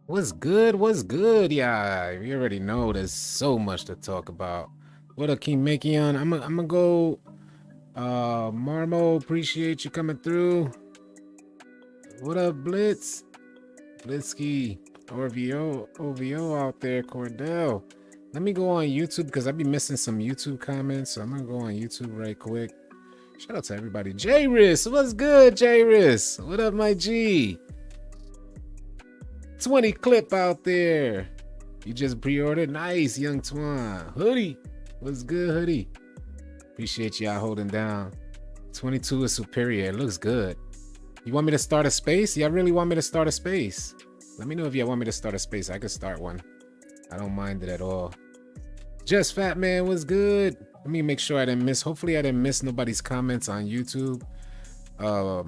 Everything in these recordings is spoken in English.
What's good? What's good? Yeah, you already know there's so much to talk about. What up, King Makion? I'm gonna go. Marmo, appreciate you coming through. What up, Blitz? Blitzky, OVO out there, Cordell. Let me go on YouTube because I be missing some YouTube comments. So I'm gonna go on YouTube right quick. Shout out to everybody. J-Riss, what's good, J-Riss? What up, my G? 20 clip out there. You just pre-ordered? Nice, Young Twan. Hoodie. What's good, Hoodie? Appreciate y'all holding down. 22 is superior. It looks good. You want me to start a space? Y'all really want me to start a space? Let me know if y'all want me to start a space. I could start one. I don't mind it at all. Just Fat Man was good. Let me make sure I didn't miss. Hopefully I didn't miss nobody's comments on YouTube. I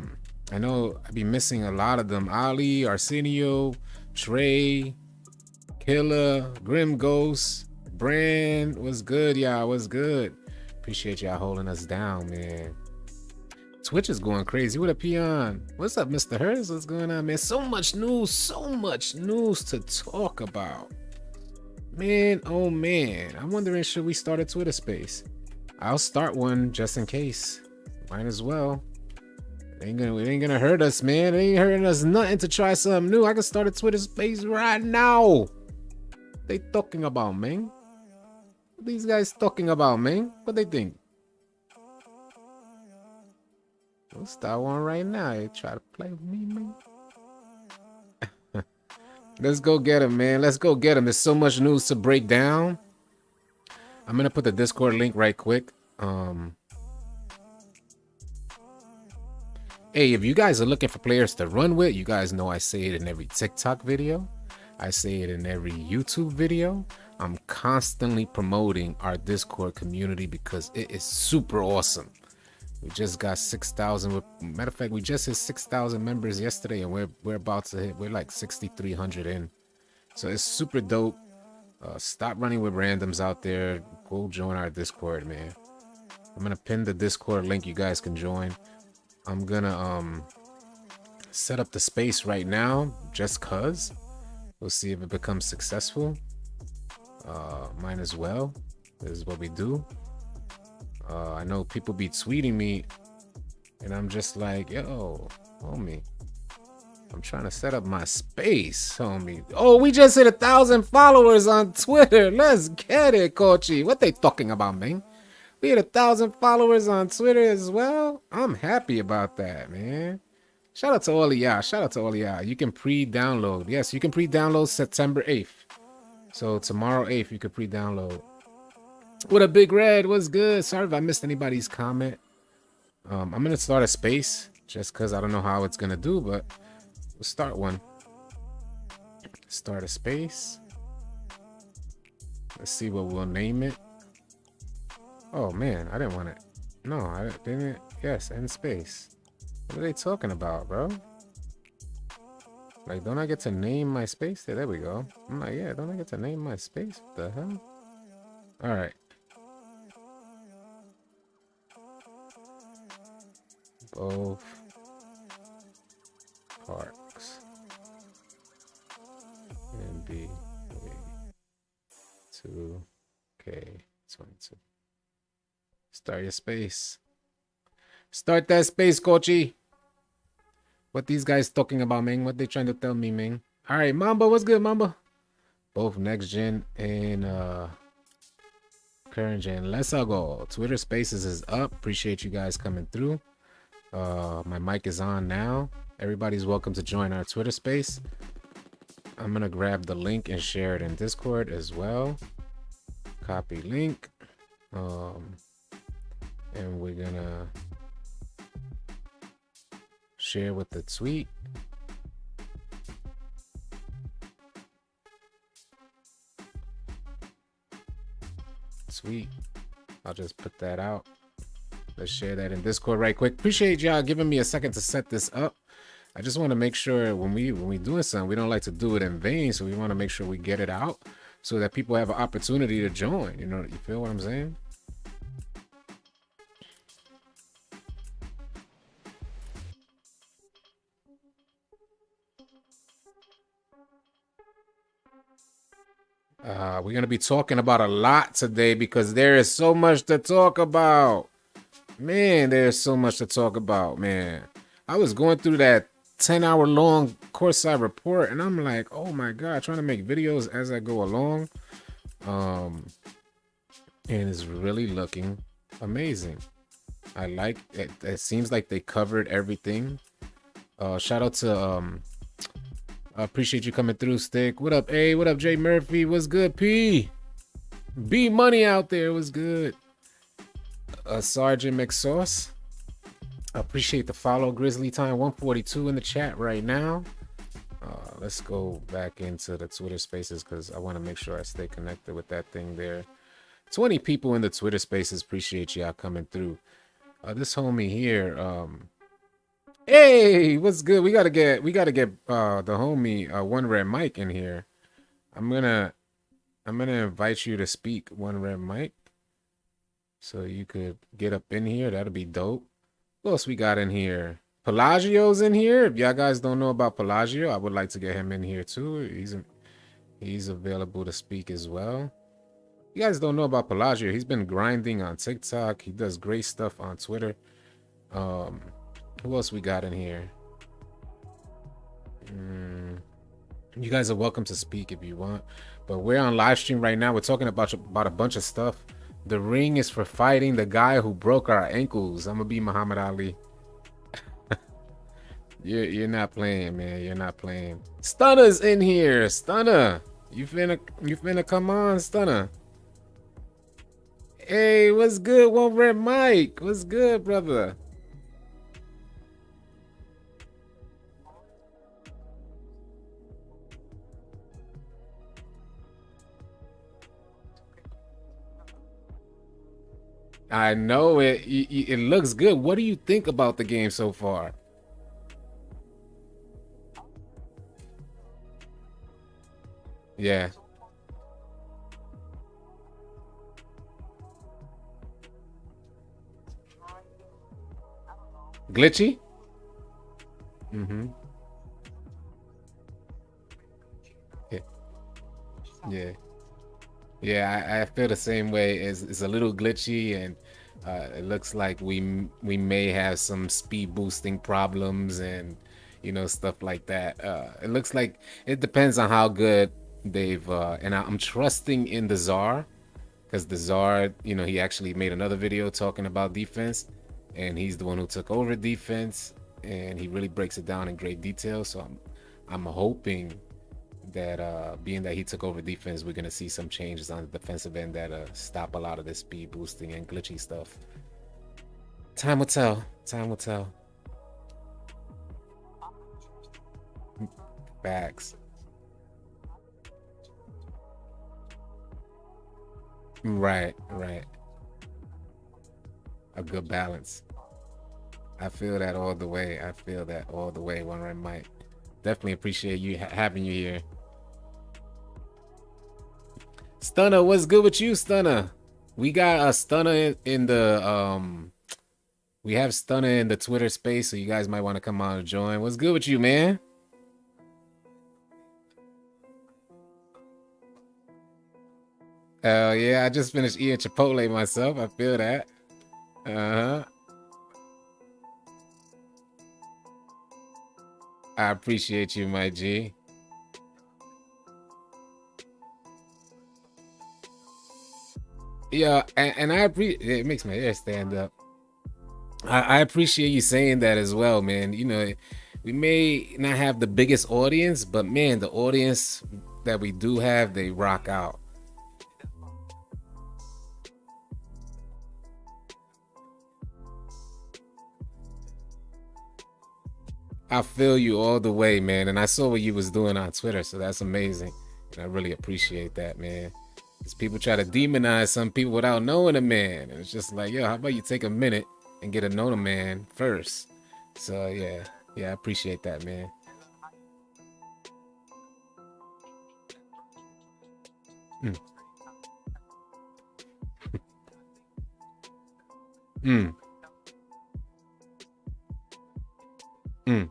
know I'd be missing a lot of them. Ali, Arsenio, Trey, Killer, Grim Ghost, Brand, what's good, y'all? What's good? Appreciate y'all holding us down, man. Twitch is going crazy. What a peon. What's up, Mr. Hurst? What's going on, man? So much news to talk about. Man, oh man. I'm wondering, should we start a Twitter space? I'll start one just in case. Might as well. It ain't gonna hurt us, man. It ain't hurting us nothing to try something new. I can start a Twitter space right now. They talking about, man? What these guys talking about, man? What they think? We'll start one right now. You try to play with me, man. Let's go get him, man. Let's go get him. There's so much news to break down. I'm gonna put the Discord link right quick. Hey, if you guys are looking for players to run with, you guys know I say it in every TikTok video. I say it in every YouTube video. I'm constantly promoting our Discord community because it is super awesome. We just got 6,000. Matter of fact, we just hit 6,000 members yesterday, and we're about to hit. We're like 6,300 in. So it's super dope. Stop running with randoms out there. Go join our Discord, man. I'm gonna pin the Discord link. You guys can join. I'm gonna set up the space right now, just cause. We'll see if it becomes successful. Mine as well. This is what we do. I know people be tweeting me, and I'm just like, yo, homie, I'm trying to set up my space, homie. Oh, we just hit 1,000 followers on Twitter. Let's get it, Kochi. What they talking about, man? We hit 1,000 followers on Twitter as well. I'm happy about that, man. Shout out to all of y'all. Shout out to all of y'all. You can pre-download. Yes, you can pre-download September 8th. So tomorrow 8th, you can pre-download. What a Big Red. What's good? Sorry if I missed anybody's comment. I'm going to start a space just because I don't know how it's going to do, but we'll start one. Start a space. Let's see what we'll name it. Oh, man. I didn't want it. No, I didn't. Yes, in space. What are they talking about, bro? Like, don't I get to name my space? There we go. I'm like, yeah, don't I get to name my space? What the hell? All right. Both parks. NB 2K22. Start your space. Start that space, Kochi. What these guys talking about, man? What they trying to tell me, man? All right, Mamba, what's good, Mamba? Both next gen and current gen. Let's all go. Twitter Spaces is up. Appreciate you guys coming through. My mic is on now. Everybody's welcome to join our Twitter space. I'm gonna grab the link and share it in Discord as well. Copy link. And we're gonna share with the tweet. Sweet. I'll just put that out. Let's share that in Discord right quick. Appreciate y'all giving me a second to set this up. I just want to make sure when we doing something, we don't like to do it in vain. So we want to make sure we get it out so that people have an opportunity to join. You know, you feel what I'm saying? We're going to be talking about a lot today because there is so much to talk about. Man, there's so much to talk about, man. I was going through that 10-hour long courtside report and I'm like, oh my God, trying to make videos as I go along. And it's really looking amazing. I like it. It seems like they covered everything. Shout out to I appreciate you coming through, Stick. What up, A? What up, Jay Murphy? What's good, P? B Money out there was good. Sergeant McSauce. I appreciate the follow. Grizzly Time 142 in the chat right now. Let's go back into the Twitter Spaces because I want to make sure I stay connected with that thing there. 20 people in the Twitter Spaces. Appreciate y'all coming through. This homie here. Hey, what's good? We gotta get the homie One Red Mike in here. I'm gonna invite you to speak, One Red Mike, so you could get up in here. That'll be dope. What else we got in here? Pelagio's in here. If y'all guys don't know about Pelagio, I would like to get him in here too. He's available to speak as well. You guys don't know about Pelagio. He's been grinding on TikTok. He does great stuff on Twitter. Who else we got in here? You guys are welcome to speak if you want, but we're on live stream right now. We're talking about a bunch of stuff. The ring is for fighting the guy who broke our ankles. I'm gonna be Muhammad Ali. You're not playing, man. You're not playing. Stunner's in here. Stunner, you finna come on, Stunner. Hey, what's good, One Red Mike? What's good, brother? I know it. It looks good. What do you think about the game so far? Yeah. Glitchy? Mm-hmm. Yeah. Yeah. Yeah, I feel the same way. It's a little glitchy, and it looks like we may have some speed boosting problems and stuff like that. It looks like it depends on how good they've and I'm trusting in the Czar because the Czar, he actually made another video talking about defense, and he's the one who took over defense, and he really breaks it down in great detail. So I'm hoping that being that he took over defense, we're gonna see some changes on the defensive end that stop a lot of this speed boosting and glitchy stuff. Time will tell. Time will tell. Facts. Right, right. A good balance. I feel that all the way. I feel that all the way. One right, Mike. Definitely appreciate you having you here. Stunner, what's good with you, Stunner? We got a Stunner in the we have Stunner in the Twitter space, so you guys might want to come on and join. What's good with you, man? Yeah, I just finished eating Chipotle myself. I feel that. Uh-huh. I appreciate you, my G. Yeah, and I appreciate it. Makes my hair stand up. I appreciate you saying that as well, man. We may not have the biggest audience, but man, the audience that we do have, they rock out. I feel you all the way, man. And I saw what you was doing on Twitter, so that's amazing. And I really appreciate that, man. Because people try to demonize some people without knowing a man. And it's just like, yo, how about you take a minute and get to know the man first? So yeah, I appreciate that, man. Mm. Mm. Mm.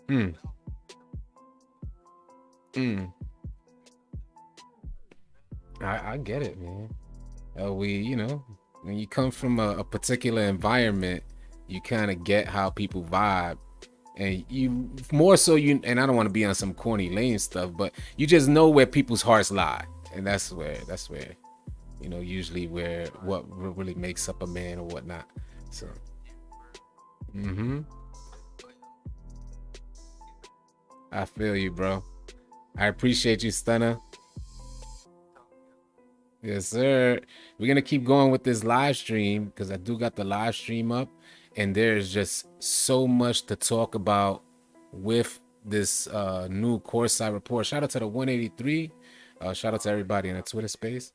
Mm. Mm. I get it, man. You know, when you come from a particular environment, you kind of get how people vibe, and you more so you. And I don't want to be on some corny lame stuff, but you just know where people's hearts lie, and that's where you know usually where what really makes up a man or whatnot. So, I feel you, bro. I appreciate you, Stunner. Yes, sir. We're gonna keep going with this live stream because I do got the live stream up, and there's just so much to talk about with this new course side report. Shout out to the 183. Shout out to everybody in the Twitter space.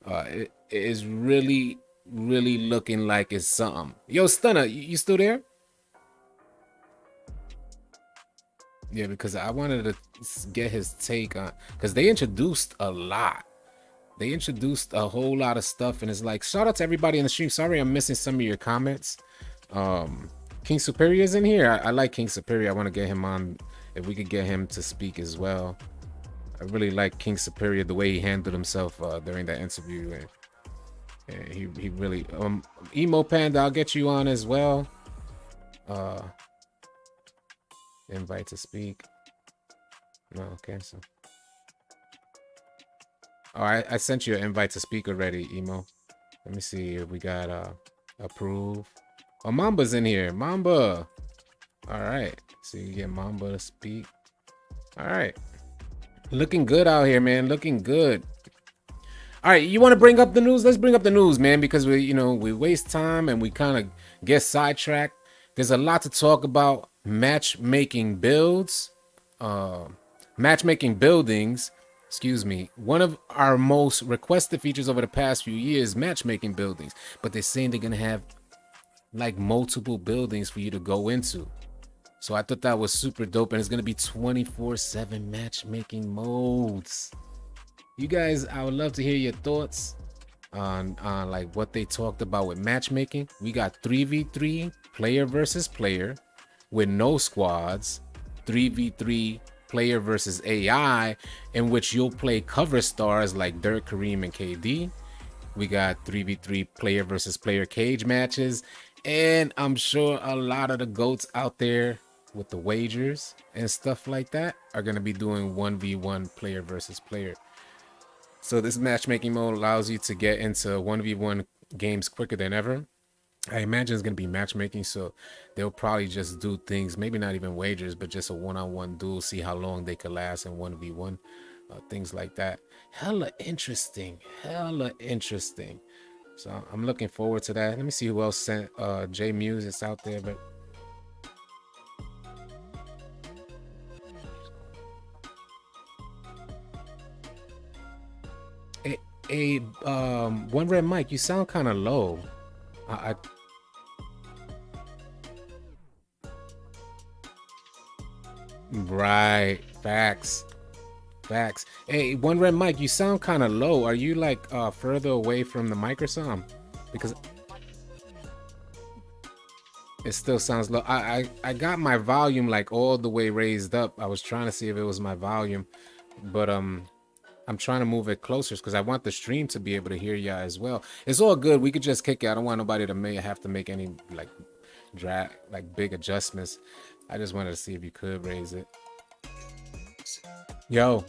It is really, really looking like it's something. Yo, Stunner, you still there? Yeah, because I wanted to get his take on because they introduced a lot. They introduced a whole lot of stuff, and it's like shout out to everybody in the stream. Sorry I'm missing some of your comments. King Superior's in here. I like King Superior. I want to get him on if we could get him to speak as well. I really like King Superior, the way he handled himself during that interview, and he really Emo Panda, I'll get you on as well. Invite to speak. No, okay, so oh, I sent you an invite to speak already, Emo. Let me see if we got approve. Oh, Mamba's in here. Mamba. All right. So you get Mamba to speak. All right. Looking good out here, man. Looking good. All right, you want to bring up the news? Let's bring up the news, man, because we waste time and we kind of get sidetracked. There's a lot to talk about. Matchmaking builds, matchmaking buildings. Excuse me. One of our most requested features over the past few years, matchmaking buildings. But they're saying they're gonna have like multiple buildings for you to go into. So I thought that was super dope, and it's gonna be 24/7 matchmaking modes. You guys, I would love to hear your thoughts on like what they talked about with matchmaking. We got 3v3 player versus player with no squads, 3v3 player versus AI, in which you'll play cover stars like Dirk, Kareem, and KD. We got 3v3 player versus player cage matches, and I'm sure a lot of the GOATs out there with the wagers and stuff like that are going to be doing 1v1 player versus player. So this matchmaking mode allows you to get into 1v1 games quicker than ever. I imagine it's going to be matchmaking, so they'll probably just do things, maybe not even wagers, but just a one-on-one duel, see how long they could last in 1v1, things like that. Hella interesting. So I'm looking forward to that. Let me see who else sent J Muse is out there, but One Red Mike, you sound kind of low. Right, facts. Hey, One Red Mike, you sound kind of low. Are you like further away from the mic or something? Because it still sounds low. I got my volume like all the way raised up. I was trying to see if it was my volume, but I'm trying to move it closer because I want the stream to be able to hear y'all as well. It's all good. We could just kick it. I don't want nobody to have to make any like big adjustments. I just wanted to see if you could raise it. Yo.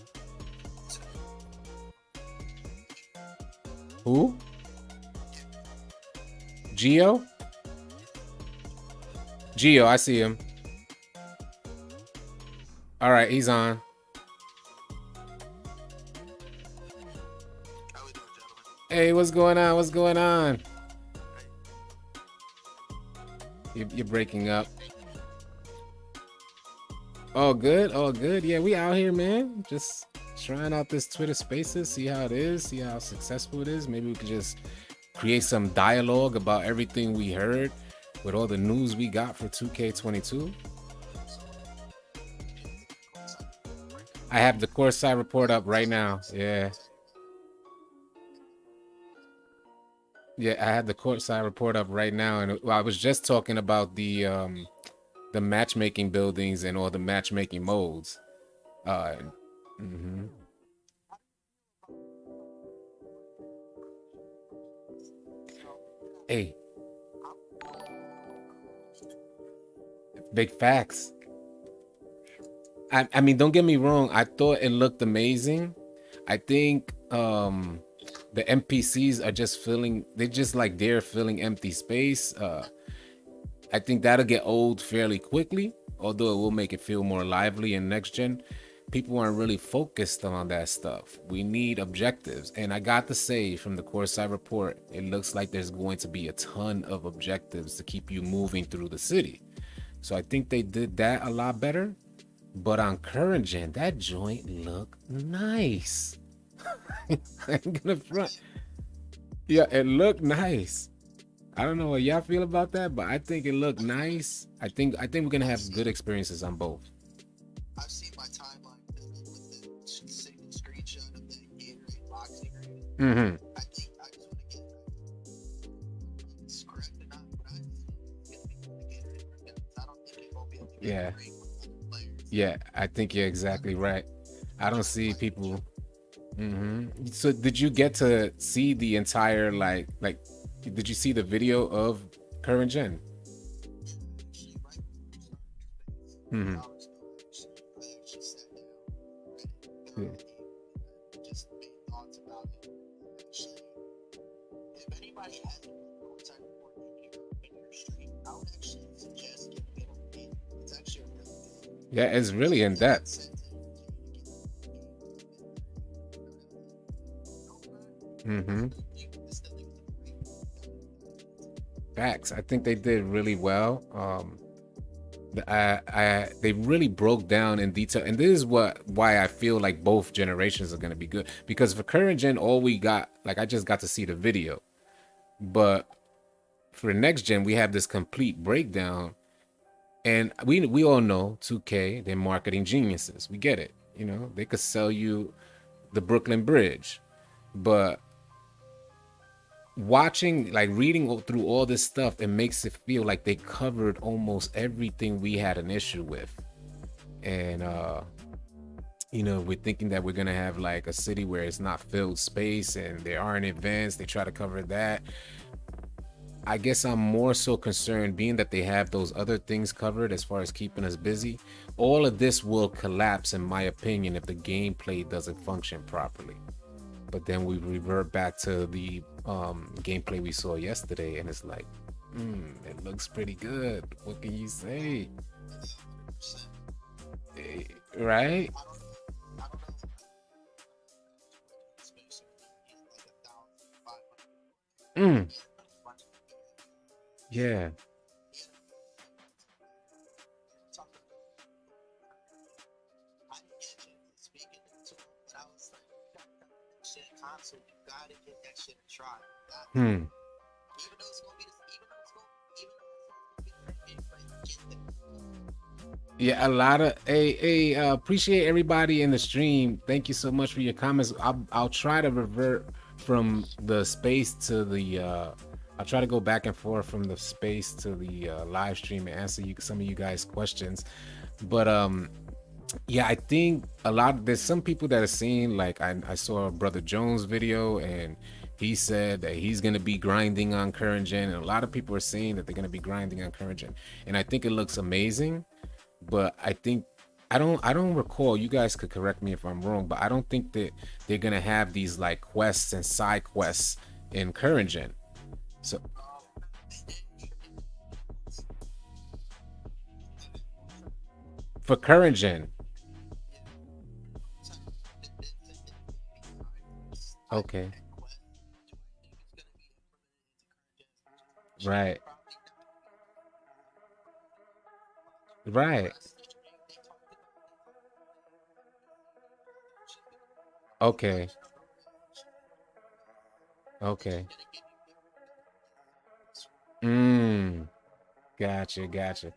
Who? Geo? Geo, I see him. All right, he's on. Hey, what's going on? What's going on? You're breaking up. All good, all good. Yeah, we out here, man. Just trying out this Twitter Spaces, see how it is, see how successful it is. Maybe we could just create some dialogue about everything we heard with all the news we got for 2K22. I have the course side report up right now. Yeah. Yeah, I had the courtside report up right now, and I was just talking about the matchmaking buildings and all the matchmaking modes. Hey, big facts. I mean, don't get me wrong. I thought it looked amazing. I think the NPCs are just filling. They're just like they're filling empty space. I think that'll get old fairly quickly. Although it will make it feel more lively in next gen. People aren't really focused on that stuff. We need objectives, and I got to say, from the core side report, it looks like there's going to be a ton of objectives to keep you moving through the city. So I think they did that a lot better. But on current gen, that joint look nice. I'm gonna front. Yeah, it looked nice. I don't know what y'all feel about that, but I think it looked nice. I think we're gonna have good experiences on both. I've seen my timeline with the single screenshot of the Gatorade boxing ring. I think I just want to get it's correct or not, but I think it's gonna be the Gatorade ring. I don't think it won't be able to get a ring with other players. Yeah, I think you're exactly right. I don't see people. So did you get to see the entire like did you see the video of current gen? I actually sat down, read it thoroughly, just made thoughts about it. Actually, if anybody hasn't been type of in your stream, I would actually suggest giving it a read. It's actually a really good. Yeah, it's really in depth. Facts. I think they did really well. They really broke down in detail, and this is why I feel like both generations are going to be good, because for current gen, all we got, like, I just got to see the video, but for next gen, we have this complete breakdown, and we all know 2K, they're marketing geniuses. We get it. You know, they could sell you the Brooklyn Bridge, but watching, like, reading through all this stuff, it makes it feel like they covered almost everything we had an issue with. And you know, we're thinking that we're gonna have like a city where it's not filled space and there aren't events. They try to cover that. I guess I'm more so concerned, being that they have those other things covered as far as keeping us busy. All of this will collapse, in my opinion, if the gameplay doesn't function properly. But then we revert back to the gameplay we saw yesterday, and it's like, it looks pretty good. What can you say? Right? Yeah. Console, you gotta get that shit a try. Hmm. Even though it's gonna be get that. Yeah, a lot of appreciate everybody in the stream. Thank you so much for your comments. I'll try to revert from the space to the I'll try to go back and forth from the space to the live stream and answer some of you guys' questions. But yeah, I think there's some people that are saying, like, I saw Brother Jones video, and he said that he's gonna be grinding on current gen, and a lot of people are saying that they're gonna be grinding on current gen, and I think it looks amazing. But I think I don't recall, you guys could correct me if I'm wrong, but I don't think that they're gonna have these like quests and side quests in current gen. So for current gen. Okay. Right. Right. Okay. Okay. Gotcha.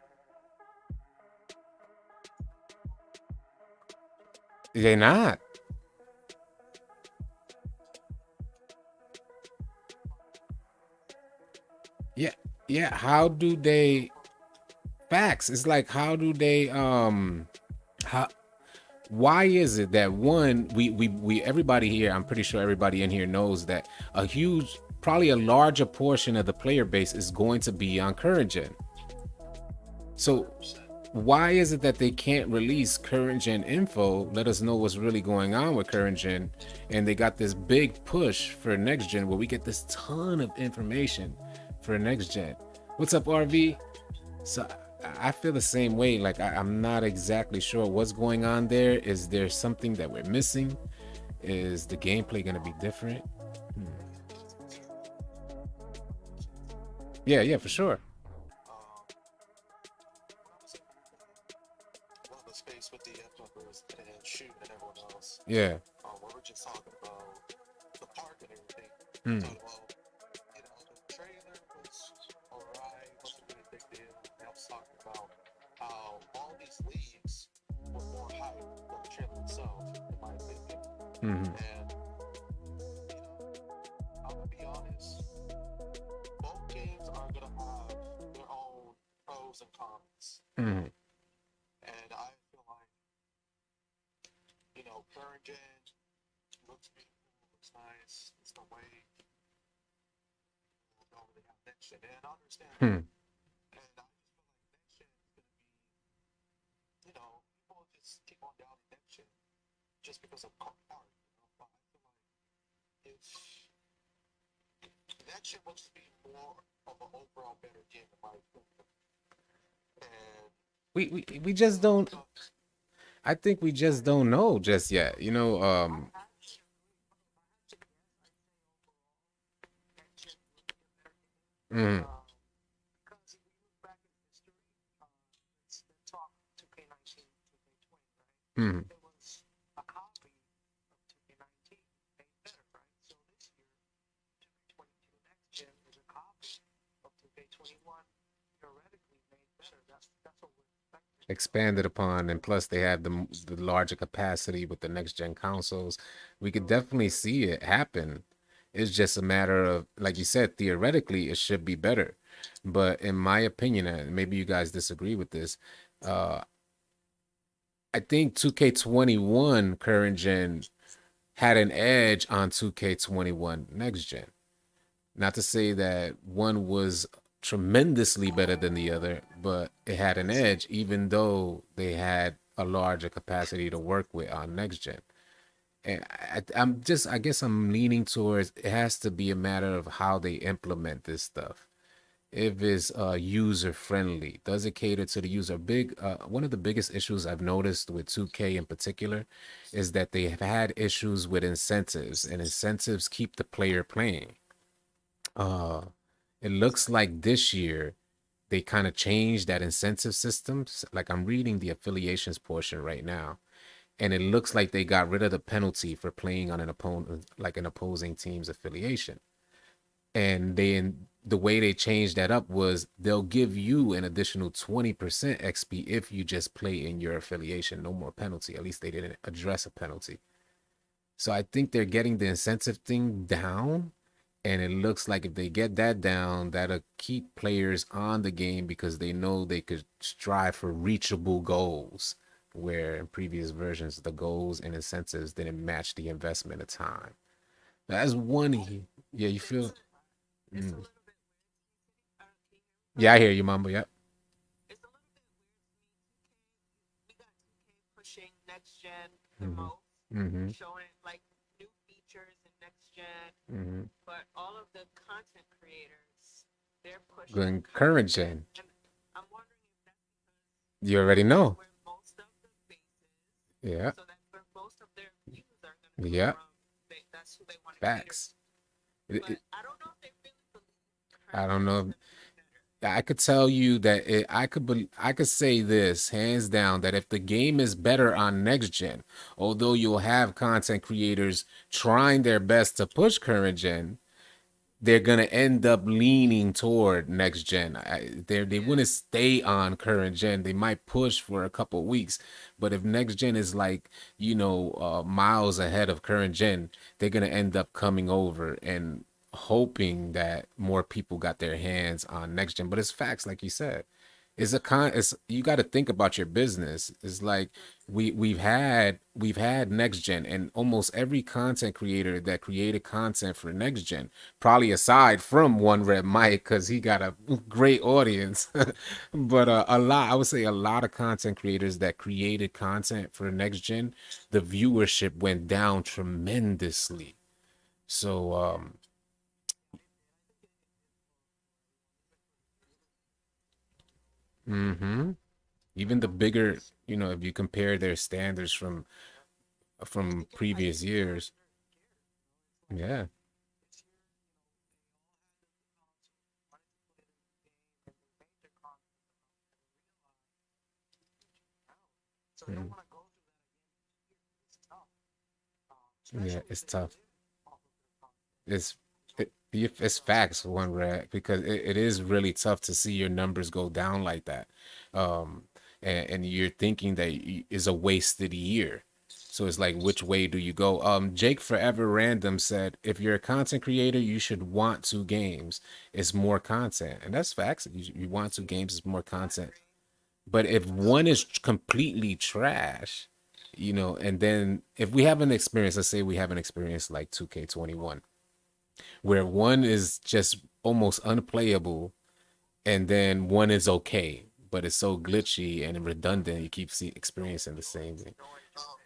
They're not. Yeah, how do they facts? It's like, how do they how why is it that, one, we everybody here, I'm pretty sure everybody in here knows that a huge probably a larger portion of the player base is going to be on current gen. So why is it that they can't release current gen info, let us know what's really going on with current gen, and they got this big push for next gen where we get this ton of information for next gen? What's up, RV? So I feel the same way. Like I'm not exactly sure what's going on there. Is there something that we're missing? Is the gameplay going to be different? Yeah, for sure. One of the space with the numbers and shoot and everyone else. Yeah. We were just talking about the park and everything. Hmm. The trailer was alright, wasn't really a big deal. And I was talking about how all these leagues were more hype than the trailer itself, in my opinion. Mm-hmm. And I'm gonna be honest, both games are gonna have their own pros and cons. Mm-hmm. And I feel like, current gen looks beautiful, looks nice. It's the way people don't really have next gen. And I understand that. Hmm. And I just feel like next gen is going to be, people just keep on down next gen just because of art. But I feel like if next gen will just be more of an overall better game in my opinion. And We just don't. I think we just don't know just yet. Mm, because if you look back in history, let's talk 2K19, 2K20, right? mm. It was a copy of 2K19 made better, right? So this year, 2K22 next gen is a copy of 2K21 theoretically made better. That's what we're expecting. Expanded upon, and plus they have the larger capacity with the next gen consoles. We could definitely see it happen. It's just a matter of, like you said, theoretically it should be better. But in my opinion, and maybe you guys disagree with this, uh, I think 2K21 current gen had an edge on 2K21 next gen. Not to say that one was tremendously better than the other, but it had an edge, even though they had a larger capacity to work with on next gen. And I guess I'm leaning towards it has to be a matter of how they implement this stuff. If it's user friendly, does it cater to the user? One of the biggest issues I've noticed with 2K in particular is that they have had issues with incentives, and incentives keep the player playing. Uh, it looks like this year they kind of changed that incentive system. Like I'm reading the affiliations portion right now, and it looks like they got rid of the penalty for playing on an opponent, like an opposing team's affiliation. And then the way they changed that up was they'll give you an additional 20% XP if you just play in your affiliation. No more penalty. At least they didn't address a penalty. So I think they're getting the incentive thing down. And it looks like if they get that down, that'll keep players on the game because they know they could strive for reachable goals. Where in previous versions, the goals and incentives didn't match the investment of time. That's one. Yeah, you feel. Mm. Yeah, I hear you, Mamba. Yep. It's a little bit weird to me. 2K, we got 2K pushing next gen the most, Mm-hmm. showing like new features in next gen, Mm-hmm. but all of the content creators, they're Going pushing current current gen. gen. And I'm wondering if that's You because already that's know. where most of the base is. Yeah. So that's where most of their views are going to come Yeah. from. That's who they want to cater Facts. to. But I don't know if they really believe I current don't gen know. is going to be better. I could tell you that I could say this hands down that if the game is better on next gen, although you'll have content creators trying their best to push current gen, they're gonna end up leaning toward next gen. They wouldn't stay on current gen. They might push for a couple weeks, but if next gen is like miles ahead of current gen, they're gonna end up coming over and hoping that more people got their hands on next gen. But it's facts, like you said. It's you got to think about your business. It's like we've had next gen, and almost every content creator that created content for next gen, probably aside from One Red Mike because he got a great audience, but I would say a lot of content creators that created content for next gen, the viewership went down tremendously. So mhm. Even the bigger, if you compare their standards from previous years, yeah. So they don't Mm. want to go through that again. It's tough, Yeah, especially it's if they tough. live off of their content. It's So it's facts, one rat, because it is really tough to see your numbers go down like that. Um, and you're thinking that is a wasted year. So it's like, which way do you go? Jake Forever Random said, if you're a content creator, you should want two games. It's more content, and that's facts. You want two games, it's more I content. agree. But if one is completely trash, and then if we have an experience, let's say we have an experience like 2K21, where one is just almost unplayable, and then one is okay, but it's so glitchy and redundant, you keep experiencing the same thing. Um,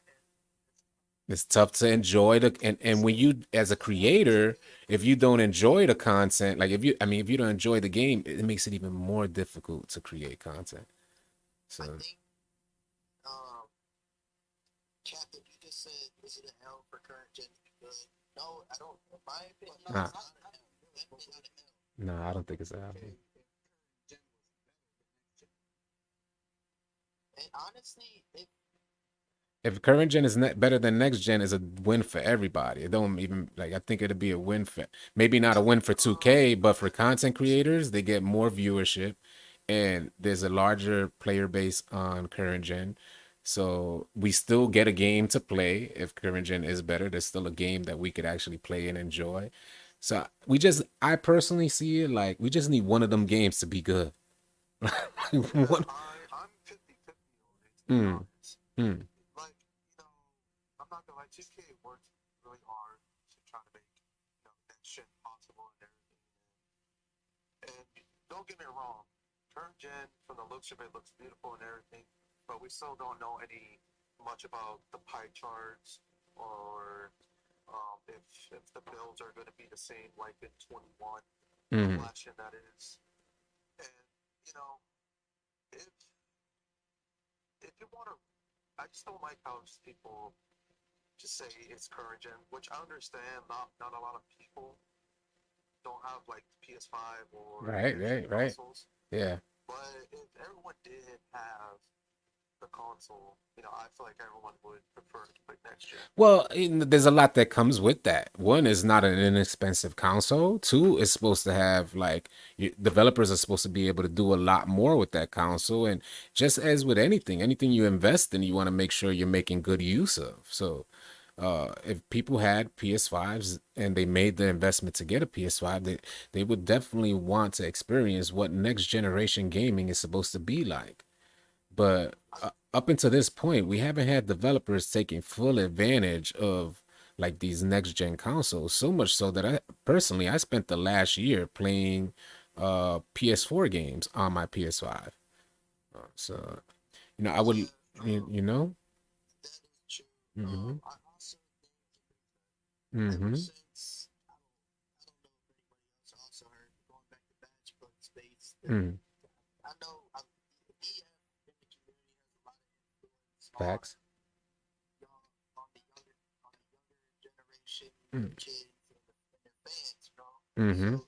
It's tough to enjoy and when you as a creator, if you don't enjoy the content, like if you don't enjoy the game, it makes it even more difficult to create content. I So think, um, Captain, you just said, is it an L for current gen to be good? No, I don't. In my opinion, nah, it's not an L. Definitely not an L. nah, I don't think it's a album. And honestly, If current gen is better than next gen, is a win for everybody. It don't even like I think it'd be a win for maybe not a win for 2K, but for content creators, they get more viewership and there's a larger player base on current gen. So we still get a game to play if current gen is better. There's still a game that we could actually play and enjoy. So I personally see it like we just need one of them games to be good. yeah, One, I'm 50-50 on it, to be mm, honest. mm, Like, I'm not gonna lie, 2K worked really hard to try to make, that shit possible and everything. And don't get me wrong, current gen, from the looks of it, looks beautiful and everything, but we still don't know any much about the pie charts or if the builds are going to be the same like in 21 of mm. last year, that is. And, you know, if you want to, I just don't like how just people just say it's current gen, which I understand. Not a lot of people don't have like PS5 or Right, next gen right, right. consoles. Yeah. But if everyone did have the console, I feel like everyone would prefer to play next gen. Well, there's a lot that comes with that. One is not an inexpensive console. Two is supposed to have like developers are supposed to be able to do a lot more with that console. And just as with anything you invest in, you want to make sure you're making good use of. So, if people had PS5s and they made the investment to get a PS5, they would definitely want to experience what next generation gaming is supposed to be like. But up until this point, we haven't had developers taking full advantage of like these next gen consoles. So much so that I spent the last year playing PS4 games on my PS5. So I would Yeah, you know. that is true. Mm-hmm. I also think ever Mm-hmm. since I don't know if anybody else also heard, going back to badge plug space. Mm. I know the DF in the community has a lot of influence Facts. young on the younger generation Mm. kids and their fans. Mm-hmm. So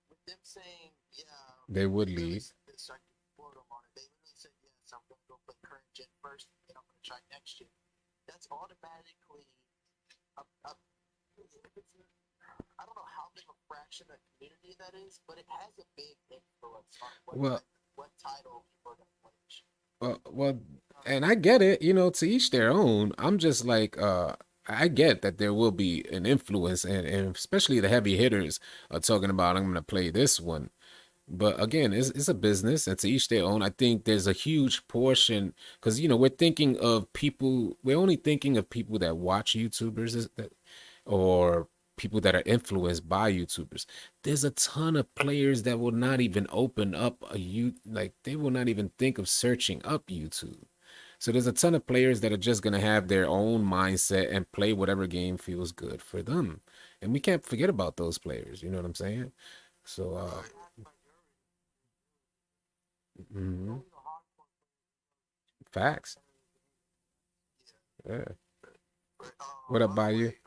with them saying yeah, They would literally leave. said this, I can quote them on it. They literally said, yes, I'm gonna go play current gen first, and I'm gonna try next gen. That's automatically a if it's I don't know how big a fraction of the community that is, but it has a big influence on Well, what title people are gonna play. well, and I get it, to each their own. I'm just like, I get that there will be an influence, and especially the heavy hitters are talking about, I'm gonna play this one. But again, it's a business, and to each their own. I think there's a huge portion because we're thinking of people. We're only thinking of people that watch YouTubers or people that are influenced by YouTubers. There's a ton of players that will not even open up like they will not even think of searching up YouTube. So there's a ton of players that are just gonna have their own mindset and play whatever game feels good for them. And we can't forget about those players. You know what I'm saying? So mhm, facts. Yeah. But What up, by the Bayou? way,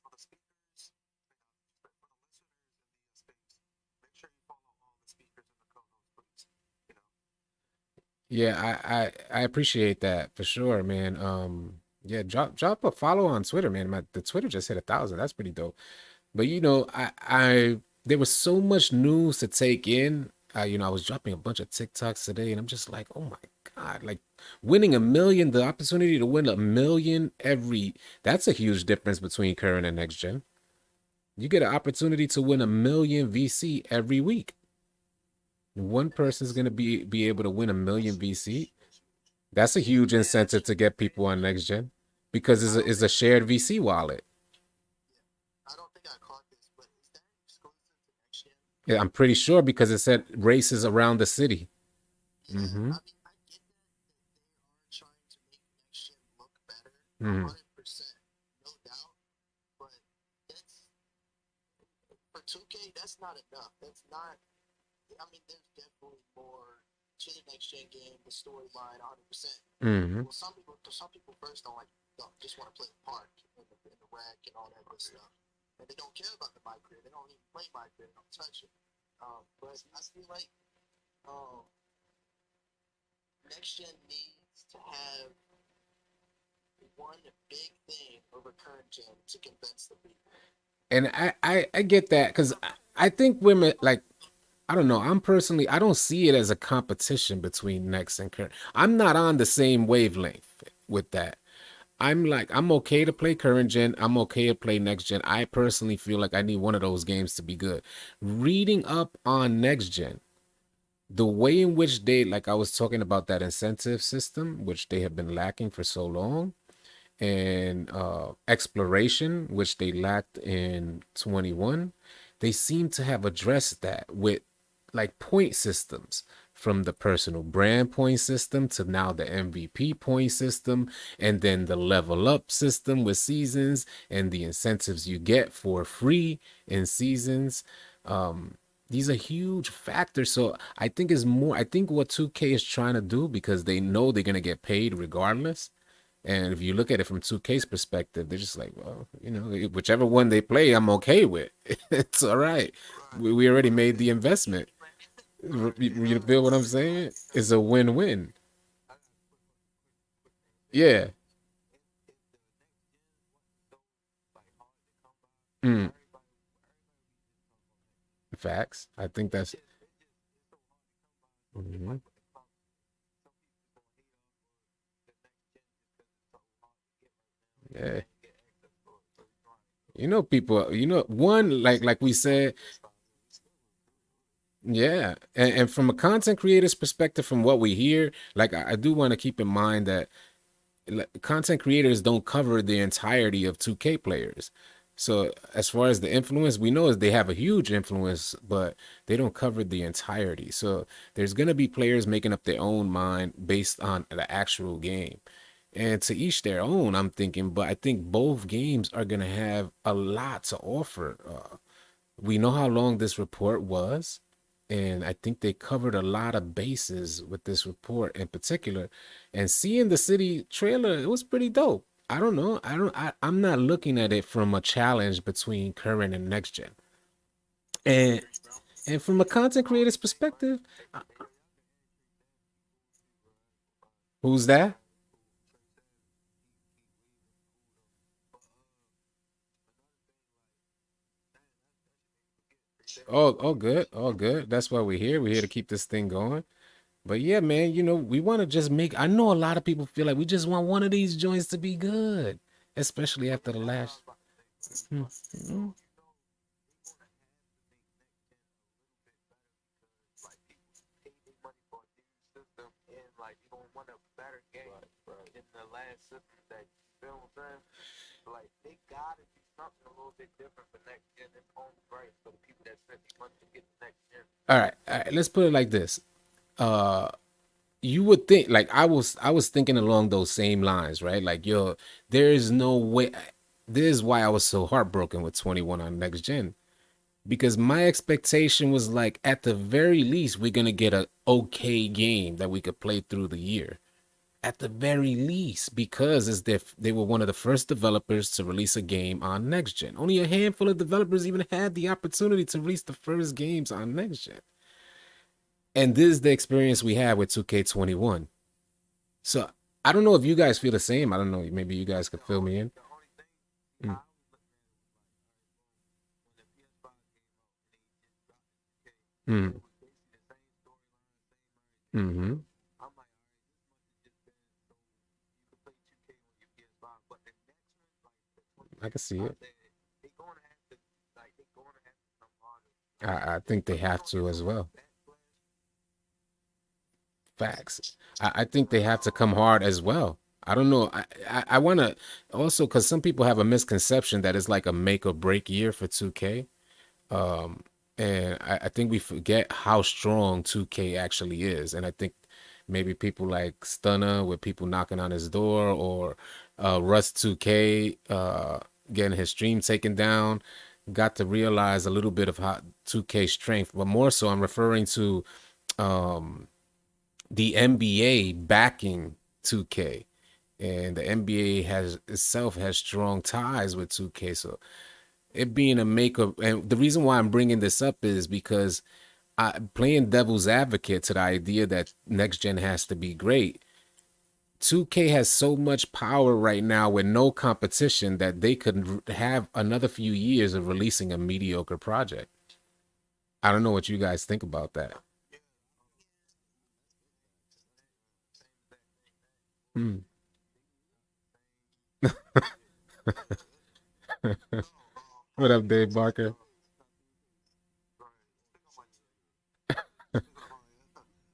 for the speakers, for the listeners in the space, make sure you follow all the speakers in the co-host, please. You know, Yeah, I appreciate that for sure, man. Yeah, drop a follow on Twitter, man. The Twitter just hit 1,000. That's pretty dope. But I there was so much news to take in. I was dropping a bunch of TikToks today, and I'm just like, oh my God, like winning 1 million, the opportunity to win 1 million that's a huge difference between current and next gen. You get an opportunity to win 1 million VC every week. One and person's gonna be able to win a million that's VC. huge. That's huge. That's a huge And incentive to get people on next gen because I don't it's a think, shared VC wallet. yeah, I don't think I caught this, but is that exclusive to next gen? Yeah, I'm pretty sure because it said races around the city. Yeah, Mm-hmm. I mean, I get that they are trying to make next gen look better, Mm-hmm. 100%, no doubt. But that's for 2K. That's not enough. That's not. I mean, there's definitely more to the next gen game, the storyline, 100%. Mm-hmm. Well, some people first don't just want to play the park in the rack and all that good stuff, and they don't care about the micro. They don't even play micro. They don't touch it. But I feel like um, next gen needs to have one big thing over current gen to convince the people. And I get that because I think women like I don't know. I don't see it as a competition between next and current. I'm not on the same wavelength with that. I'm okay to play current gen. I'm okay to play next gen. I personally feel like I need one of those games to be good. Reading up on next gen, the way in which like I was talking about that incentive system, which they have been lacking for so long, and exploration, which they lacked in 21, they seem to have addressed that with like point systems from the personal brand point system to now the MVP point system, and then the level up system with seasons and the incentives you get for free in seasons. These are huge factors. So I think what 2K is trying to do because they know they're going to get paid regardless, and if you look at it from 2K's perspective, they're just like, well, whichever one they play, I'm okay with. It's all right. Right, We already right. made the investment. Right. You feel what I'm saying? It's a win-win. I got a quick thing to say. Yeah. If the next gen wasn't so like hard to come by, Mm, everybody would just jump on next gen. facts. I think that's. It's so hard to come by. So it's Mhm. like what the clock said. Some people just gonna hate off the next gen just because it's so hard to get right now, and they Yeah. can't get access to it. So it's trying to go. People. One like we On the said. PS5, we still look good with it. Yeah, and from a content creator's perspective, from what we hear, like I do want to keep in mind that content creators don't cover the entirety of 2K players. So as far as the influence, we know is they have a huge influence, but they don't cover the entirety. So there's gonna be players making up their own mind based on the actual game. And to each their own, I'm thinking, but I think both games are gonna have a lot to offer. We know how long this report was, and I think they covered a lot of bases with this report in particular. And seeing the city trailer, it was pretty dope. I don't know. I'm not looking at it from a challenge between current and next gen. I And agree, bro. and from a content I creator's only say like, perspective, hey, uh, hey, Trey, y'all can add Trey Savage. He cool too, bro. I ain't gonna lie. who's that? He cool. Trey Savage. He Weaver. He cool though. But another thing, like, man, that shit made me forget. Trey Savage is Oh, crazy. good. Oh, good. That's why we're here. We're here to keep this thing going. But yeah, man, we want to just make. I know a lot of people feel like we just want one of these joints to be good, especially after the Yeah, that's what I last. was about to say, bro. That's what I Hmm, was about to say. hmm, They gonna have to make next gen a little bit better because, last system that films in. Like they gotta do something a little bit different for next gen and own rights for the people that spent the money to get the next gen. All right, let's put it like this. Uh, you would think, like I was thinking along those same lines, right? Like, yo, there is no way. This is why I was so heartbroken with 21 on next gen, because my expectation was like, at the very least, we're gonna get a okay game that we could play through the year. At the very least, because they were one of the first developers to release a game on next gen. Only a handful of developers even had the opportunity to release the first games on next gen. And this is the experience we had with 2K21. So I don't know if you guys feel the same. I don't know. Maybe you guys could fill me in. The only thing Mm, I was looking at it was like, all right, boom, when the PS5 came out and they just dropped it, okay, mm, it was basically the same storyline, same mm-hmm. everything. I'm like, all right, this must have just been so you could play 2K on your PS5, but the next one, like the I can 26, see I it. said they gonna have to, like they gonna have to come harder. I This, think they you're have gonna to get as so much well. backlash. Facts. I think they have to come hard as well. I don't know. I want to also, because some people have a misconception that it's like a make or break year for 2K. Um, and I think we forget how strong 2K actually is. And I think maybe people like Stunner, with people knocking on his door, or Rust 2K getting his stream taken down, got to realize a little bit of how 2K strength. But more so, I'm referring to um, the NBA backing 2K. And the NBA has itself has strong ties with 2K. So it being a maker, and the reason why I'm bringing this up is because playing devil's advocate to the idea that next gen has to be great. 2K has so much power right now with no competition that they could have another few years of releasing a mediocre project. I don't know what you guys think about that. Mm. What up, Dave Barker?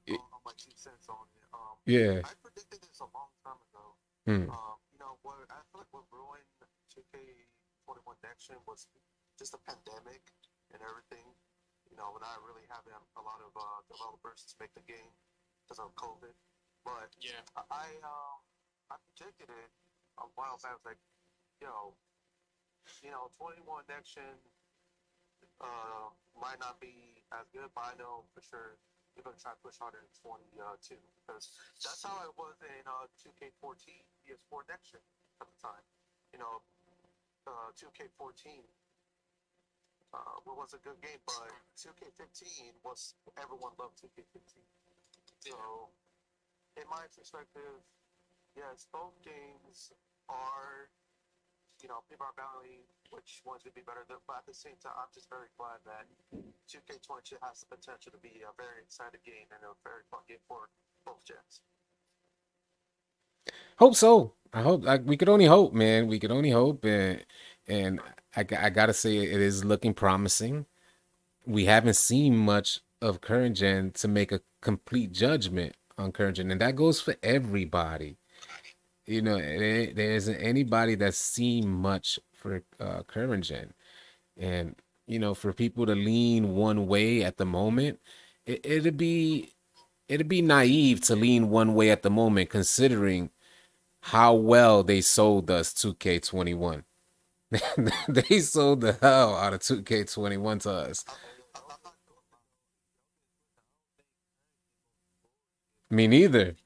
Y- On my 2 cents on it. Yeah. I predicted this a long time ago. Mm. What I feel like what ruined 2K21 next gen was just the pandemic and everything. We're not really having a lot of developers to make the game because of COVID. But yeah, I predicted it a while back. I was like, yo, 21 next gen might not be as good, but I know for sure they're going to try to push harder in 22 because that's how it was in 2K14 PS4 next gen at the time. 2K14 was a good game, but 2K15 was everyone loved 2K15. So, in my perspective, yes, both games are people are battling which one's going to be better. But at the same time, I'm just very glad that 2K22 has the potential to be a very exciting game and a very fun game for both gens. Hope so. I hope, like, we could only hope, man. We could only hope, and I gotta say it is looking promising. We haven't seen much of current gen to make a complete judgment on current gen, and that goes for everybody. There isn't anybody that's seen much for current gen, and for people to lean one way at the moment, it, it'd be it'd be naive to lean one way at the moment, considering how well they sold us 2K21. They sold the hell out of 2K21 to us. I'm not going to Me neither.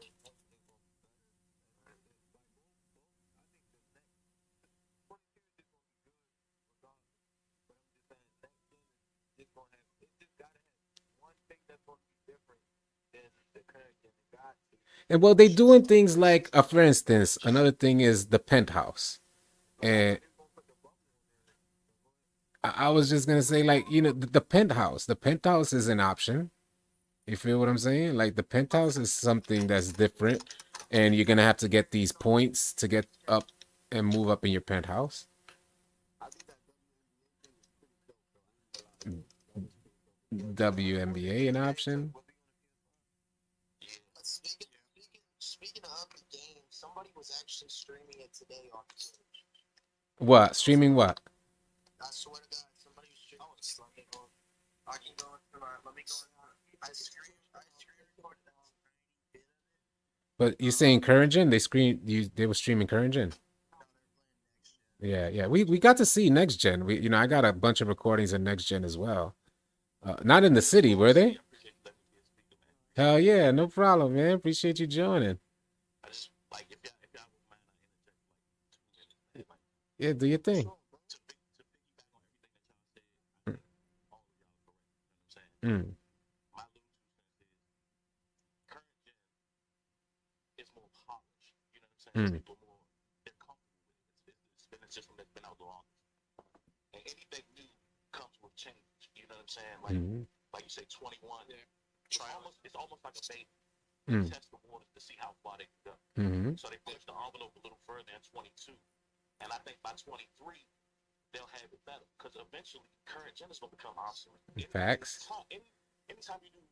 And well, they doing things like, for instance, another thing is the penthouse. And I was just gonna say, like, the penthouse. The penthouse is an option. You feel what I'm saying? Like, the penthouse is something that's different, and you're gonna have to get these points to get up and move up in your penthouse. WNBA an option. Speaking of upbeat games, somebody was was actually streaming it today on Twitch. What? Streaming what? I swear to God, somebody was streaming. Let me go. I can go. Let me go. I screen recorded that. But you saying current gen? They were streaming current gen. Yeah. We got to see next gen. I got a bunch of recordings of next gen as well. Not in the city, were they? Hell yeah, no problem, man. Appreciate you joining. I just like if y'all would mind, I interject like 2 minutes. Yeah, do your thing. To piggyback on everything that y'all said, all of y'all correct. You know what I'm saying? My little 2 cents is current gen is more polished. You know what I'm saying? People more they're comfortable with it. It's been a system that's been out the longest. And anything new comes with change. You know what I'm saying? Like you say, 21. It's almost like a baby. Test the waters to see how far they can go. So they push the envelope a little further in 22. And I think by 23, they'll have it better. Because eventually, current gen is going to become obsolete. Facts. Anytime you do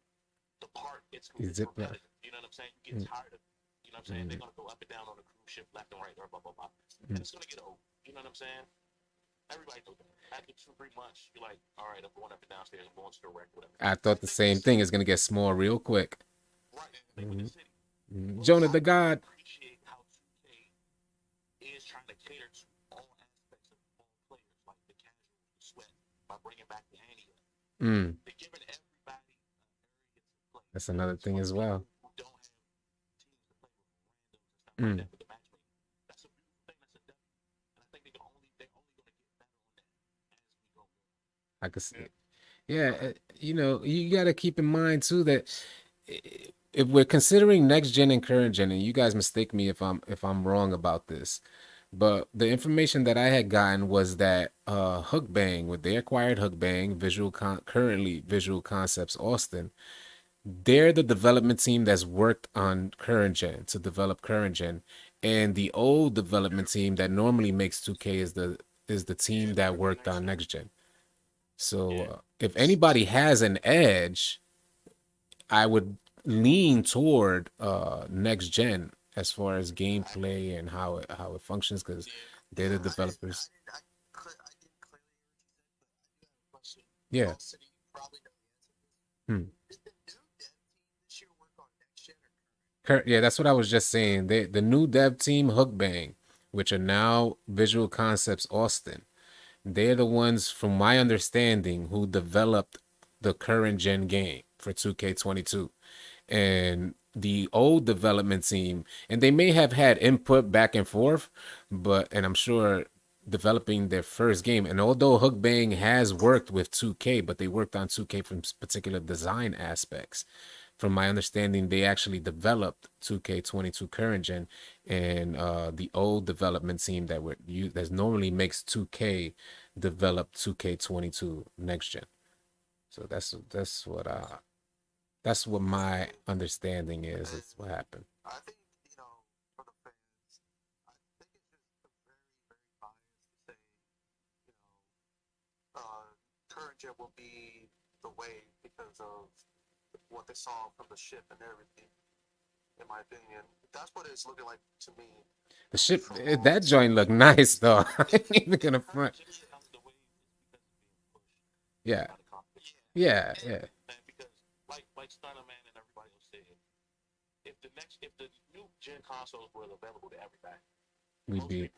the part, it's repetitive. You know what I'm saying? You get tired of it. You know what I'm saying? They're going to go up and down on the cruise ship, left and right, or blah, blah, blah. And it's going to get old. You know what I'm saying? Everybody knows that. After 2-3 months, you're like, all right, I'm going up and downstairs, I'm going to the wreck, whatever. I thought the same thing is going to get small real quick. Right. Jonah the God. Appreciate how 2K is trying to cater to all aspects of all players, like the casual, the sweat, by bringing back the ante. They're giving everybody areas to play. That's another thing as well. Who don't have teams to play with, randoms and stuff like that, with the matchmaking. That's a beautiful thing. That's a W. And I think they're only going to get better on that as we go. I could see. Yeah, you got to keep in mind too that if we're considering next gen and current gen, and you guys mistake me if I'm wrong about this, but the information that I had gotten was that Hookbang, when they acquired Hookbang, currently Visual Concepts Austin, they're the development team that's worked on current gen to develop current gen, and the old development team that normally makes 2K is the team that worked on next gen. So if anybody has an edge, I would lean toward next gen as far as gameplay and how it functions, because they're the developers. I didn't clearly hear what you said, but I do have a question. Yeah. AllCity probably know the answer to this. Did the new dev team this year work on next gen or current? Yeah, that's what I was just saying. The new dev team, Hookbang, which are now Visual Concepts Austin, they're the ones, from my understanding, who developed the current gen game for 2K22. And the old development team, and they may have had input back and forth, and I'm sure developing their first game. And although Hookbang has worked with 2K, but they worked on 2K from particular design aspects. From my understanding, they actually developed 2K22 current gen, and the old development team that normally makes 2K developed 2K22 next gen. So that's what my understanding is. It's what happened. I think, for the fans, I think it's just very, very biased to say, current gen will be the way because of what they saw from the ship and everything. In my opinion, that's what it's looking like to me. The ship, that joint looked nice though. I ain't even gonna front. Yeah. Yeah. Because like Stunner Man and everybody else said, if the new gen consoles were available to everybody, we'd be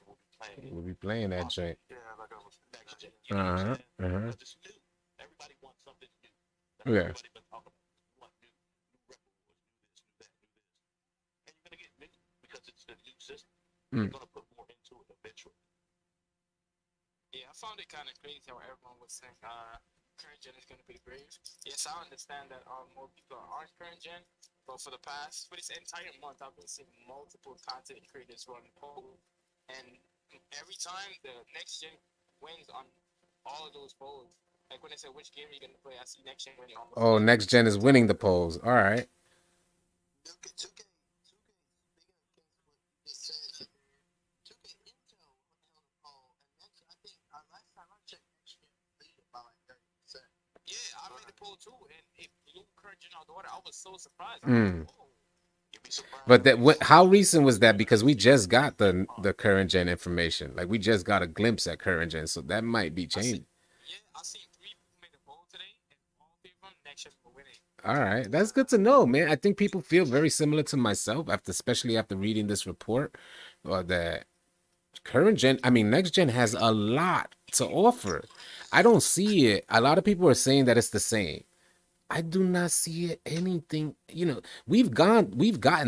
playing that joint. Yeah, like next gen. Because it's new. Everybody wants something new. Yeah. Everybody been talking about. You want new records, new this, new that, new this. And you're gonna get new because it's the new system. You're gonna put more into it eventually. Yeah, I found it kind of crazy how everyone was saying current gen is going to be great. Yes, I understand that more people are on current gen, but for this entire month, I've been seeing multiple content creators run polls, and every time the next gen wins on all of those polls. Like when they say which game are you going to play, I see next gen winning almost. Oh, next gen is winning the polls. All right. 2K, speaking of what you just said, 2K Intel held a poll, and next, I think last time I checked, next gen lead by like 30%. Yeah, I made the poll too, and it blew current gen out the water. I was so surprised. You'd be surprised. But that what? How recent was that? Because we just got the current gen information. Like we just got a glimpse at current gen, so that might be I see. changed. Yeah, I seen 3 people made a poll today, and all 3 of them next year were winning. All right, that's good to know, man. I think people feel very similar to myself after, especially after reading this report, or that current gen, I mean, next gen has a lot to offer. I don't see it. A lot of people are saying that it's the same. I do not see it anything. We've gotten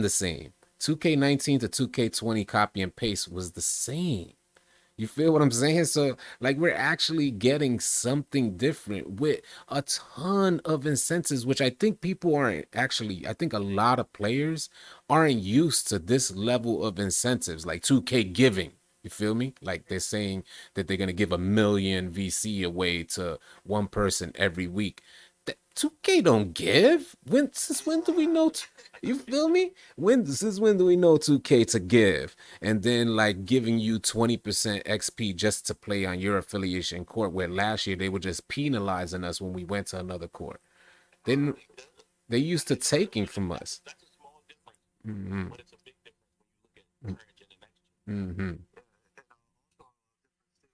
the same. 2K19 to 2K20 copy and paste was the same. You feel what I'm saying? So, like, we're actually getting something different with a ton of incentives, which I think people aren't actually, I think a lot of players aren't used to this level of incentives, like 2K giving. You feel me? Like they're saying that they're going to give 1 million VC away to one person every week. 2K don't give. Since when do we know? You feel me? Since when do we know 2K to give? And then like giving you 20% XP just to play on your affiliation court, where last year they were just penalizing us when we went to another court. Then they used to taking from us. That's a small difference, Mm-hmm. but it's a big difference when you look at current gen and next gen. Mm-hmm. And also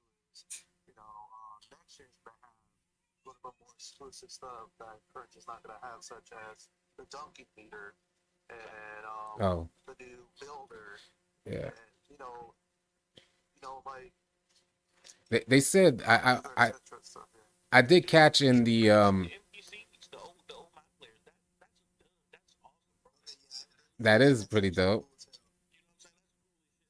difference too is, next gen's gonna have a little bit more exclusive stuff that current is not gonna have, such as the dunking meter and Oh, the new builder, yeah. and like They said etc. stuff. Yeah. I did catch in the The NPCs, the old map players, that's awesome, bro. that is pretty dope. Cool as hell. You know what I'm saying? That's cool as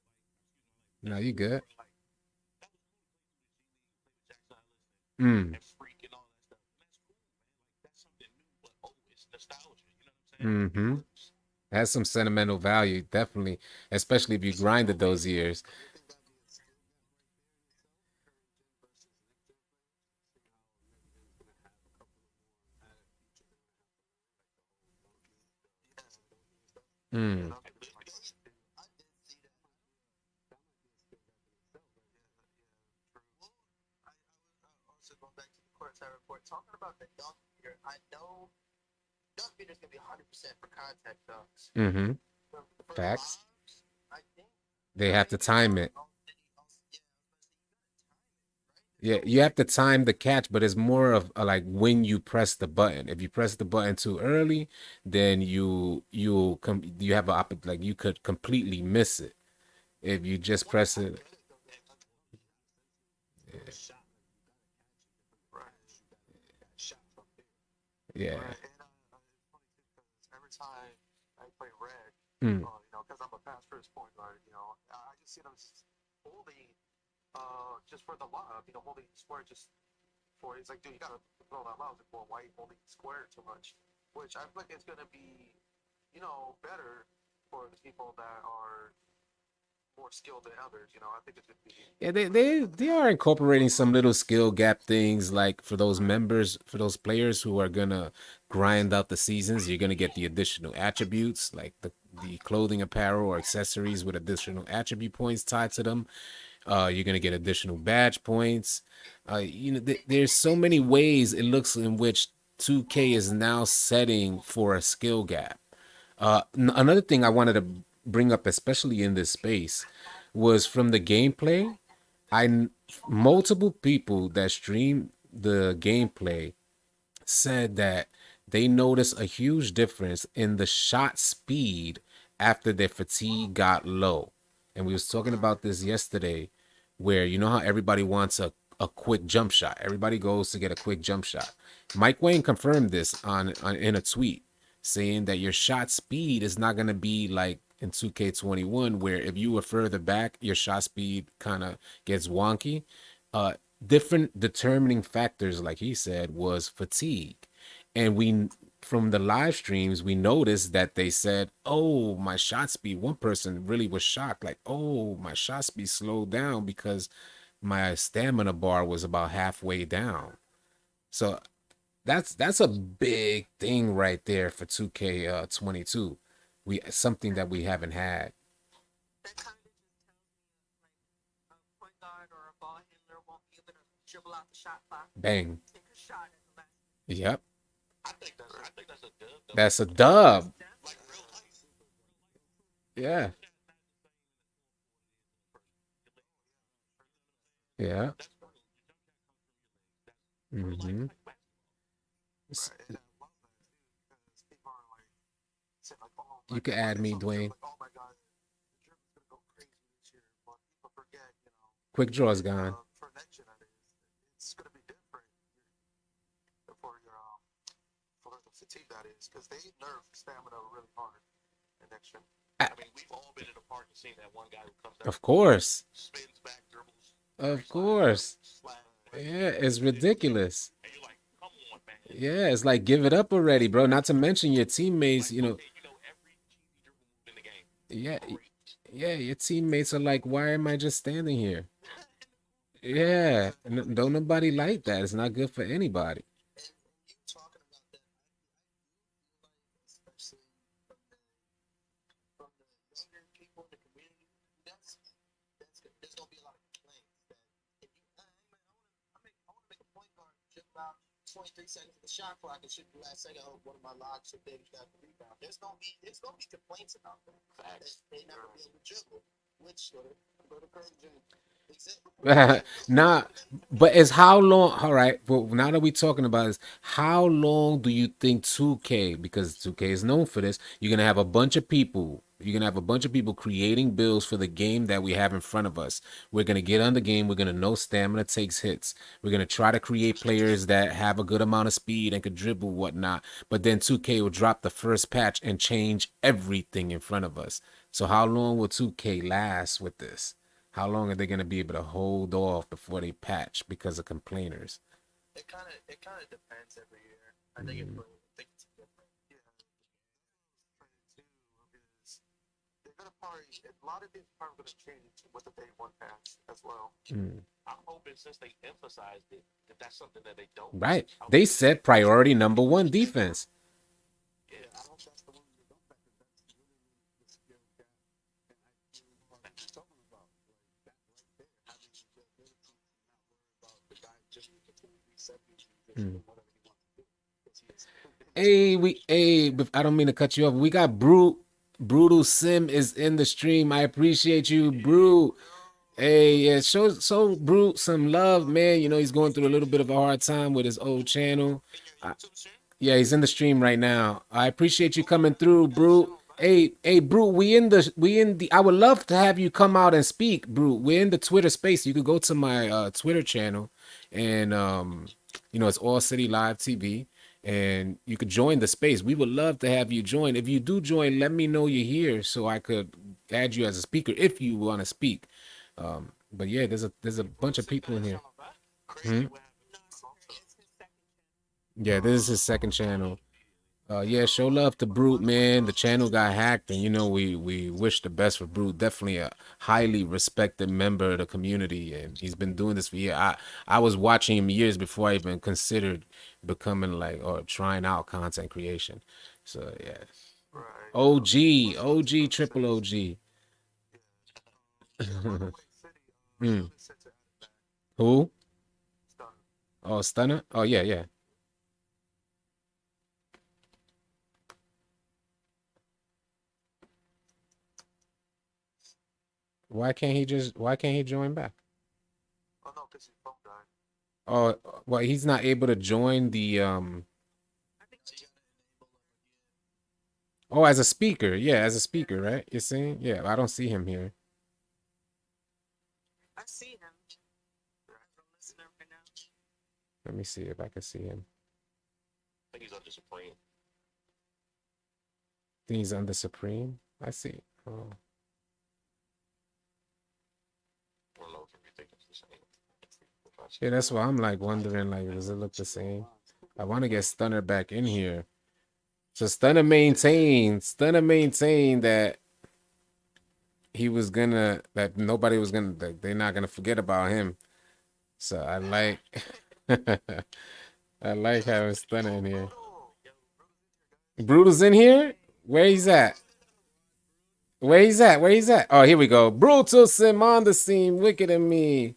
shit. No, you good. Like that was cool to play with Jackson Ellis Mm. and Freak and all that stuff. And that's cool, man. Like that's something new, but it's nostalgia. You know what I'm saying? It Mm-hmm. works. Has some sentimental value, definitely, especially if you grinded those years. Do you think that'd be a skill gap right there in itself? Current gen versus next gen players? See how next gen's gonna have a couple of more added features they're gonna have to learn, like the whole dunking, dunking and stuff. Yeah, Mm. that was gonna be my question too. I did see that. That might be a skill gap in itself, right there. Yeah, true. Well, I also going back to the courtside report, talking about the dunk meter. I know dunk meter's gonna be 100% for contact dunks. Mm-hmm. For the Facts. lives, I think They have to time it. All City, yeah, Yeah, you you gotta have to time it, right? time the catch, but it's more of like when you press the button. If you press the button too early, then you have like you could completely miss it. If you just Well, press I it, get it though, because like you have senses of a shot, like you gotta catch it from the range, you gotta make that shot from there. yeah. Right, and it's funny too because every time I play red, Mm. because I'm a pass first point guard, I just see them holding, just for the lob, holding square just for it's like, dude, you gotta throw that lob. It's like, well, why are you holding square too much? Which I feel like it's gonna be, better for the people that are more skilled than others. I think it's gonna be Yeah, they are incorporating some little skill gap things like for those right. members, for those players who are gonna grind out the seasons, you're gonna get the additional attributes like the clothing apparel or accessories with additional attribute points tied to them. You're gonna get additional badge points. There's so many ways it looks in which 2K is now setting for a skill gap. Another thing I wanted to bring up, especially in this space, was from the gameplay. Multiple people that stream the gameplay said that they noticed a huge difference in the shot speed after their fatigue got low. And we was talking about this yesterday, where you know how everybody wants a quick jump shot. Everybody goes to get a quick jump shot. Mike Wayne confirmed this on in a tweet, saying that your shot speed is not gonna be like in 2K21, where if you were further back, your shot speed kind of gets wonky. Uh, Different determining factors, like he said, was fatigue. And we from the live streams, we noticed that they said, "Oh, my shot speed." One person really was shocked, like, "Oh, my shot speed slowed down because my stamina bar was about halfway down." So that's a big thing right there for 2K22. We something that we haven't had. That kind of just tells me like a point guard or a ball handler won't be able to dribble out the shot clock Bang. and take a shot at the last minute. Yep. I think that's a dub though. That's a dub. That's Like real life. Yeah. Yeah. Mm-hmm. Right. And I love that too because people are like saying like, oh, You like can when add they me, saw the dribble, Dwayne. like, oh my god, the dribble's gonna go crazy this year. But people forget, Quick draw's gone. for next year that is, it's gonna be different for your for the fatigue that is because they nerf stamina really hard in next year. I- I mean, we've all been in a park and seen that one guy who comes out, Of course. spins back, dribbles, Of slide, course. slide, Yeah, it's ridiculous. and you're like, come on, man. Yeah, it's like give it up already, bro. Not to mention your teammates, Like, okay, you know every cheesy dribble move in the game. yeah, Great. yeah, your teammates are like, why am I just standing here? Yeah, don't nobody like that. It's not good for anybody. And you talking about that, I feel like, especially from the younger people in the community, that's good. There's gonna be a lot of complaints that if you, hey man, I want to make a point guard just about 23 seconds of the shot clock and shoot the last second. Oh, one of my locks or things got the rebound. There's gonna be complaints about that. Facts. They never be able to dribble, which go to Curry Jr. Nah, but it's how long? All right, but now that we're talking about this, how long do you think 2K, because 2K is known for this, you're gonna have a bunch of people. You're gonna have a bunch of people creating builds for the game that we have in front of us. We're gonna get on the game. We're gonna know stamina takes hits. We're gonna try to create players that have a good amount of speed and could dribble whatnot. But then 2K will drop the first patch and change everything in front of us. So how long will 2K last with this? How long are they going to be able to hold off before they patch because of complainers? It kind of depends every year. I think it's different. Yeah, too because they're gonna probably a lot of things are probably gonna change with the day one patch as well. Mm. I'm hoping since they emphasized it that that's something that they don't. Right. They said priority number one defense. Yeah, I hope that's the one they don't back because that's literally the skill gap and IQ that you're talking about. Like that right there, having the ability to not worry about the guy just between 370 and just doing whatever he wants to do. Because I don't mean to cut you off. We got Brutal Sim is in the stream. I appreciate you, Brute. Hey, yeah, show Brute some love, man. You know, he's going through a little bit of a hard time with his old channel. Yeah, he's in the stream right now. I appreciate you coming through, Brute. Hey, Brute, we in the I would love to have you come out and speak, Brute. We're in the Twitter space. You could go to my Twitter channel and it's All City Live TV and you could join the space. We would love to have you join. If you do join, let me know you're here so I could add you as a speaker if you want to speak. But yeah, there's a bunch of people in here. Hmm? Yeah, this is his second channel. Yeah, show love to Brute, man. The channel got hacked, and we wish the best for Brute. Definitely a highly respected member of the community, and he's been doing this for years. I was watching him years before I even considered becoming like or trying out content creation. So yeah, OG, triple OG. Hmm. Who? Oh, Stunner. Oh yeah, yeah. Why can't he join back? Oh no, because his phone died. Oh, well, he's not able to join the Oh, as a speaker. Yeah, as a speaker, right? You're saying? Yeah, I don't see him here. I see him. I'm listening right now. Let me see if I can see him. I think he's under Supreme. Think he's under Supreme. I see. Oh. I don't know if you think it's the same. Yeah, that's why I'm like wondering, like, does it look the same? I want to get Stunner back in here. So Stunner maintained that that nobody was gonna, that they're not gonna forget about him. So I like, I like having Stunner in here. Brutal's in here? Where he's at? Where he's at? Where he's at? Oh, here we go. Brutal Sim on the scene. Wicked and me.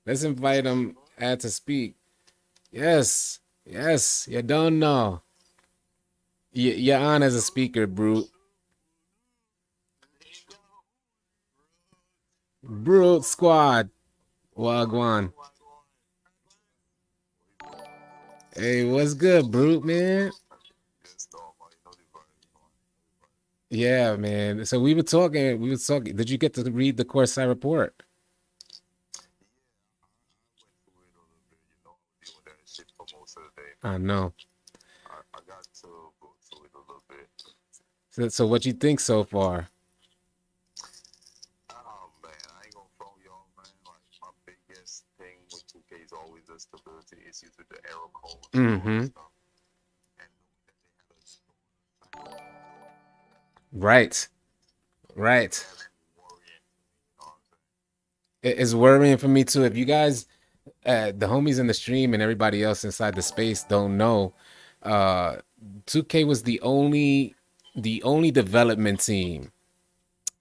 Let's invite him add to speak. Yes. Yes. You don't know. You're on as a speaker, Brute. Brute Squad. Wagwan. Hey, what's good, Brute, man? Yes, dog, man. You know the vibe, you know. Yeah, man. So we were talking. We were talking. Did you get to read the Courtside report? I went through it a little bit, you know. I was dealing with that shit for most of the day, I man. know. I got to go through it a little bit. So what you think so far? Oh man, I ain't gonna front y'all, man. Like my biggest thing with 2K is always the stability issues with the error codes and all Mm-hmm. that stuff. And knowing that they had a store, Right. Right. that's worrying. You know what I'm saying? It's worrying for me too. If you guys, the homies in the stream and everybody else inside the space don't know, uh, 2K was the only development team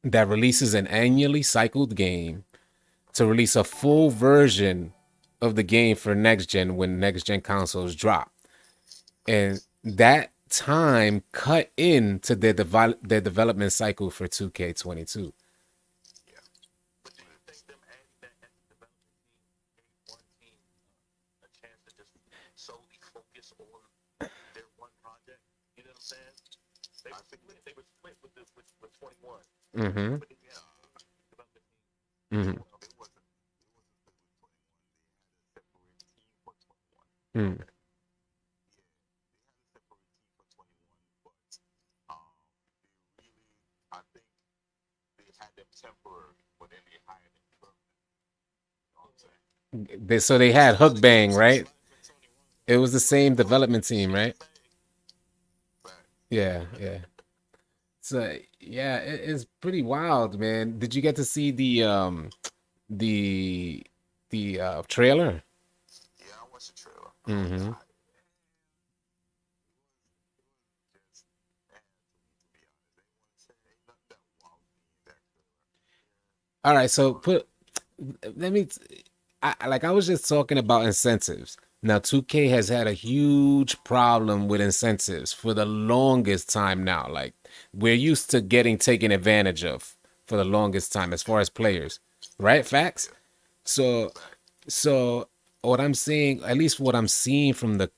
that releases an annually cycled game to release a full version of the game for next gen when next gen consoles drop. And that time cut into their development cycle for 2K22. Yeah. But do you think them adding that as a development team gave one team a chance to just solely focus on their one project? You know what I'm saying? They were split. They were split with 21, Mm-hmm. but then you had a development team. Mm-hmm. It wasn't split with 21. They had a separate team for 21. Mm. Yeah, they had a separate team for 21, but they really, I think they had them temporary, but then they hired them permanent. You know what I'm saying? So they had Hook Bang, right? Life in 21. It was the same development team, right? But Yeah, yeah. So yeah, it's pretty wild, man. Did you get to see the trailer? yeah, I watched the trailer. Mm-hmm. Just bad to be honest. Ain't want to say ain't nothing that wow me in that trailer. All right, so let me I was just talking about incentives. Now 2K has had a huge problem with incentives for the longest time now. Like we're used to getting taken advantage of for the longest time as far as players, right? Facts. So But so what I'm saying, at least what I'm seeing from the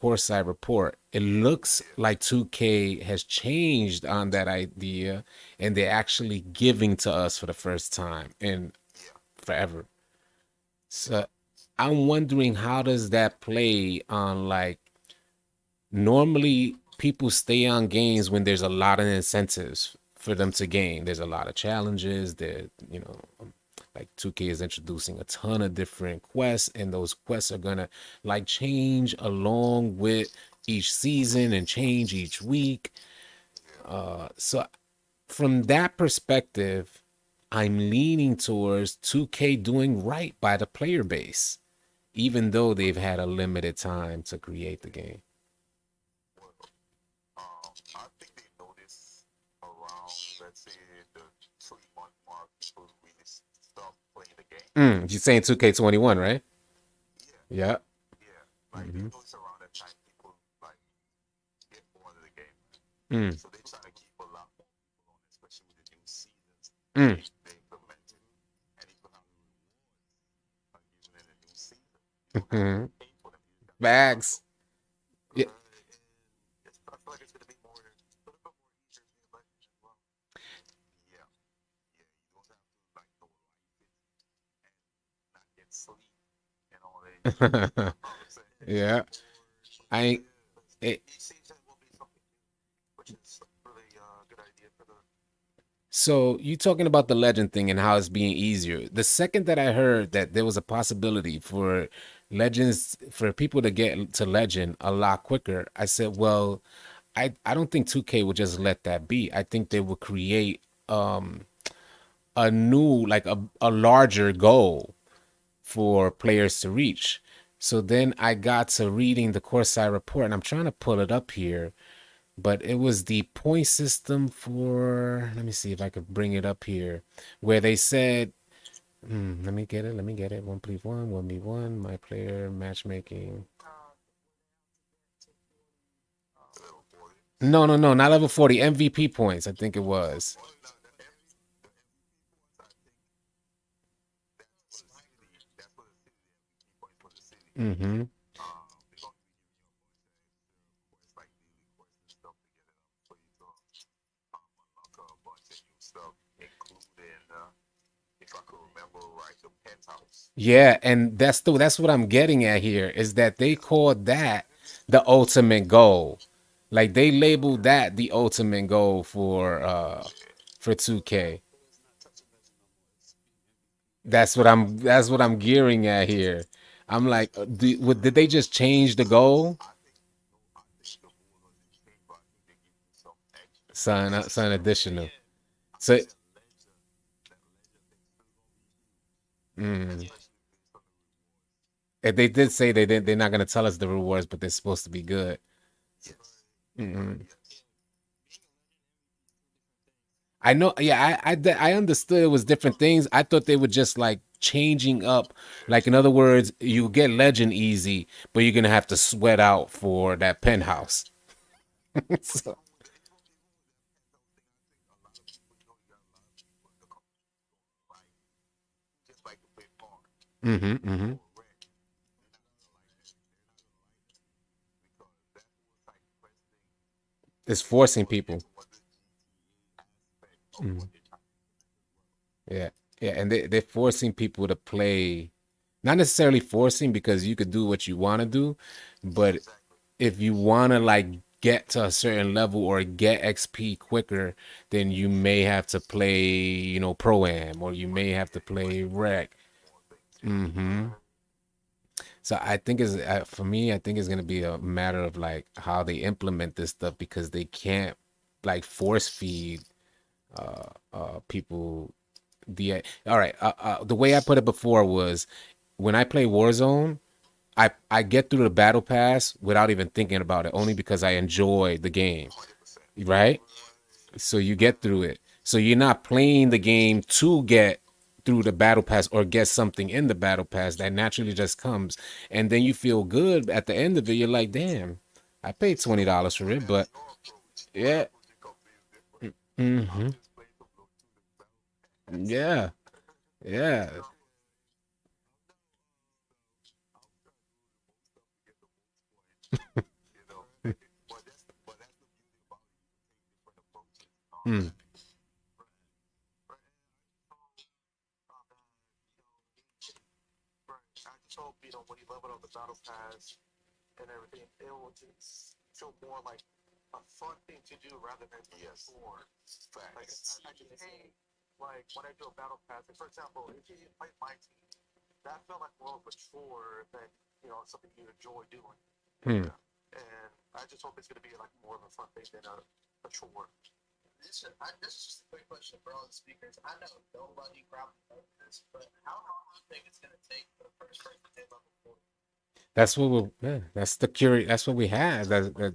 Courtside report, it looks like 2K has changed on that idea and they're actually giving to us for the first time in yeah, forever. So I'm wondering how does that play on like normally people stay on games when there's a lot of incentives for them to gain. There's a lot of challenges. Like 2K is introducing a ton of different quests, and those quests are gonna like change along with each season and change each week. So from that perspective, I'm leaning towards 2K doing right by the player base, even though they've had a limited time to create the game. well, I think they noticed around, let's say, the 3 month mark, people really stop playing the game. You're saying 2K21, right? Yeah, Yeah. yeah. Like they Mm-hmm. noticed around that time, people like get bored of the game, Mm. so they try to keep a lot more people on, especially with the new seasons Mm. they implemented, and even how the rewards are given in the new season. You don't have Mm-hmm. to pay for them; you just got to buy Bags. them. Yeah. And I feel like it's going to be more, a little bit more easier to get legends as well. Yeah, yeah. You don't have to like go life it and not get sleep and all that. You know what I'm saying? Yeah. I Yeah. it, Each season will be something new, which is really a good idea for the. So you talking about the legend thing and how it's being easier. The second that I heard that there was a possibility for legends for people to get to legend a lot quicker, I said, well, I don't think 2K would just let that be. I think they would create a new like a larger goal for players to reach. So then I got to reading the Courtside report and I'm trying to pull it up here, but it was the point system for, let me see if I could bring it up here, where they said, let me get it. 1v1, 1v1, my player matchmaking. Level 40. No, no, no, not level 40, MVP points, I think it was. Well, no, the MVP points, I think Mm-hmm. They're gonna be giving you a bunch of extra quests like daily quests and stuff to get it up for you to unlock a bunch of new stuff, including if I could remember right, the penthouse. Yeah, and that's what I'm getting at here is that they call that the ultimate goal. Like they labeled that the ultimate goal for 2K. That's what I'm gearing at here. I'm like, did they just change the goal? I think the rule doesn't change, but I think they give you some extra things. Something additional. I So, think that ledger thing's still gonna be huge, mm, especially based on the rewards. and they did say they're not gonna tell us the rewards, but they're supposed to be good. Yes. Mm. Yes. I know. Yeah, I understood it was different things. I thought they were just like changing up. Like in other words, you get legend easy, but you're gonna have to sweat out for that penthouse. But So, even with that penthouse thing, I think a lot of people, you got a lot of people in the community who don't like just like to play park mm-hmm, mm-hmm. or rent. They're not gonna like that. They're not gonna like that because that's what's like questing It's forcing or people. giving what the GTA aspect of Mm, what they're trying to do as well. yeah, yeah, and they're forcing people to play. Not necessarily forcing because you could do what you want to do, but Exactly. if you want to like get to a certain level or get XP quicker, then you may have to play, pro am or you may have to Right. play rec. More things. Yeah. Hmm. So I think is for me, I think it's gonna be a matter of like how they implement this stuff because they can't like force feed people the all right. The way I put it before was when I play Warzone, I get through the battle pass without even thinking about it, only because I enjoy the game, 100%. right? So you get through it. So you're not playing the game to get through the battle pass or get something in the battle pass that naturally just comes, and then you feel good at the end of it. You're like, damn, I paid $20 for So it, that's but your approach. My yeah, approach is completely different. I'm mm-hmm, just playing to blow through the battle pass. yeah, You yeah, know, I'm not doing the most stuff to get the most points. You know, but that's the beauty about it. You can take different approaches. mm, Right, right. I just hope when you level up the battle pass and everything, it will just feel more like a fun thing to do rather than a chore. Like I can say, like when I do a battle pass, like for example, if you play my team, that felt like more of a chore than something you enjoy doing. mm. And I just hope it's gonna be like more of a fun thing than a chore. This is just a quick question for all the speakers. I know nobody probably knows this, but how long do you think it's going to take for the first person to hit level 4? That's what yeah, that's the curious. That's what we have. That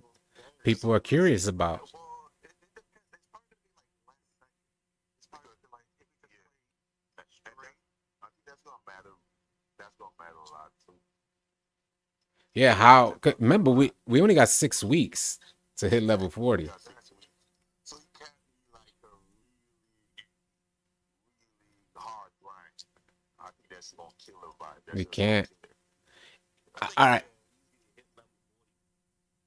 people are curious about. Well, it depends. It's probably gonna be like last second. It's probably gonna be like if you can play straight. I think that's gonna matter. That's gonna matter a lot too. Yeah, how? 'Cause remember, we only got 6 weeks to hit level Exactly. You 40. got 6 weeks, so you can't be like a really, really hard grind. I think that's gonna kill the vibe. That's We just gonna can't. kill it. I think All it's right. easy to hit level 40,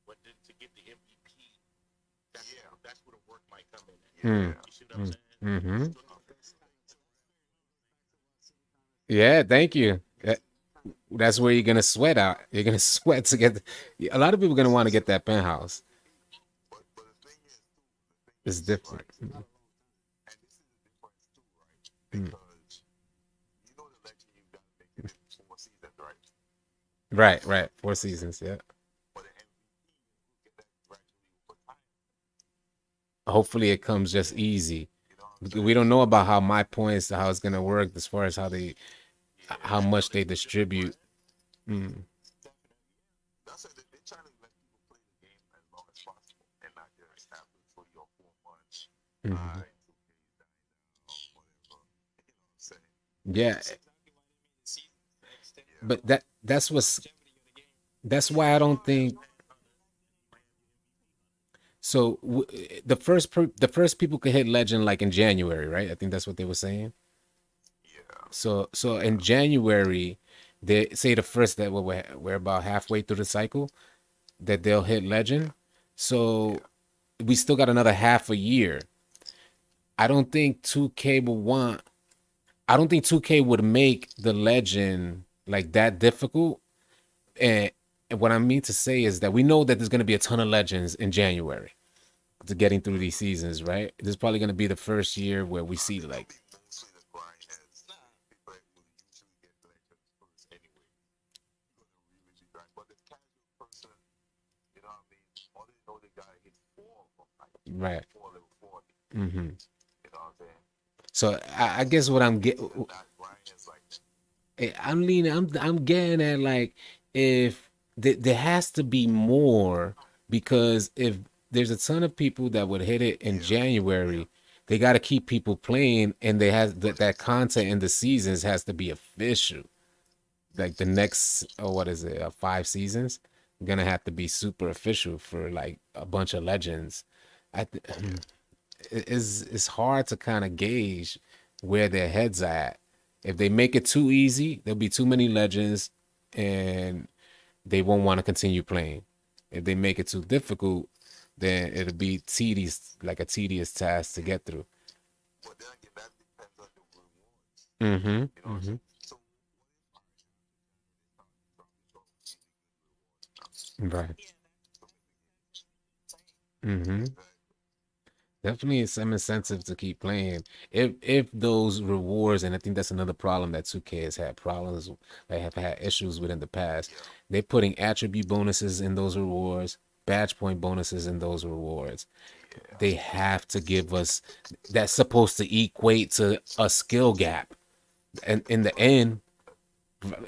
but then to get the MVP, that's where the work might come in. Mm, You see what I'm mm, saying? mm-hmm. Still not Yeah, thank you. That's where you're gonna sweat out. You're gonna sweat to get. A lot of people are gonna want to get that penthouse. But the thing is too, It's different. and this is the difference too, right? Mm. Because the legend you gotta make it in 4 seasons, right? Right, right. 4 seasons. Yeah. But an MVP, you get that gradually over time. Hopefully, it comes just easy. You know what I'm We saying? don't know about how my points, how it's gonna work as far as Yeah, how and much they it's different distribute. grinding. Mm, Definitely. That's it. They're trying to let people play the game as long as possible and not just after 3 or 4 months. mhm. 2K is dying down, whatever. You know what I'm saying? Yeah, That's exactly why they made the seasons to extend Yeah. but the that's what's longevity of the game. that's why I don't think You might have the MVP, Hunter. so. The first people could hit legend like in January, right? I think that's what they were saying. Yeah. So in Yeah. January, they say the first that we're about halfway through the cycle that they'll hit legend. So we still got another half a year. I don't think 2K will want. I don't think 2K would make the legend like that difficult. And what I mean to say is that we know that there's going to be a ton of legends in January to getting through these seasons, right? This is probably going to be the first year where we see like, Mostly the grindheads. People that will usually get legends first anyway. You're gonna really be grind. But the casual person, you know what I mean? All they know they gotta hit 4 of them, like right. 4 level 40. Mm-hmm. You know what I'm saying? So I guess what I'm getting, They're not grindheads like that. I'm getting at like if there has to be more because if there's a ton of people that would hit it in January, they got to keep people playing, and they has that content in the seasons has to be official. Like the next, oh, what is it, 5 seasons, gonna have to be super official for like a bunch of legends. I th- it's hard to kind of gauge where their heads at. If they make it too easy, there'll be too many legends, and they won't want to continue playing. If they make it too difficult, then it'll be tedious, like a tedious task to get through. But then again, that depends on the rewards. Mm-hmm. You know what I'm Mm-hmm. saying? So Right. Yeah, Mm-hmm. Definitely some incentive to keep playing. If those rewards, and I think that's another problem that 2K has had problems, they have had issues with in the past. They're putting attribute bonuses in those rewards, badge point bonuses in those rewards. They have to give us that's supposed to equate to a skill gap. And in the end,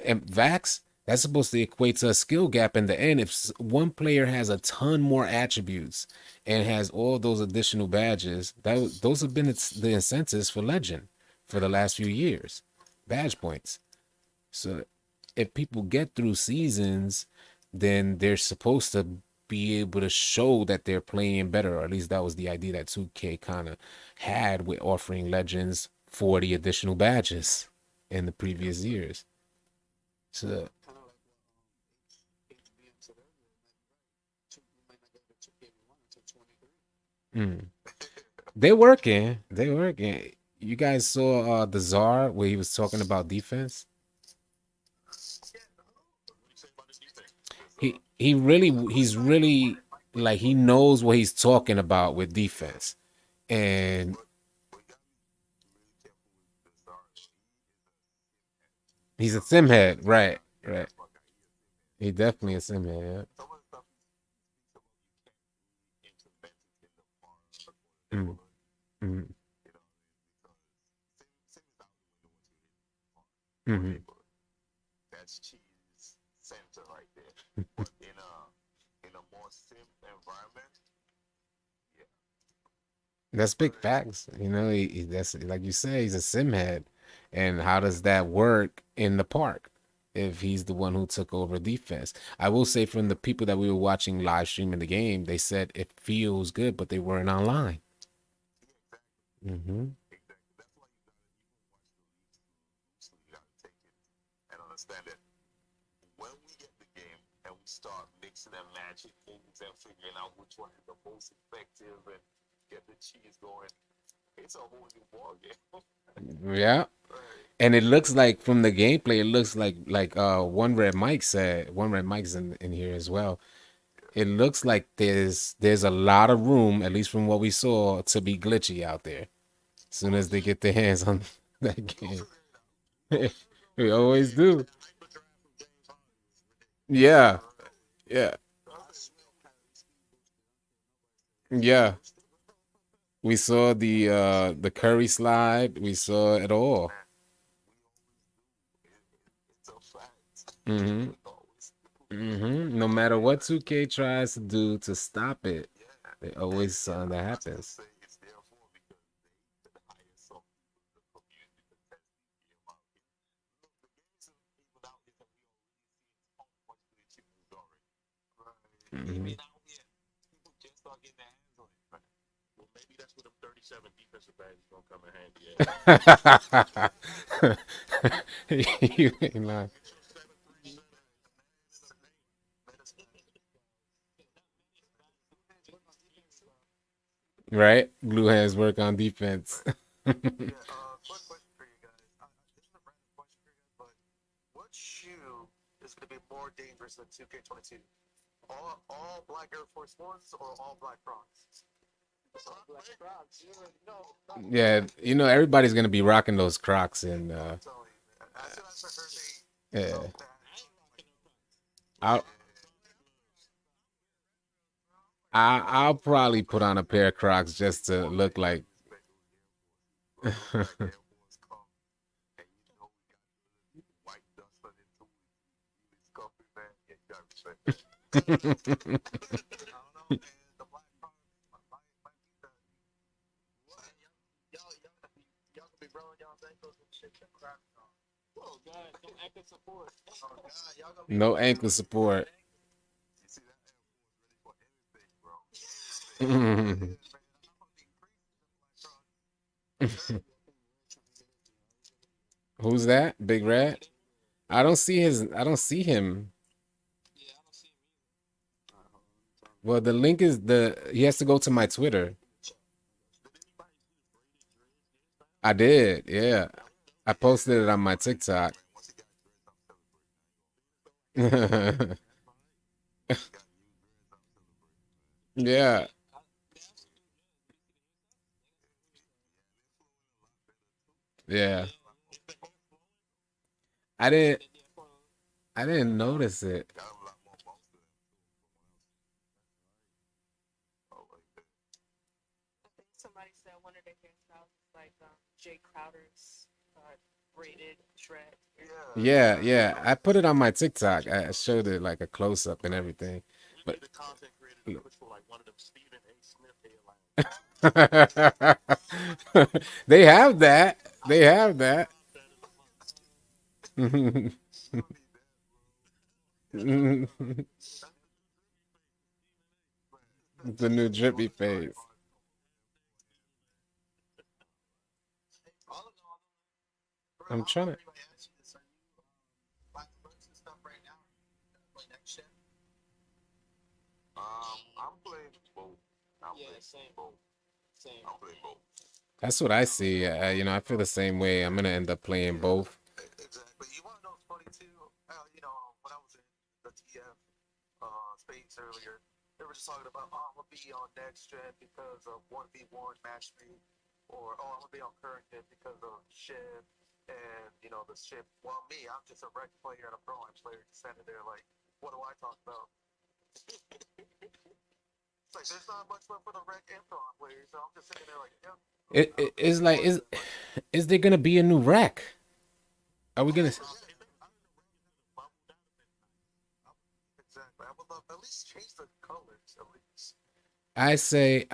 and Vax, that's supposed to equate to a skill gap in the end. If one player has a ton more attributes and has all those additional badges, those have been the incentives for Legend for the last few years, badge points. So if people get through seasons, then they're supposed to be able to show that they're playing better, or at least that was the idea that 2K kind of had with offering Legends 40 additional badges in the previous years. So Kind of like what HBM said earlier. We might not get the 2K1 until 23. mm. They're working. They're working. You guys saw the Czar where he was talking about defense. what do you say about the defense? He's really like he knows what he's talking about with defense, and But you gotta be really careful with the Zara. he's a sim head, right? Yeah, Right. that's my guy. He is. He definitely a sim head. Some of the stuff he speaks about, you can't really implement it in the park or the Yeah. neighborhood. Mm-hmm. You know, because sim is out the window once you hit the park or Mm-hmm. neighborhood. That's cheese center right there. But in a more sim environment, yeah, That's big facts. You know, that's like you say, he's a sim head, and how does that work in the park if he's the one who took over defense? I will say from the people that we were watching live streaming the game, they said it feels good, but they weren't online. yeah, exactly, Mm-hmm. exactly. That's why you gotta even watch the leagues loosely. You gotta take it and understand that when we get the game and we start mixing and matching things and figuring out which one is the most effective and get the cheese going, it's a whole new ball game. Yeah. Right. And it looks like from the gameplay, it looks like One Red Mike said, One Red Mike's in here as well. It looks like there's a lot of room, at least from what we saw, to be glitchy out there. As soon as they get their hands on that We'll game. figure it out. We always do. That hyper draft from James Harden was ridiculous. Yeah. Right. Yeah. I swear Kyrie speed boosted. Yeah. We saw the Curry slide. We saw it all. We always do. It's a fact. Mm-hmm. We always do. Mm-hmm. No matter what 2K tries to do to stop it, Yeah. it always And that that's to happens. say it's there for because they could hire some people in the community to test the game out. Look, the game isn't even out yet, and we already see how much glitchy moved already. Right. Mm-hmm. Even out here, people just start getting their hands on it. Right. Well, maybe that's where them 37 defensive badges gonna come in handy. Yeah. You ain't lying. Get your 7 Right? Blue hands work on defense. Yeah, quick question for you guys. This is a random question for you guys, but what shoe is going to be more dangerous than 2K22? All black Air Force Ones or all black Crocs? Black Crocs, you already know. Yeah, you know everybody's gonna be rocking those Crocs, and I'm telling you, man. As soon as I heard yeah, that, I ain't rocking no Crocs. I'll I'll probably put on a pair of Crocs just to look like. those black Air Force come, and you know we got the white dust on it too. It's comfy, man. Yeah, you gotta respect that. I don't know, man. The black Crocs might be the what? Y'all gonna be rolling y'all's ankles and shit. Your Crocs on. Oh God, no ankle support. Oh God, y'all gonna be No rolling ankle y'all's support. You see that Air Force ready for anything, bro. Anything. Yeah, man. I'm gonna be crazy in the black Crocs. Who's that? Big Red? I don't see his. I don't see him. Yeah, I don't see him either. Well, the link is the. He has to go to my Twitter. I did. Yeah, I posted it on my TikTok. Yeah, yeah. I didn't. I didn't notice it. Got a lot more bones to them. Oh, like that. I think somebody said one of their hairstyles is like Jay Crowder's braided dread. Yeah, yeah. I put it on my TikTok. I showed it like a close up and everything. We But need a content creator to push for like one of them Stephen A. Smith hairlines. they have that. They have that. The new drippy face. All in all, bro, I'm trying to. everybody asks you this. Are you buying books and stuff right now? Like next gen? I'm playing both. I'm Yeah, playing same. both. Same. I'm playing both. That's what I see. You know, I feel the same way. I'm gonna end up playing both. Exactly. You want to know what's funny too? You know, when I was in the TF space earlier, they were just talking about, oh, I'm gonna be on next gen because of 1v1 match me, or oh, I'm gonna be on current gen because of ship and you know the ship. Well, me, I'm just a rec player and a pro am player, just standing there like, what do I talk about? It's like there's not much left for the rec and pro am players, so I'm just sitting there like, yep. It's like is there gonna be a new rack? Are we gonna? Exactly. I would love at least change the colors at least. I say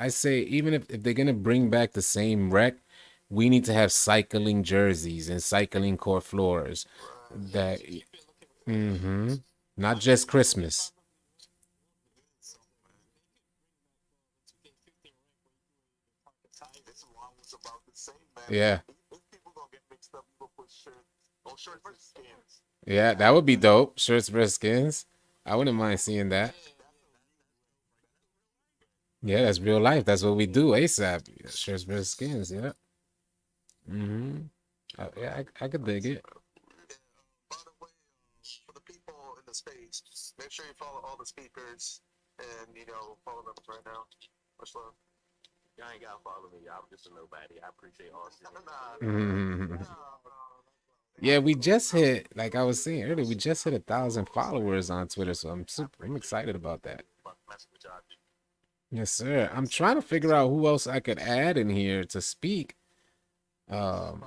even if they're gonna bring back the same rec, we need to have cycling jerseys and cycling core floors. Right. That not just Christmas. This is what I was about to say, man. Yeah. If people gonna get mixed up, you gonna put shirts and skins. Yeah, that would be dope. Shirts versus skins. I wouldn't mind seeing that. Yeah, that's real life. That's what we do ASAP. Shirts versus skins. Yeah. Mm-hmm. Yeah, I could dig it. By the way, for the people in the space, make sure you follow all the speakers and you know follow them right now. Much love. Y'all ain't gotta follow me. I'm just a nobody. I appreciate all Mhm. Yeah, we just hit, like I was saying earlier, we just hit 1,000 followers on Twitter, so I'm excited about that. Yes, sir. I'm trying to figure out who else I could add in here to speak. Um,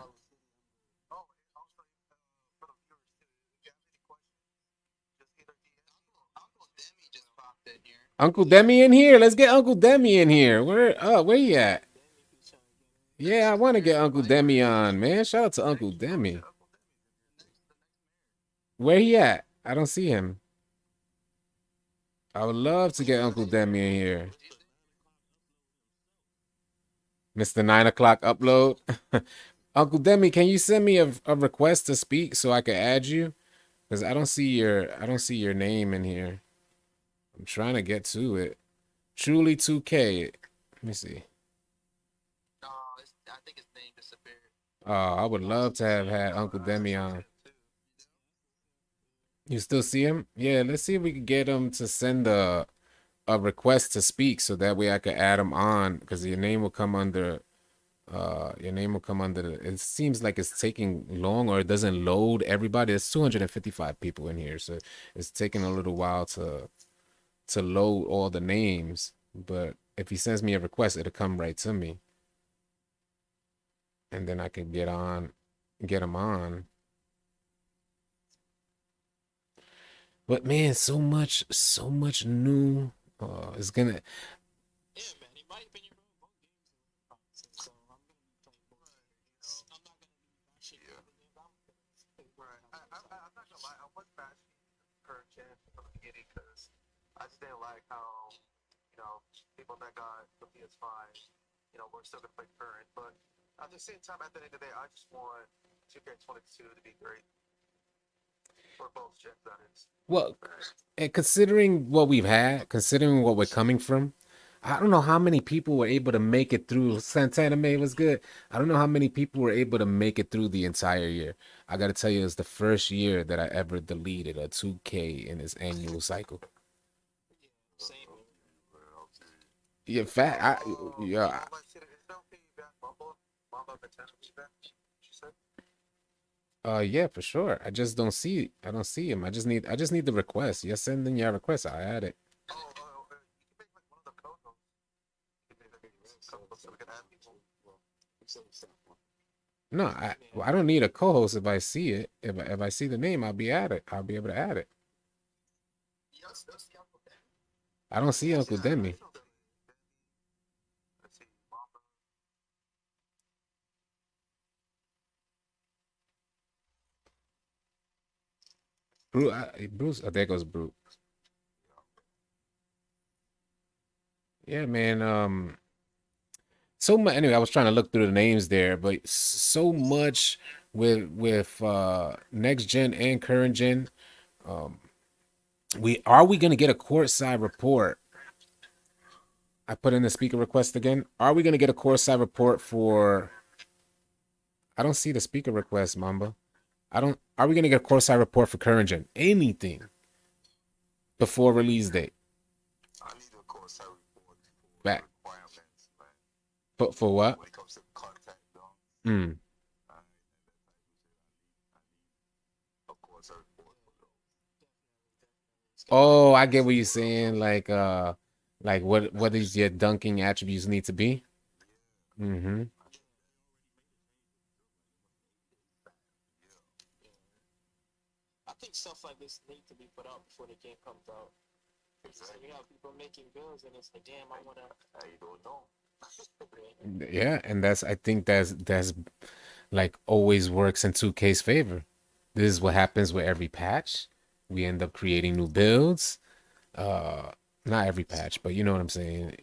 Uncle Demi just popped in here. Uncle Demi in here. Let's get Uncle Demi in here. Where you at? Yeah, I want to get Uncle Demi on, man. Shout out to Uncle Demi. Where he at? I don't see him. I would love to get Uncle Demi in here. Mr. 9 o'clock upload. Uncle Demi, can you send me a request to speak so I can add you? Because I don't see your name in here. I'm trying to get to it. Truly 2K. Let me see. I would love to have had Uncle Demi on. You still see him? Yeah, let's see if we can get him to send a request to speak so that way I could add him on because your name will come under it seems like it's taking long or it doesn't load everybody. There's 255 people in here, so it's taking a little while to load all the names. But if he sends me a request, it'll come right to me. And then I can get him on. But man, so much new is gonna. Yeah, man. In my opinion, bro, both games are promising. So I'm gonna be playing both games. I'm not gonna be bashing the other games. I'm gonna play both. Right. I'm not gonna lie. I was bashing current gen from the beginning because I just didn't like how, people that got the PS5, we're still gonna play current. But at the same time, at the end of the day, I just want 2K22 to be great for both gens. That is. Well, and considering what we've had, considering what we're coming from, I don't know how many people were able to make it through. Santana May was good. I don't know how many people were able to make it through the entire year. I got to tell you, it's the first year that I ever deleted a 2K in its annual cycle. Same. Yeah, yeah. Yeah, for sure. I just don't see. I don't see him. I just need the request. Yes, send in your request. I add it. You can make like one of the co-hosts. You can make like co-hosts so we can add people. No, I don't need a co-host if I see it. If I see the name, I'll be able to add it. I don't see Uncle Demi. Let's see, Mamba. Bruce, oh, there goes Bruce. Yeah, man. So much. Anyway, I was trying to look through the names there, but so much with next gen and current gen. We gonna get a courtside report? I put in the speaker request again. Are we gonna get a courtside report for? I don't see the speaker request, Mamba. I don't. Are we gonna get a courtside report for current gen? Anything before release date? I need a courtside report for Back. requirements, man. But for what? When it comes to contact, Mm. I need a courtside report for those. Oh, I get what you're saying. Like what is your dunking attributes need to be? Mm-hmm. I think stuff like this need to be put out before the game comes out. So you have people making bills, and it's like, damn, I wanna. I don't know. Yeah, and I think that's like always works in 2K's favor. This is what happens with every patch. We end up creating new builds. Not every patch, but you know what I'm saying.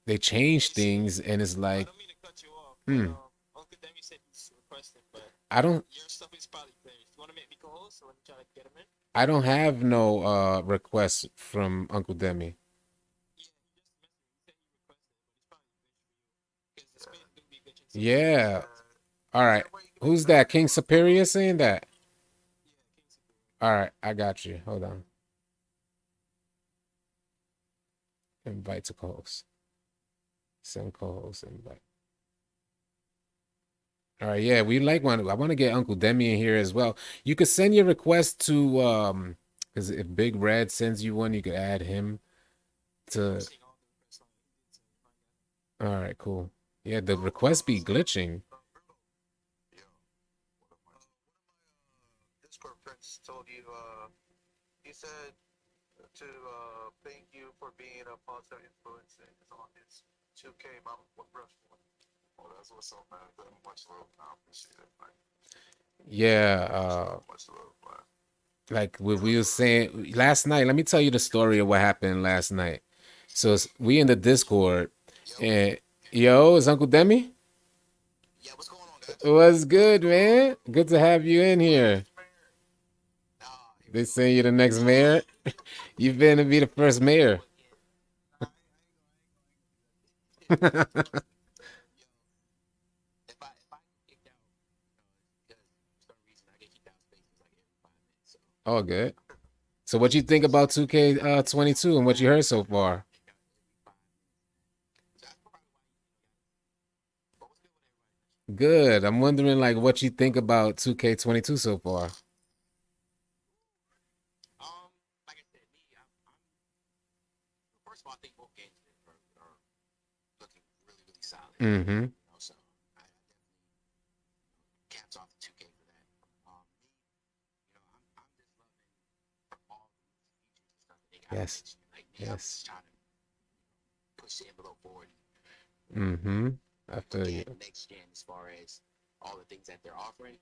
They change things, and it's I like, don't mean to cut you off. Hmm. Uncle Demi said he's requesting, but I don't your stuff is probably finished. You wanna make me co-host, so let me try to get him in. I don't have no requests from Uncle Demi. Yeah. All right. Who's that? King Superior saying that? All right, I got you. Hold on. Invite to co-host. Send co-host invite. All right, yeah, we like one. I want to get Uncle Demi in here as well. You could send your request to because if Big Red sends you one, you could add him to. All right, cool. Yeah, the request be glitching. Discord friends told you, he said to thank you for being a positive influence on his 2K Mount Brush one. Oh, that's what's up, man. Much love. I appreciate it, man. Yeah, Much love, man. like what we were saying last night. Let me tell you the story of what happened last night. So we in the Discord, and yo, is Uncle Demi? Yeah, what's going on, guys? What's good, man? Good to have you in here. Nah, They say you're the next mayor. You've been to be the first mayor. if I get kicked out, All good. So what you think about 2K 22 and what you heard so far? Good. I'm wondering like what you think about 2K 22 so far. Like I said, first of all, I think both games are looking really, really solid. Mm-hmm. You know, so I definitely caps off the 2K for that. I'm just loving all the features and stuff that they got. Yes. Like me, I'm Yes. just trying to push the envelope forward. Mm-hmm. I feel you. Again, next gen, as far as all the things that they're offering,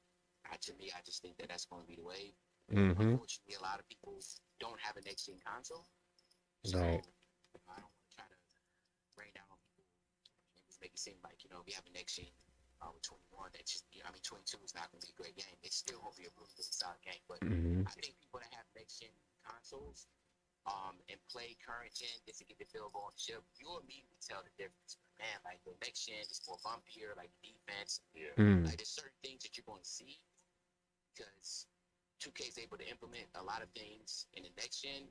to me, I just think that that's going to be the wave. Mm-hmm. Unfortunately, a lot of people don't have a next gen console, so Right. I don't want to try to rain down on people and just make it seem like we have a next gen with 21. That's just, 22 is not going to be a great game. It's still going to be a really, really solid game. But Mm-hmm. I think people that have next gen consoles and play current gen just to get the feel going on the ship, you'll immediately tell the difference. Man, like the next gen is more bumpier, like the defense. Yeah. Mm. Like there's certain things that you're going to see because 2K is able to implement a lot of things in the next gen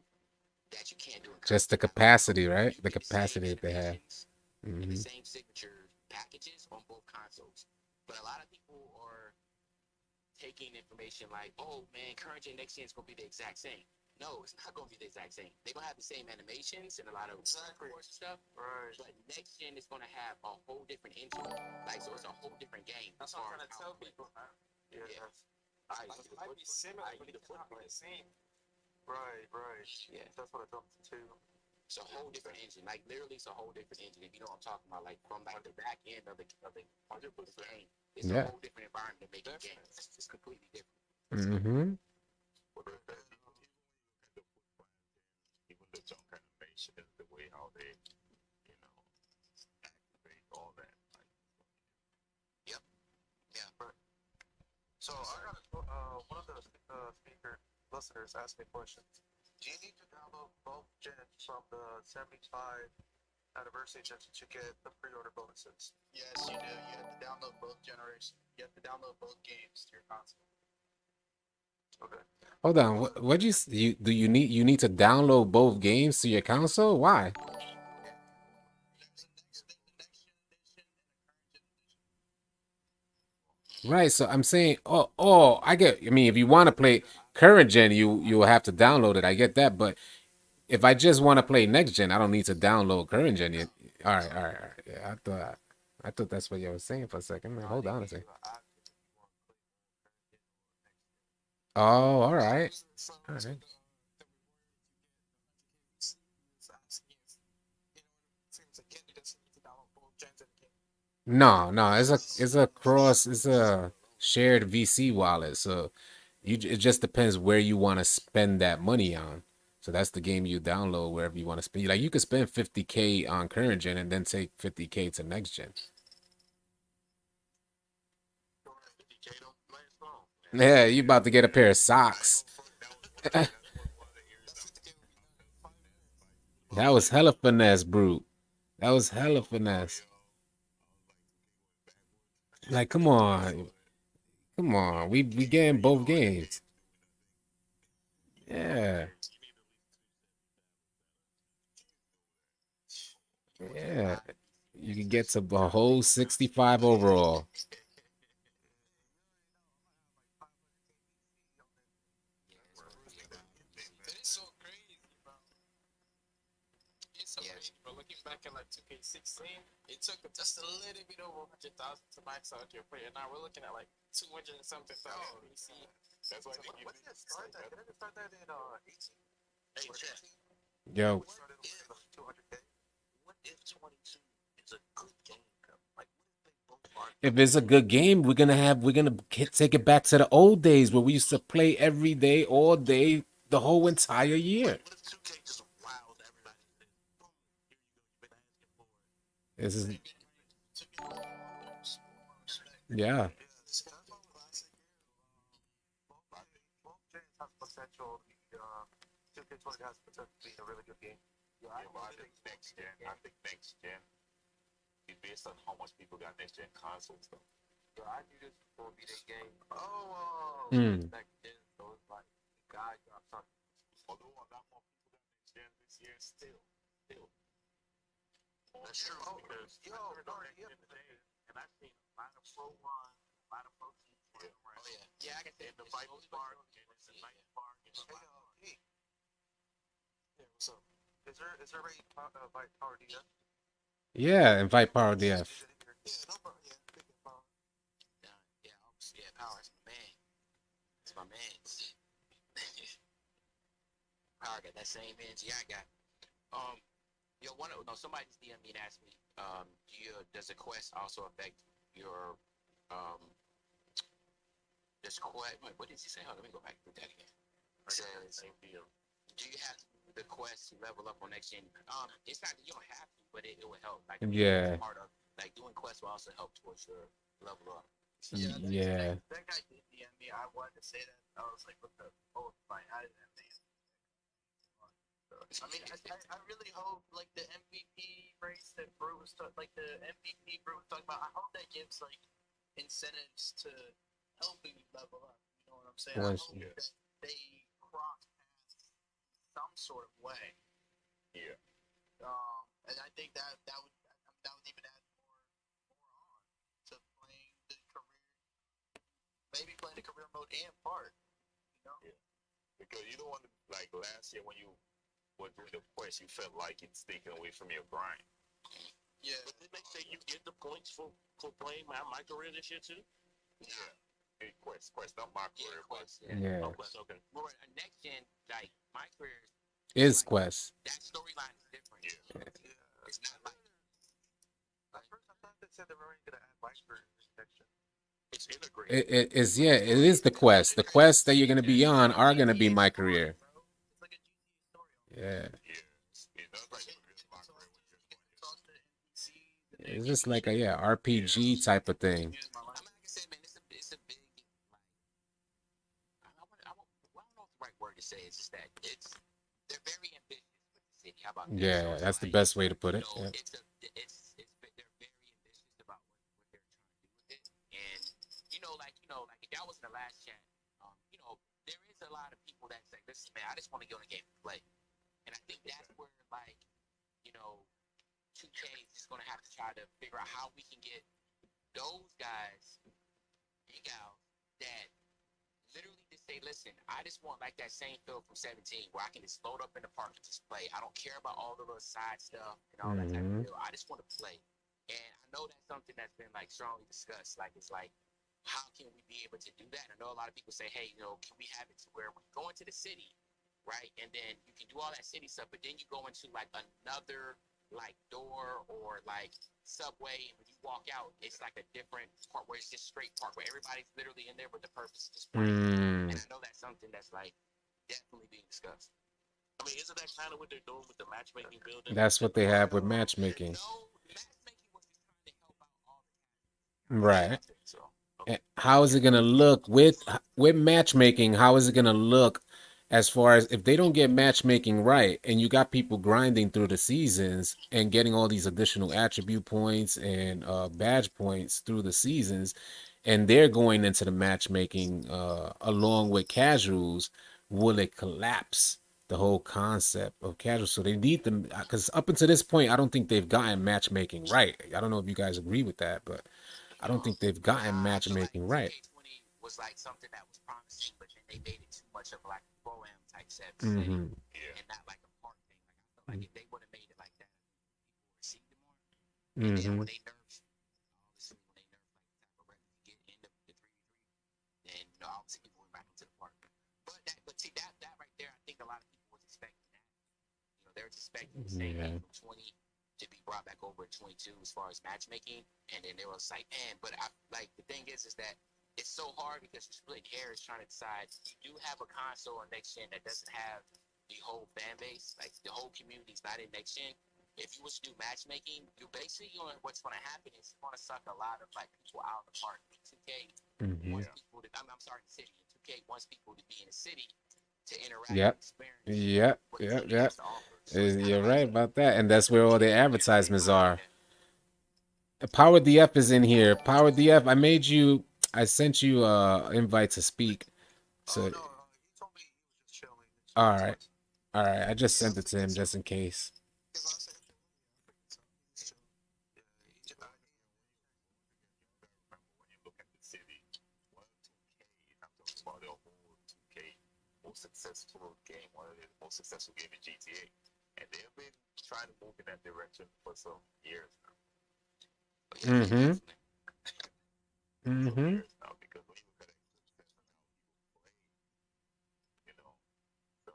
that you can't do in Just the current gen. capacity, right? You The get the same capacity that they have. animations and Mm-hmm. the same signature packages on both consoles. But a lot of people are taking information like, oh man, current gen, next gen is going to be the exact same. No, it's not going to be the exact same. They're going to have the same animations and a lot of stuff. Right. But next gen is going to have a whole different engine. Like, so it's a whole different game. That's what I'm trying to tell people, man. Yeah. Like, it might be similar, but it cannot be the same. Right. Yeah. That's what I thought too. It's a whole different engine. Like, literally, it's a whole different engine. If you know what I'm talking about, like, from like the back end of the game, it's Yeah. a whole different environment to make the game. It's completely different. Mm-hmm. Even the junk animation, the way how they, activate all that. Like, Yep. Yeah. right. So I got one of the speaker listeners asked me a question. Do you need to download both gens from the 75 anniversary gens to get the pre-order bonuses? Yes, you do. You have to download both generations. You have to download both games to your console. Okay. Hold on. What you do you need to download both games to your console? Why? Right. So I'm saying, I get. I mean, if you want to play current gen, you'll have to download it. I get that. But if I just want to play next gen, I don't need to download current gen yet. All right. All right. All right. Yeah, I thought that's what you were saying for a second. Man, hold on a second. Oh, all right. All right. No, no, it's a shared VC wallet. So it just depends where you want to spend that money on. So that's the game you download wherever you want to spend. Like you could spend 50K on current gen and then take 50K to next gen. Yeah, you about to get a pair of socks. That was hella finesse, brute. That was hella finesse. Like, come on. Come on. We getting both games. Yeah. Yeah. You can get to a whole 65 overall. It's so crazy, bro. It's so crazy, bro. Looking back at like 2K16, it took just a little bit over 100,000 to max out your player. Now we're looking at like 200 and something thousand PC. that's why when did it start that? Didn't it start that in 18? Hey, Jeff, Yo, We started with 200K. what if 22 is a good game? Like, what if they both are? if it's a good game, we're gonna take it back to the old days where we used to play every day, all day, the whole entire year. What if 2K just wowed everybody? Boom, here you go. You've been asking for it. This is Yeah, yeah. that's what I said. Both games have potential. The 2K20 has potential to be a really good game. I think next gen. I think next gen is based on how much people got next gen consoles though. I knew this was gonna be the game. Oh, Hmm. Back then, so it's like guy drops something. Although I got more people than Gen this year, still. That's true. Oh, because Yo, I turned on Nori, that game today, and I seen a lot of pro one, a lot of pro teams running around. Oh yeah, yeah. I can say And the Viper Spark, and it's a nice spark, and the Hey, Viper Spark. hey, Yeah, what's up? is there a Vibe Power DS? Yeah, invite Power DF. Is it in here? Yeah, no problem. Yeah, big Power. Yeah, Power is my man. It's my man. Power got that same energy I got. Yo, somebody just DM me and asked me, does the quest also affect your this quest? Wait, what did he say? Hold on, let me go back through that again. It says, do you have to do the quest to level up on next gen? It's not that you don't have to, but it will help. Like, Yeah. part of like doing quests will also help towards your level up. Yeah. That guy did DM me. I wanted to say that. I was like, what the? Oh, fine. I didn't have to answer. I mean, I really hope like the MVP race that Brew was like the MVP Brew was talking about. I hope that gives like incentives to helping you level up. You know what I'm saying? I hope that they cross paths some sort of way. Yeah. And I think that would even add more on to playing the career, maybe playing the career mode and part. You know? Yeah. Because you don't want to, like last year when you were doing the quest, you felt like it's taken away from your grind. Yeah. But did they say you get the points for playing my career this year too? Yeah. Hey, quest, not my career. Quest. Yeah. Oh, quest, okay. More next gen, like my career Is quest. that storyline is different. Yeah. It's not like At first, I thought they said they were already gonna add Viper section. It's integrated. It is, yeah, it is the quest. The quests that you're gonna be on are gonna be my career. It's like a GTA story. Yeah. Yeah. It does like my career when you're just playing. Talk to NPCs. It's just like a RPG type of thing. I mean, like I said, man, it's a big like I don't know what the right word to say. It's just that they're very ambitious with the city. How about that? Yeah, So that's the like, best way to put it. you know, Yeah. they're very ambitious about what they're trying to do with it. And like if that was in the last chat, there is a lot of people that say, listen, man, I just want to get on the game and play. And I think that's where like 2K is just gonna have to try to figure out how we can get those guys and gals that literally just say, listen, I just want like that same feel from 17 where I can just load up in the park and just play. I don't care about all the little side stuff and all that type of deal. I just want to play. And I know that's something that's been like strongly discussed. Like it's like, how can we be able to do that? I know a lot of people say, hey, can we have it to where we go into the city, right? And then you can do all that city stuff, but then you go into like another like door or like subway, and when you walk out, it's like a different part where it's just straight park where everybody's literally in there with the purpose of just playing. And I know that's something that's like definitely being discussed. I mean, isn't that kind of what they're doing with the matchmaking building? That's what they have with matchmaking. No, matchmaking was just trying to help out all the Right. So And how is it gonna look with matchmaking? How is it gonna look as far as if they don't get matchmaking right, and you got people grinding through the seasons and getting all these additional attribute points and badge points through the seasons, and they're going into the matchmaking along with casuals, will it collapse the whole concept of casual? So they need them, because up until this point, I don't think they've gotten matchmaking right. I don't know if you guys agree with that, but I don't think they've gotten matchmaking right. 2K20 was like something that was promising, but then they made it too much of like a pro-am type set Mhm. and not like a part thing. Like I feel like if they would have made it like that, people would receive it more. And then when they nerfed, obviously when they nerfed like the type of record you get in the 3v3, then obviously people went back into the park. But see that right there, I think a lot of people was expecting that. They were expecting the same thing from 20 to be brought back over at 22 as far as matchmaking, and then they was like, man, but the thing is that it's so hard because you're splitting hairs trying to decide. You do have a console on next gen that doesn't have the whole fan base, like the whole community's not in next gen. If you was to do matchmaking, you basically what's going to happen is you're going to suck a lot of like people out of the park. 2K wants people to, I'm sorry, the city. 2K wants people to be in the city to interact and experience. Yep. You're right about that, and that's where all the advertisements are. Power DF is in here. Power DF, I sent you invite to speak. So He told me he was just All right. All right. I just sent it to him just in case. Because I said, it's chill. Remember when you look at the city, one 2K, I'm talking about the whole 2K, most successful game, one of the most successful game in GTA, and they've been trying to move in that direction for some years now. Mm-hmm. Some Mm-hmm. years now, because when you look at it, you know, so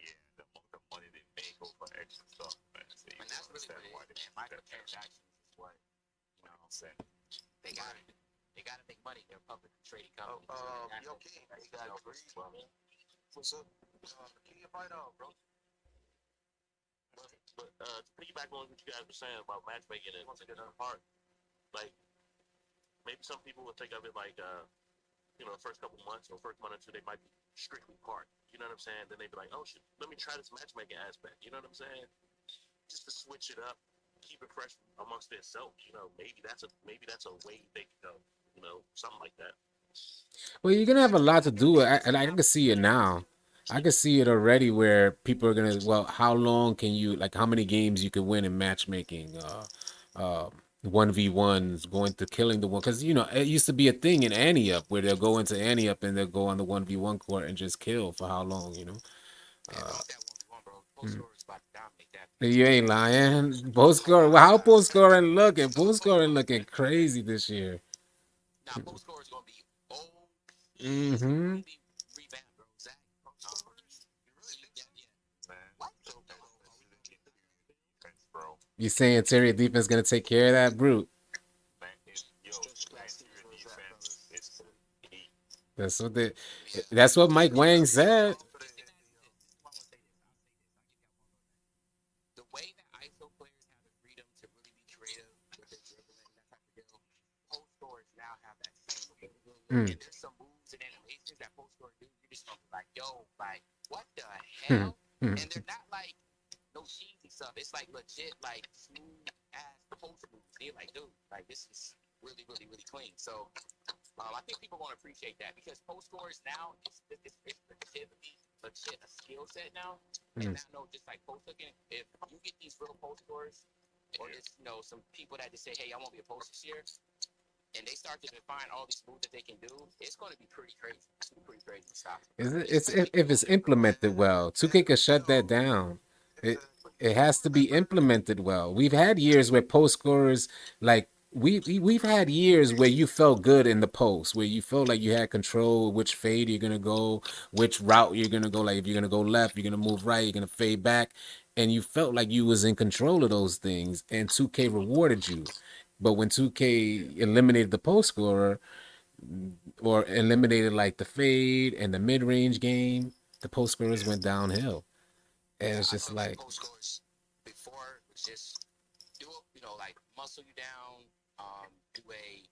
yeah, the amount of money they make over extra stuff, man. So you And can that's really understand why what they it is, do man. that. Microtransactions is what, you know, Saying. they gotta make money. They're a publicly traded company. Yo, King, you guys agree? What's up? King, invite out, bro. But to piggyback on what you guys were saying about matchmaking and part, like maybe some people will think of it like you know, the first couple months or first month or two they might be strictly part. You know what I'm saying? Then they'd be like, oh shit, let me try this matchmaking aspect. You know what I'm saying? Just to switch it up, keep it fresh amongst themselves. You know, maybe that's a way they can go. You know, something like that. Well, you're gonna have a lot to do with, and I can see it now. I can see it already where people are gonna. Well, how long can you like? How many games you can win in matchmaking? 1v1s going to killing the one because you know it used to be a thing in Annie Up where they'll go into Annie Up and they'll go on the 1v1 court and just kill for how long, you know? Mm. You ain't lying. Post score. How post scoring looking? Post scoring looking crazy this year. Now, post score is gonna be Mm-hmm. revamped, bro. Zach, Bro. You saying interior defense gonna take care of that brute? Man, That's what they. That's what Mike Wang said. the way that ISO players have the freedom to really be creative with their dribbling and that type of deal, post scorers now have that same ability. Mm. And there's some moves and animations that post scorers do. You're just gonna be like, yo, like, what the Hmm. hell? And they're not like no cheesy stuff. It's like legit, like smooth ass post moves. They're like, dude, like this is really, really, really clean. So I think people are gonna appreciate that because post scorers now it's legit a skill set now. And now no, just like post hooking, if you get these real post scorers or just you know some people that just say, hey, I want to be a post this year, and they start to define all these moves that they can do, it's going to be pretty crazy. It's going to be pretty crazy stuff. It's if it's implemented well. 2K could shut that down. It has to be implemented well. We've had years where post scorers like we've had years where you felt good in the post, where you felt like you had control which fade you're gonna go, which route you're gonna go. Like if you're gonna go left, you're gonna move right, you're gonna fade back, and you felt like you was in control of those things. And 2K rewarded you. But when 2K eliminated the post scorer or eliminated like the fade and the mid range game, the post scorers went downhill. And it's just like post scores before was just do it, you know, like muscle you down, do a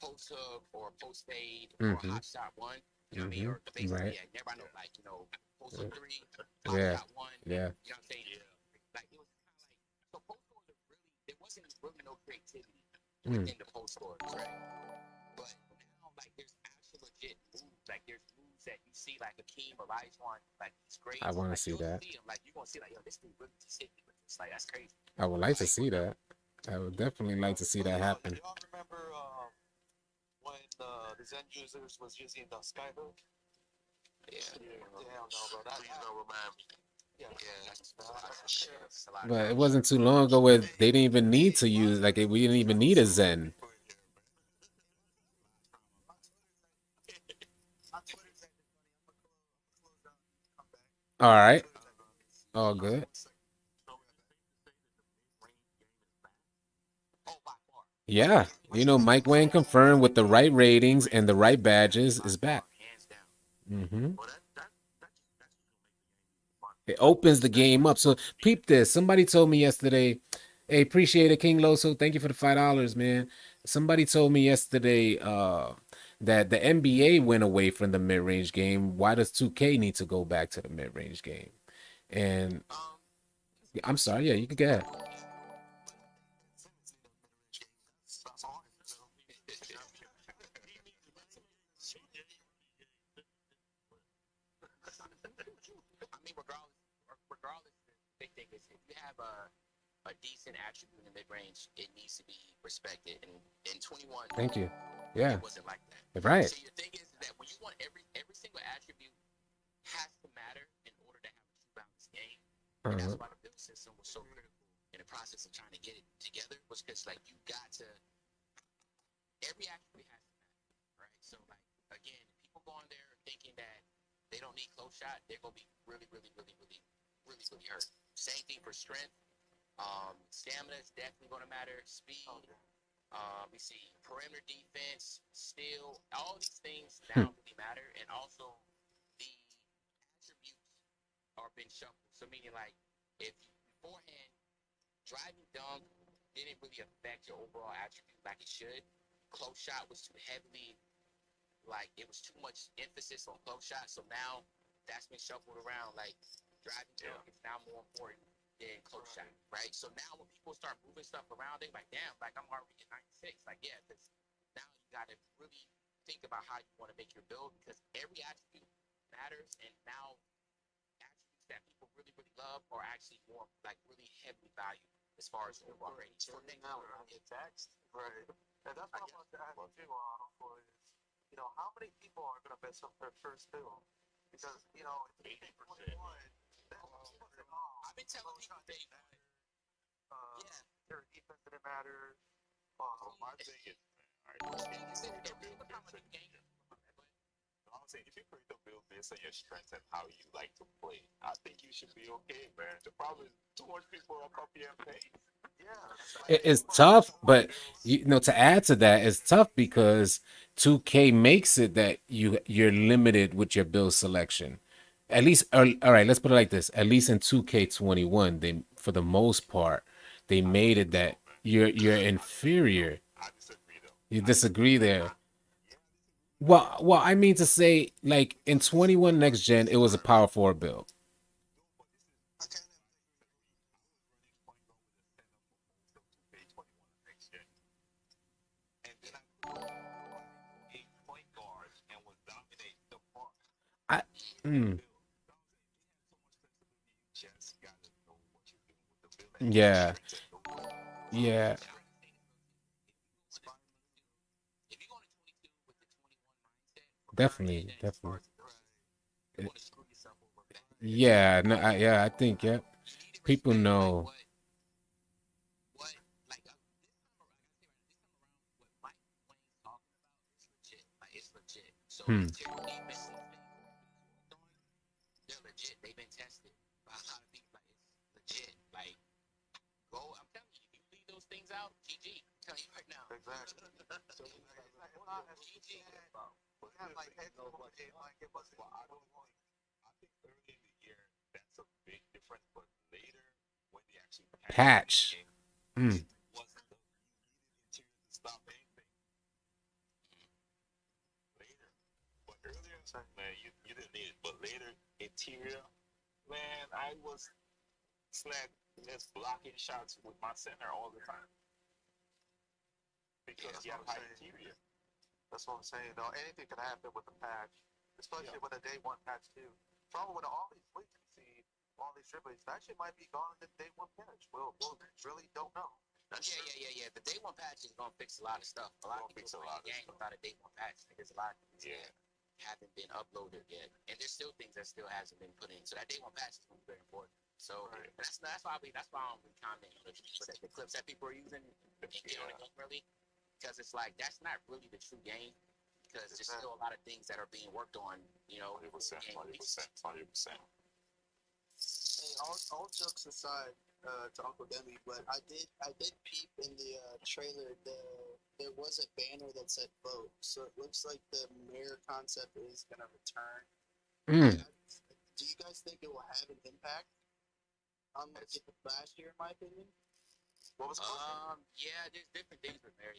post hook or a post fade or a hot shot one. You know what I mean? Or basically, right. yeah, everybody know like you know post hook three, hot Yeah. shot one. Yeah. You know what I'm saying? Yeah. Like it was kind of like so post scores are really there wasn't really no creativity within the post scores, right? But now like there's actual legit moves. Like there's moves that you see like Akeem or Olajuwon, like these great. I want to like, see that. See them, like you're gonna see like yo, this dude really just hit me with this. Like that's crazy. I would like to see that. I would definitely like to see that happen. Y'all remember when the Zen users was using the skyhook? Yeah. Hell no, bro. Please don't remind me. Yeah. That's a lot of But it wasn't too long ago where they didn't even need to use like we didn't even need a Zen. All right. All good. Yeah. You know, Mike Wayne confirmed with the right ratings and the right badges is back. hands down. Mm-hmm. It opens the game up. So peep this. Somebody told me yesterday, hey, appreciate it, King Loso. Thank you for the $5, man. Somebody told me yesterday that the NBA went away from the mid-range game. Why does 2K need to go back to the mid-range game? And I'm sorry, yeah, you can go ahead. I mean, is if you have a decent attribute in the mid range, it needs to be respected. And in 21, Thank you. Yeah. it wasn't like that. Right. So your thing is that when you want every single attribute has to matter in order to have a true balanced game. And that's why the build system was so critical in the process of trying to get it together, was because like you got to every attribute has to matter, right? So like again, if people go on there thinking that they don't need close shot, they're gonna be really hurt. Same thing for strength. Stamina is definitely gonna matter. Speed. We see perimeter defense, steal, all these things now really matter, and also the attributes are been shuffled. So meaning like if beforehand driving dunk didn't really affect your overall attribute like it should. Close shot was too heavily, like it was too much emphasis on close shot. So now that's been shuffled around. Like driving dunk is now more important than close shot, right? So now when people start moving stuff around, they're like, damn, like I'm already at 96. Like, yeah, because now you got to really think about how you want to make your build, because every attribute matters, and now attributes that people really love are actually more like really heavily valued as far as overall rating. So now get taxed, right? And that's what I want to ask you for is, you know, how many people are going to mess up their first build? Because, you know, it's 21. I've been telling people they their defense didn't matter. My thing is, I'm saying if you create the build based on your strengths and how you like to play, I think you should be okay, man. The problem is too much people are copy and paste. It's tough, but you know, to add to that, it's tough because 2K makes it that you're limited with your build selection. At least, all right, let's put it like this. At least in 2K21, they, for the most part, they made it that you're inferior. I disagree though. You disagree there. Well, I mean to say, like in 21 next gen, it was a power forward build. I, mm, yeah, yeah, if you go to 22 with the 21 mindset, definitely, definitely. you want to screw yourself over bad. Yeah, no, I think, yeah, You need to people respect know. like what like this time around, what Mike Wayne's talking about is legit. Like it's legit. So Hmm. interior defense they're legit. They've been tested by a lot of people. Like it's legit. Like go, I'm telling you, if you leave those things out, GG. I'm telling you right now. Exactly. So it's not as GG. like it wasn't. I think early in the year that's a big difference, but later when they actually Patch. wasn't the interior to stop anything. Later, but earlier, man, you didn't need it. But later, interior, man, I was just blocking shots with my center all the time because he had high interior. That's what I'm saying. Though anything can happen with a patch, especially with a day one patch too. Probably with all these leaks we see, all these dribblings, that shit might be gone in the day one patch. We'll really don't know. Yeah. The day one patch is gonna fix a lot of stuff. A lot of people play the game without a day one patch. There's a lot of things that haven't been uploaded yet, and there's still things that still hasn't been put in. So that day one patch is gonna be very important. So that's why I don't really comment on the clips that people are using and get on the game really, because it's like that's not really the true game, because there's still a lot of things that are being worked on. You know, 100%. Hey, all jokes aside, to Uncle Demi, but I did peep in the trailer. There was a banner that said vote, so it looks like the mayor concept is gonna return. Do you guys think it will have an impact on like it last year, in my opinion? What was yeah, there's different things with Mary.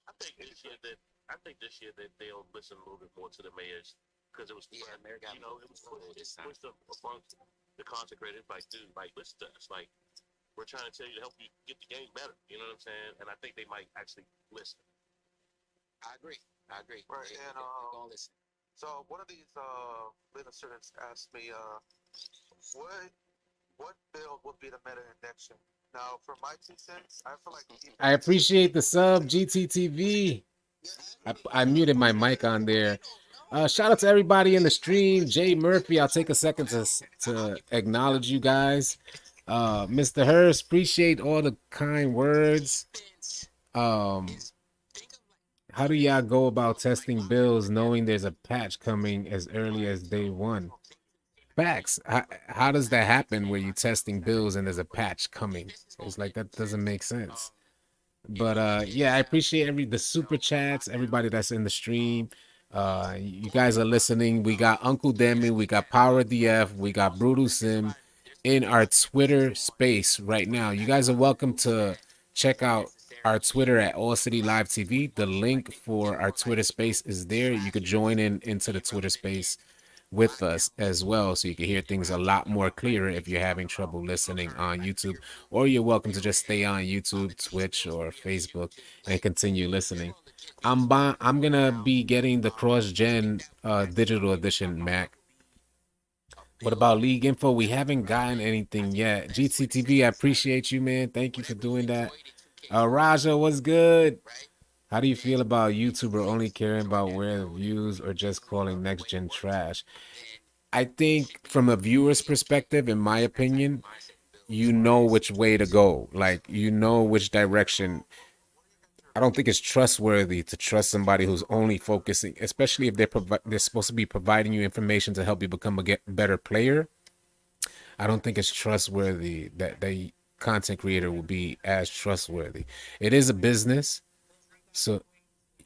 I think this year that they'll listen a little bit more to the mayors, because it was Mayor got it was pushed amongst the consecrated. Like, dude, like listen to us. Like, we're trying to tell you to help you get the game better. You know what I'm saying? And I think they might actually listen. I agree. Right, They're gonna listen. So one of these little students asked me, what what build would be the meta in next gen? Now, for my 2 cents, I feel like I defense. appreciate the sub, GTTV. I muted my mic on there. Shout out to everybody in the stream. Jay Murphy, I'll take a second to acknowledge you guys. Mr. Hurst, appreciate all the kind words. Um, how do y'all go about testing bills knowing there's a patch coming as early as day one? Facts. How does that happen where you're testing bills and there's a patch coming? It's like that doesn't make sense. But yeah, I appreciate the super chats, everybody that's in the stream. You guys are listening. We got Uncle Demi, we got Power DF, we got Brutal Sim in our Twitter space right now. You guys are welcome to check out our Twitter at AllCityLiveTV. The link for our Twitter space is there. You could join into the Twitter space with us as well, so you can hear things a lot more clearer if you're having trouble listening on YouTube, or you're welcome to just stay on YouTube, Twitch, or Facebook and continue listening. I'm gonna be getting the cross-gen digital edition, Mac. What about league info? We haven't gotten anything yet. GTTV, I appreciate you, man. Thank you for doing that. Raja, what's good? How do you feel about YouTuber only caring about where the views or just calling next gen trash? I think from a viewer's perspective, in my opinion, you know which way to go. Like, you know which direction. I don't think it's trustworthy to trust somebody who's only focusing, especially if they're supposed to be providing you information to help you become a better player. I don't think it's trustworthy that the content creator will be as trustworthy. It is a business, so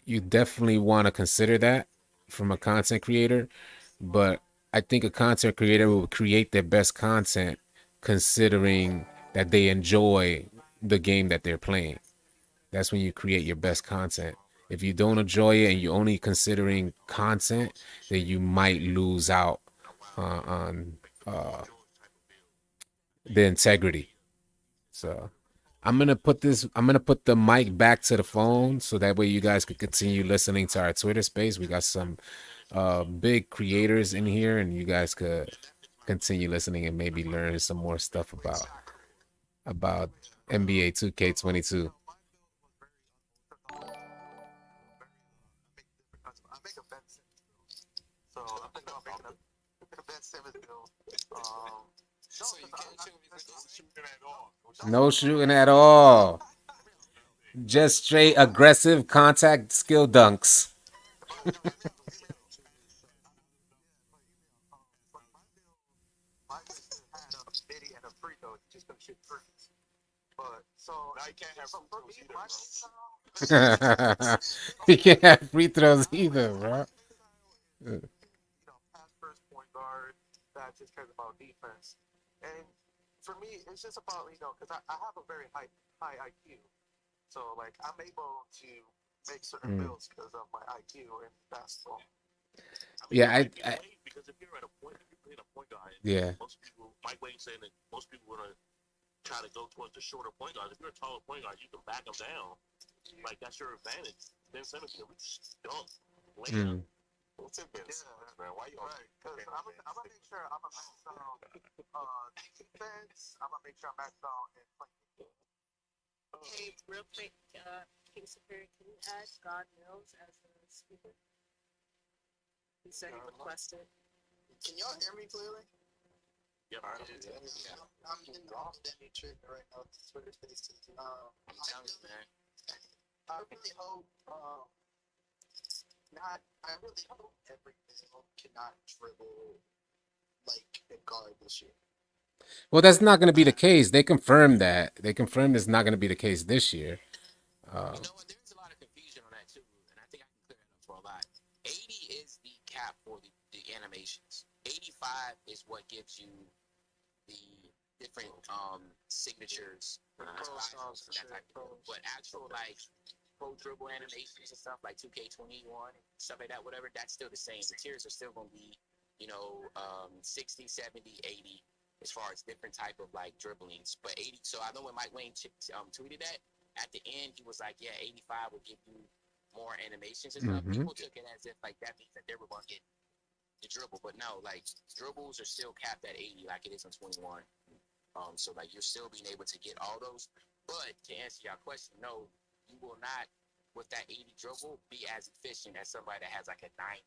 you definitely want to consider that from a content creator. But I think a content creator will create their best content considering that they enjoy the game that they're playing. That's when you create your best content. If you don't enjoy it and you're only considering content, then you might lose out on the integrity. So I'm gonna put the mic back to the phone so that way you guys could continue listening to our Twitter space. We got some big creators in here and you guys could continue listening and maybe learn some more stuff about NBA 2K22. I make a Ben Simmons build, so I'm thinking about making a Ben Simmons build. No, So you can't show me that's no just shooting at all. No shooting at all. Just straight aggressive contact skill dunks. but no, give me a my build had a midi and a free throw. You just couldn't shoot threes. But so Now you can't have so free for throws me, either, my bro. play style, You can't have free throws either, bro. my play style is pass first point guard that just cares about defense. And for me, it's just about because I have a very high IQ, so like I'm able to make certain builds because of my IQ in basketball. I Yeah, because if you're at a point, if you're playing a point guard, yeah. most people, Mike Wayne saying that most people are gonna try to go towards the shorter point guard. If you're a taller point guard, you can back them down. Like that's your advantage. Ben Simmons can reach dunk, lay up. What's in Ben Simmons, man? Why you right? Because I'm gonna make sure I'm a max out defense. I'm gonna make sure I'm maxed out in playing. Hey, real quick, King Superior, can you add God Mills as a speaker? He said he requested. Can y'all hear me clearly? Yep. I'm in the Demi trick right now. Twitter Spaces. I really hope. I really hope every build cannot dribble like a guard this year. Well, that's not going to be the case. They confirmed that. They confirmed it's not going to be the case this year. You know what? There's a lot of confusion on that too, and I think I can clear it up for a lot. 80 is the cap for the animations. 85 is what gives you the different signatures, styles, and that type of thing. But actual like pro dribble animations and stuff like 2K21 and stuff like that, whatever, that's still the same. The tiers are still going to be, 60, 70, 80 as far as different type of like dribblings. But 80, so I know when Mike Wayne tweeted that, at the end he was like, yeah, 85 will give you more animations and stuff. People took it as if like that means that they were going to get the dribble, but no, like dribbles are still capped at 80 like it is on 21. So like you're still being able to get all those. But to answer your question, no, you will not with that 80 dribble be as efficient as somebody that has like a 90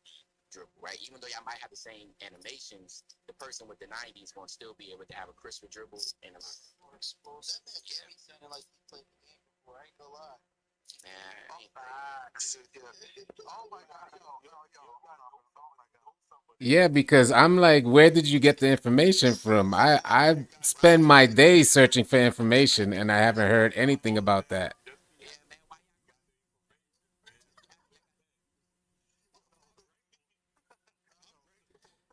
dribble, right? Even though y'all might have the same animations, the person with the 90 is going to still be able to have a crisper dribble and a More explosive. That man Jimmy sounded like he played the game before. I ain't gonna lie. man. Oh my god, yo, oh my god. Yeah, because I'm like, where did you get the information from? I spend my days searching for information and I haven't heard anything about that. Yeah, man. Why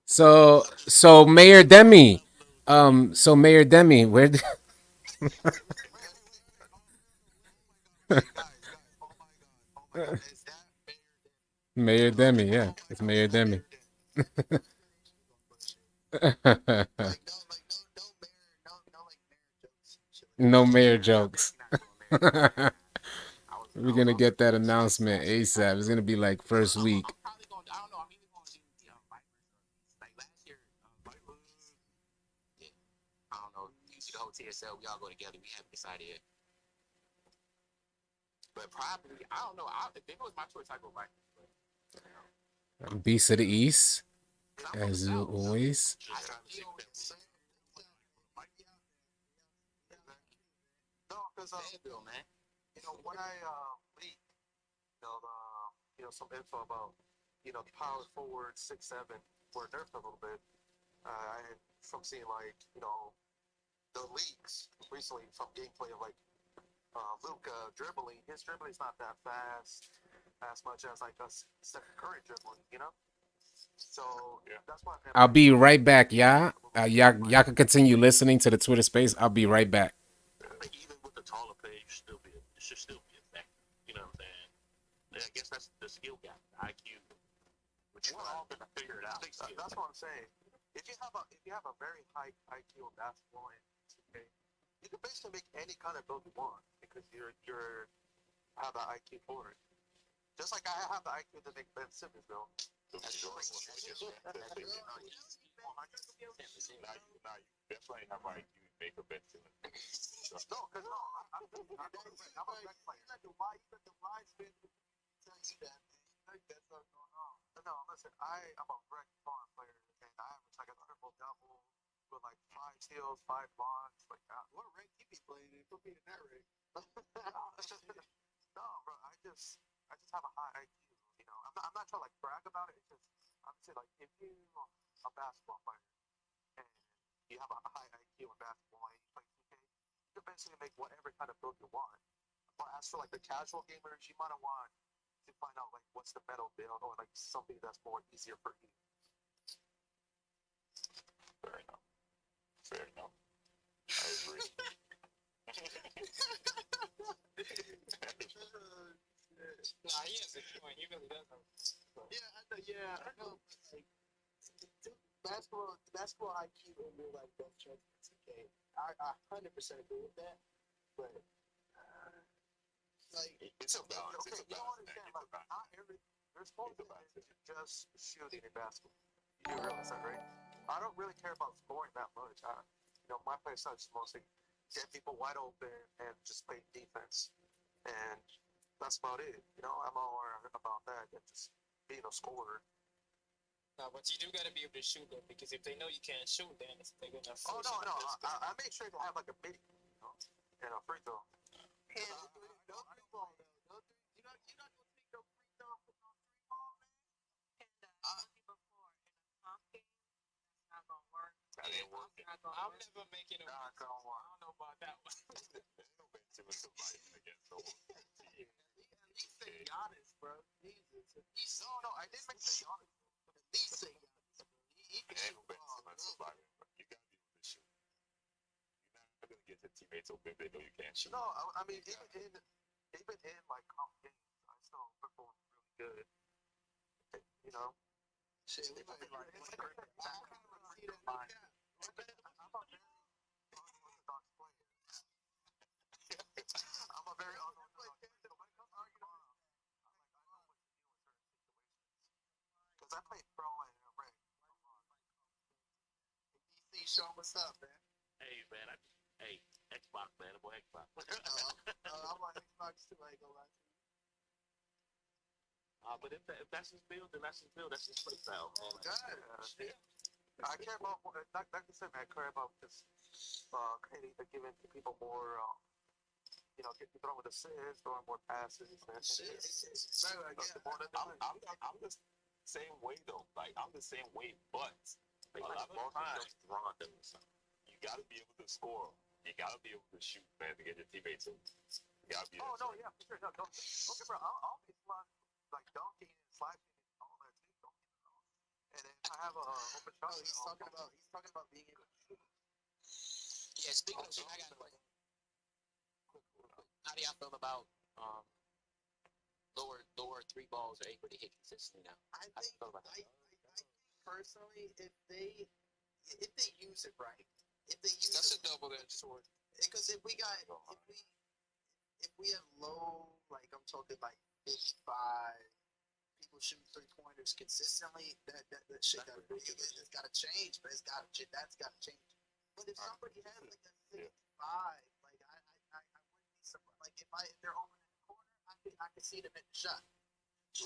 So Mayor Demi, Mayor Demi, where did Guys, is that Mayor Demi? Yeah, it's Mayor Demi. No mayor jokes. We're gonna get that announcement ASAP. It's gonna be like first week. I'm probably going. I don't know. I'm either going to do like last year. Yeah, I don't know. Usually the whole TSL, we all go together. We haven't decided yet. But probably, I don't know. If it was my choice, I'd go Vikings. Beast of the East, as always. No, because Bill, man. when I leaked, some info about power forward 6'7" were nerfed a little bit. I had from seeing the leaks recently from gameplay of Luca dribbling. His dribbling is not that fast as much as like a current dribbling, So that's why I'll be right back, y'all. Y'all can continue listening to the Twitter space. I'll be right back. I think even with the taller player, it should still be effective. You know what I'm saying? And I guess that's the skill gap, the IQ, which we're all gonna figure it out. That's what I'm saying. If you have a very high IQ in basketball and 2K, you can basically make any kind of build you want because you're have the IQ for it. Just like I have the IQ to make Ben Simmons build. Now you definitely have IQ to make a Ben Simmons. No, because I'm a rec player. You let the wise men tell you that, man. That's what's going on. No, listen, I'm a rec farm player, and I average like a triple double with like 5 steals, 5 blocks, like that. What rank you be playing in? Put me in that rank. No, bro, I just have a high IQ. I'm not trying to like brag about it. It's just I'm saying like if you're a basketball player and you have a high IQ in basketball and you play 2K, you can basically make whatever kind of build you want. But as for like the casual gamers, you might want to find out like what's the metal build or like something that's more easier for you. Fair enough. Fair enough. I agree. Nah, he has a point. He really does have a point. Yeah, I know. Like, basketball IQ in real life does translate to 2K. I 100% agree with that. But like, it's a balance. Okay, you don't understand. Like, not every there's more than just shooting in basketball. You realize that, right? I don't really care about scoring that much. My play style is mostly get people wide open and just play defense, and that's about it. I'm more about that than just being a scorer. No, but you do gotta be able to shoot them because if they know you can't shoot, then they're gonna. Oh no! I make sure to have like a mid, and a free throw. And no three ball though. No three. You're not gonna take no free throw for no 3 ball, man. Before in a comp game, that's not gonna work. That ain't working. I'm never making a. Nah, come on. I don't know about that one. At least say Giannis, bro. Jesus. No, I did make the Giannis. At least say Giannis. He can shoot the ball. You gotta be able to shoot. You're not gonna get to teammates open if they know you can't shoot. No, I mean even in like comp games, I still perform really good. Shit, we might like I'm a very I'm a very unorthodox player. When it comes to tomorrow, I know what to do in certain situations. Because I played pro and rec. DC, show what's up, man. Hey man, hey Xbox man, boy Xbox. I'm on Xbox too. I ain't gonna lie to you. But if that's his build, then that's his build. That's his play style. Oh Man. God. I care about like I said, man. I care about just giving people more. Get throwing assists, throwing more passes. Man. I'm the same way though. Like I'm the same way, but a lot of times Ron does. You gotta be able to score. You gotta be able to shoot, man, to get your teammates in. You gotta be. Oh no, yeah, for sure. No, don't get me wrong. I'll be like dunking and sliding and all that too. Don't get me wrong. And then if I have a open shot, He's talking about being able to shoot. Yeah, speaking of shit, I got a question. How do y'all feel about lower three balls are able to hit consistently now? I think personally, if they use it right, That's a double-edged sword. because if we have low, like I'm talking like 55 people shooting 3-pointers consistently, that shit it's got to change, but that's got to change. But if somebody has like a 65, like I wouldn't be surprised. Like if they're open in the corner, I could see them hit the shot.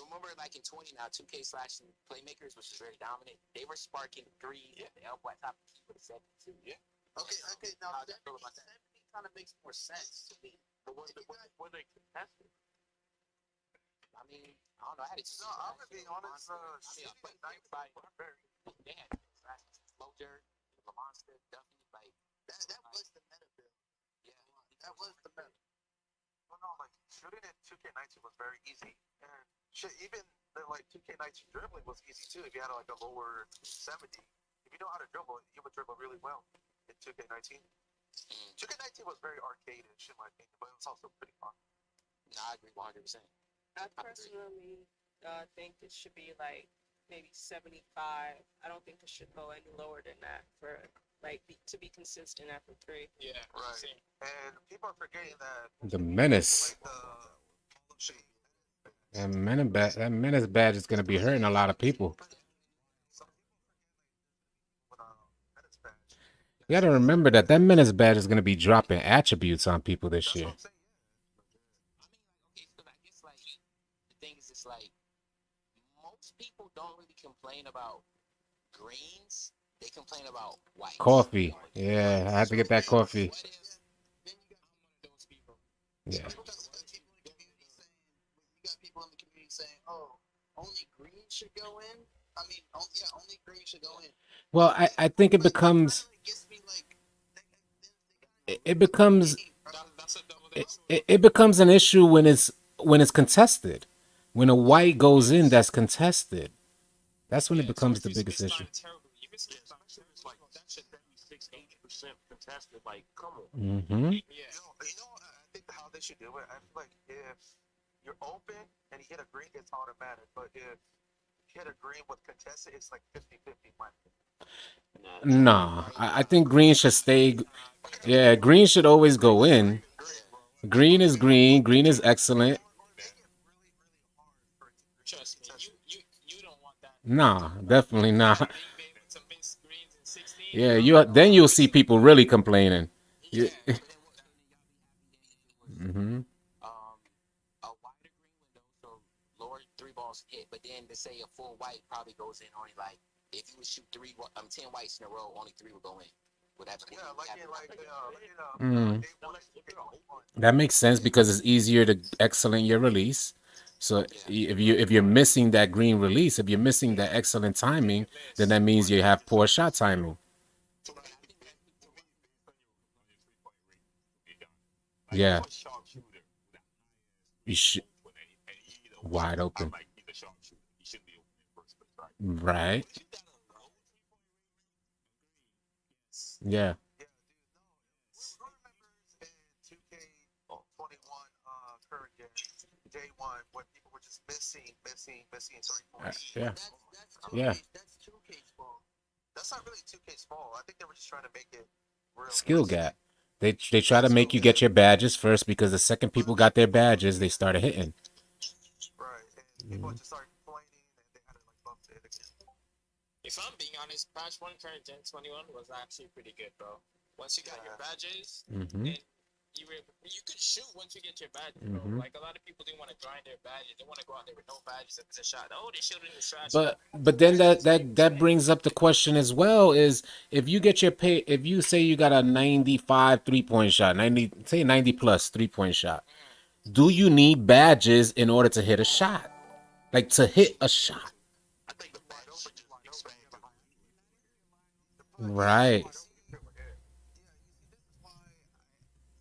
Remember, like in 20 now, 2K slashing playmakers, which is very dominant. They were sparking threes at the elbow at top of the key with a 72. Yeah. Okay. Now 70 kind of makes more sense to me. But were they contested? I mean, I don't know. I had it. No, I'm gonna be honest. They had Low Dirt, the Monster, Duffy, like that was the meta build. Yeah, that was the meta. Well, no, like shooting in 2K19 was very easy, and shit, even the like 2K19 dribbling was easy too. If you had like a lower 70, if you know how to dribble, you would dribble really well in 2K19. 2K19 was very arcade-ish in my opinion, but it was also pretty fun. No, I agree 100%. I personally think it should be like maybe 75. I don't think it should go any lower than that for like to be consistent after 3. Yeah, right. same. And people are forgetting that The menace. That menace badge is gonna be hurting a lot of people. You gotta remember that menace badge is gonna be dropping attributes on people this year. I mean, okay, so I guess like the thing is, it's like most people don't really complain about greens. They complain about whites. Coffee. Yeah, I had to get that coffee. What if Then you got those people. Yeah. You got people in the community saying, "Oh, only green should go in." I mean, only green should go in. Well, I think it becomes it becomes it becomes an issue when it's contested. When a white goes in that's contested, that's when it becomes the biggest issue. Like that should be 6-8% contested. Like, come on. Mm-hmm. You know, I think how they should do it. I feel like if you're open and you hit a green, it's automatic. But if you hit a green with contested, it's like 50-50. No, I think green should stay. Yeah, green should always go in. Green is green. Green is excellent. Trust me, you don't want that. Nah, definitely not. Being able to miss greens in 16. Yeah, you'll see people really complaining. Yeah. Mm-hmm. A wider green window, so lower 3 balls hit, but then to say a full white probably goes in only like if you would shoot 10 whites in a row, only 3 would go in. That makes sense because it's easier to excellent your release. So if you're missing that green release, if you're missing that excellent timing, then that means you have poor shot timing. Yeah. You should wide open. Right. Yeah. Day one when people were just missing 3 points. Yeah. That's 2K's fault. That's not really 2K's fault. I think they were just trying to make it real. Skill gap. They try to make you get your badges first because the second people got their badges, they started hitting. Right. And people just started complaining and they had to like bump it again. If I'm being honest, patch 1 current gen 21 was actually pretty good, bro. once you got your badges, Mm-hmm. and you could shoot once you get your badges. Mm-hmm. Like a lot of people, they want to grind their badges. They want to go out there with no badges if it's a shot. Oh, they shooting the shot. But then that brings up the question as well is if you get your pay if you say you got a 95 3-point shot 90 plus 3-point shot, do you need badges in order to hit a shot, like to hit a shot? I think the wide open just expand your Right. Yeah, you see, this is why I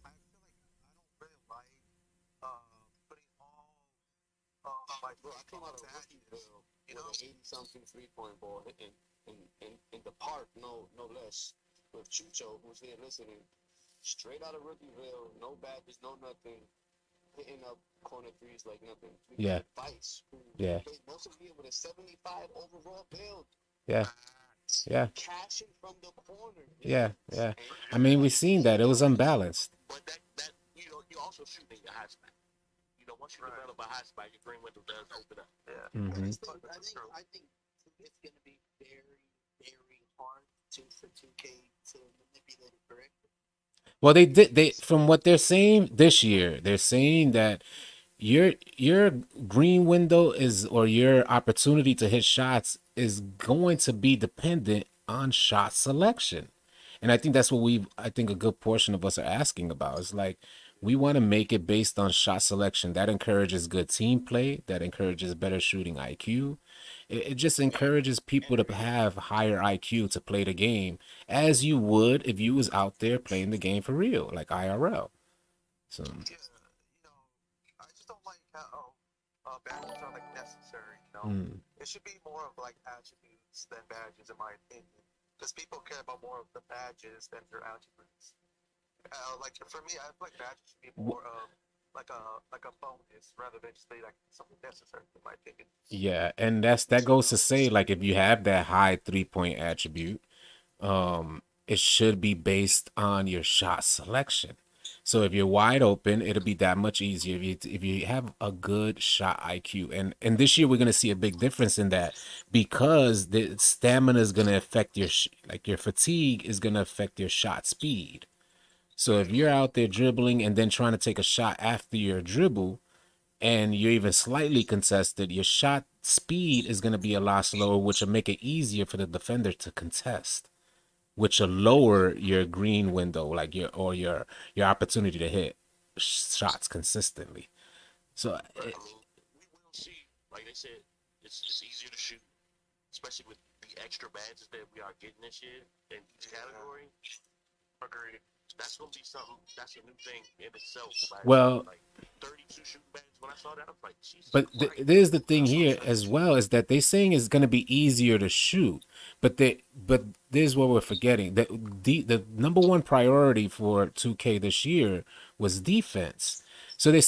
feel like I don't really like putting all my Bro, I came out of badges, Rookieville you with know? an 80-something 3-point ball in the park, no less, with Chucho, who's here listening, straight out of Rookieville, no badges, no nothing, hitting up corner threes like nothing. We Yeah. played Vice, who Yeah. played most of the year with a 75 overall build, Yeah. Yeah. cashing from the corner. Yeah. Yeah. I mean, we've seen that. It was unbalanced. But that you also shoot in your high spot. Once you develop a high spot, your green window does open up. Yeah. Mm-hmm. I think it's going to be very, very hard for 2K to manipulate it correctly. Well, they from what they're saying this year, they're saying that your green window is or your opportunity to hit shots is going to be dependent on shot selection. And I think that's what I think a good portion of us are asking about. It's like we want to make it based on shot selection. That encourages good team play, that encourages better shooting IQ. It just encourages people to have higher IQ to play the game as you would if you was out there playing the game for real, like IRL. So Yeah, I just don't like how badges are like necessary. It should be more of like attributes than badges, in my opinion, because people care about more of the badges than their attributes. Like for me, I feel like badges should be more of like a bonus rather than just be like something necessary, in my opinion. yeah, and that goes to say like if you have that high 3-point attribute, it should be based on your shot selection. So if you're wide open, it'll be that much easier if you have a good shot IQ. And this year we're gonna see a big difference in that because the stamina is gonna affect like your fatigue is gonna affect your shot speed. So if you're out there dribbling and then trying to take a shot after your dribble, and you're even slightly contested, your shot speed is going to be a lot slower, which will make it easier for the defender to contest, which will lower your green window, like your opportunity to hit shots consistently. So I mean, we will see. Like they said, it's easier to shoot, especially with the extra badges that we are getting this year in each category. Agreed. That's gonna be something. That's a new thing in itself. Well, like 32 shooting badges. When I saw that, I was like, Jesus but Christ. there's the thing here as well is that they're saying it's going to be easier to shoot, but there's what we're forgetting that the number one priority for 2K this year was defense. So they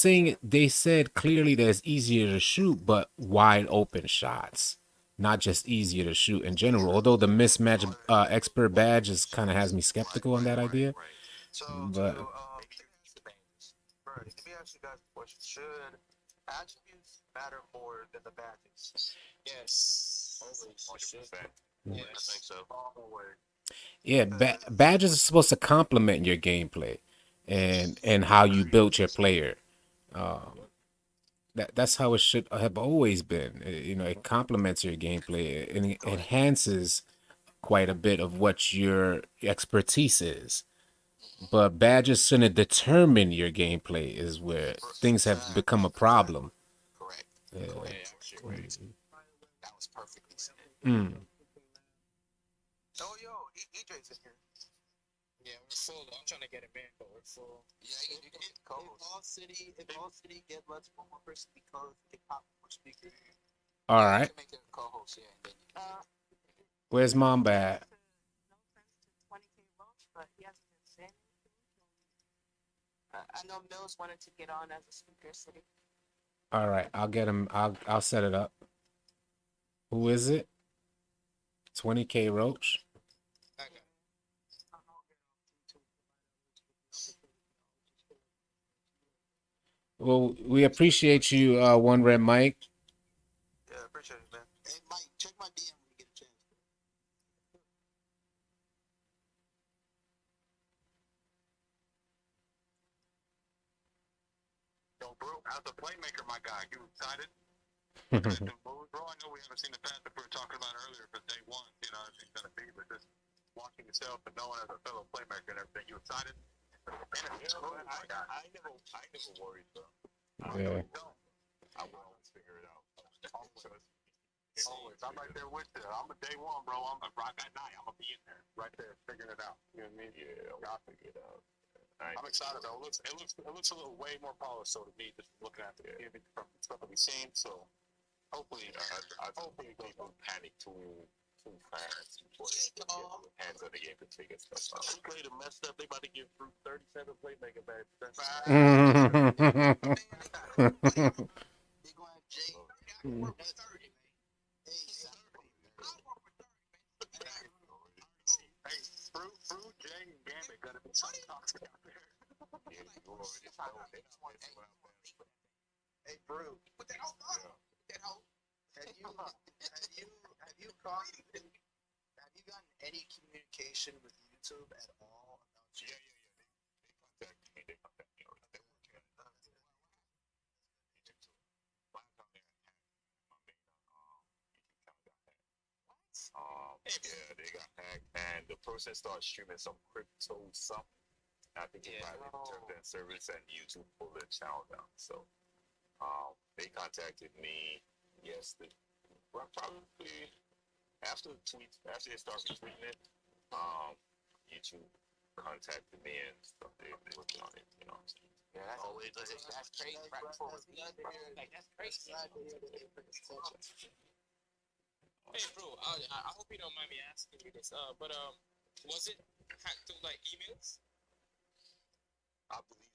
said clearly that it's easier to shoot, but wide open shots, not just easier to shoot in general. Although the mismatch expert badge is kind of has me skeptical on that idea. So, But let me ask you guys a question. Should attributes matter more than the badges? Yes. Always. 100%. Yes. I think so. yeah, badges are supposed to complement your gameplay and how you built your player. That's how it should have always been. It complements your gameplay and it enhances quite a bit of what your expertise is. But badges shouldn't determine your gameplay is where things have become a problem. Correct. Yeah. Correct. That was perfectly said. Oh, yo, EJ's in here. Yeah, we're full. I'm trying to get him in, but we're full. Yeah, you can get If AllCity lets one more person be co-host, they pop more speaker. All you right. can make it a co-host, yeah, and then you can Where's Mom at? No offense to 20K Roach, but he hasn't been saying anything. I know Mills wanted to get on as a speaker city. All right, I'll get him. I'll set it up. Who is it? 20K Roach. Okay. Well, we appreciate you, One Red Mike. Yeah, appreciate it, man. Hey, Mike, check my DM when you get a chance. bro, as a playmaker, my guy, you excited? Bro, I know we haven't seen the path that we were talking about earlier for day one. You know, it's gonna be, but just watching yourself and knowing as a fellow playmaker and everything, you excited? Yeah, man, I never worried, bro. Yeah. I will always figure it out. Always. I'm right there with you. I'm a day one, bro. I'm right that night. I'm gonna be in there, right there, figuring it out. You know what I mean? Yeah, I'll figure it out. I'm excited though. It looks a little way more polished, so to me, just looking at the game from stuff that we've seen. So hopefully, hopefully people panic too fast before they get their hands on the game to figure stuff out. We played a messed up. They about to give Fruit 37 playmaker back. They gonna have Jay. That's 30, man. hey, Fruit, Jay, and Gambit gonna be so toxic out there. Yeah, you already know. Hey, Brew. Put that out. Have you gotten any communication with YouTube at all about you? They contact me. They work at YouTube. My account got hacked. My main YouTube account got hacked. Yeah, they got hacked, and the person started streaming some crypto something. I think it probably turned that service, and YouTube pulled the channel down. So, they contacted me yesterday. Well, probably after they started tweeting it, YouTube contacted me and stuff. They working on it, you know what I'm saying? Yeah, that's crazy. Right before it's done, bro. Like, that's crazy. Hey, bro, I hope you don't mind me asking you this. But was it hacked through like emails? I believe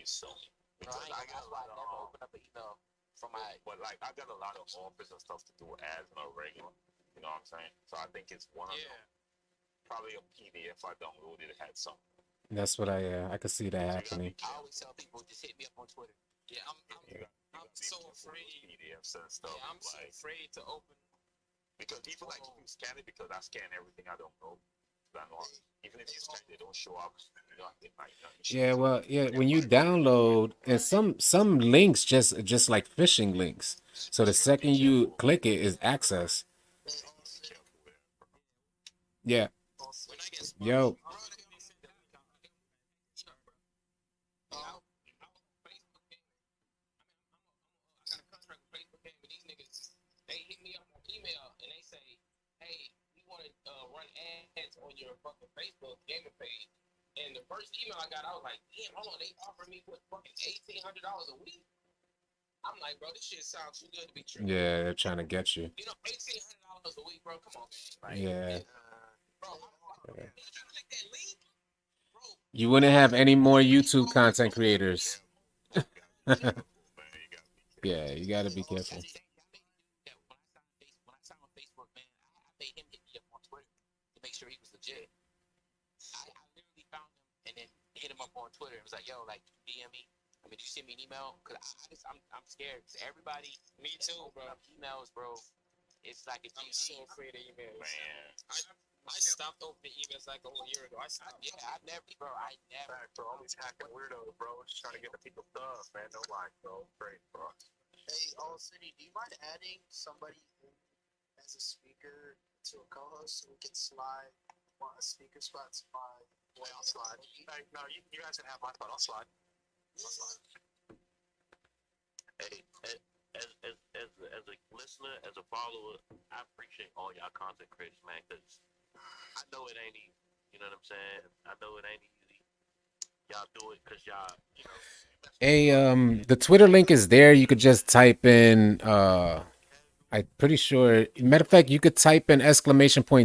so. Because I got a lot of open up an email from but like I got a lot of offers and stuff to do ads on a regular. You know what I'm saying? So I think it's one of them. Probably a PDF I downloaded. It had something. That's what I could see that happening. I always tell people just hit me up on Twitter. Yeah, I'm so afraid. PDFs and stuff. Yeah, I'm so afraid to open. Because people like to scan it because I scan everything I don't know. I know even if you scan, they don't show up. Yeah, well, yeah. When you download, and some links just like phishing links. So the second you click it is access. Yeah. Yo. Run ads on your fucking Facebook gaming page, and the first email I got, I was like, damn, hold on, they offered me what fucking $1,800 a week. I'm like, bro, this shit sounds too good to be true. Yeah, they're trying to get you. You know, $1,800 a week, bro. Come on, man. Like, yeah. Bro, yeah. Click that link, bro. You wouldn't have any more YouTube content creators. Yeah, you gotta be careful. Make sure he was legit. I literally found him and then hit him up on Twitter and was like, yo, like, DM me. I mean, did you send me an email? Because I'm scared. Cause everybody, me too, bro. Emails, bro. It's like I'm so afraid of emails. Man. I stopped opening emails like a whole year ago. I stopped. Yeah, I never. Bro, all these hacking weirdos, bro. Just trying to get the people stuff, man. No lie, bro. Great, bro. Hey, AllCity, do you mind adding somebody as a speaker to a co-host so we can slide a speaker spot to my Hey, I'll slide. Hey, no, you guys can have my spot. I'll slide. Hey, as a listener, as a follower, I appreciate all y'all content creators, man, because I know it ain't easy. You know what I'm saying? I know it ain't easy. Y'all do it because y'all, you know. Hey, the Twitter link is there. You could just type in I'm pretty sure. Matter of fact, you could type in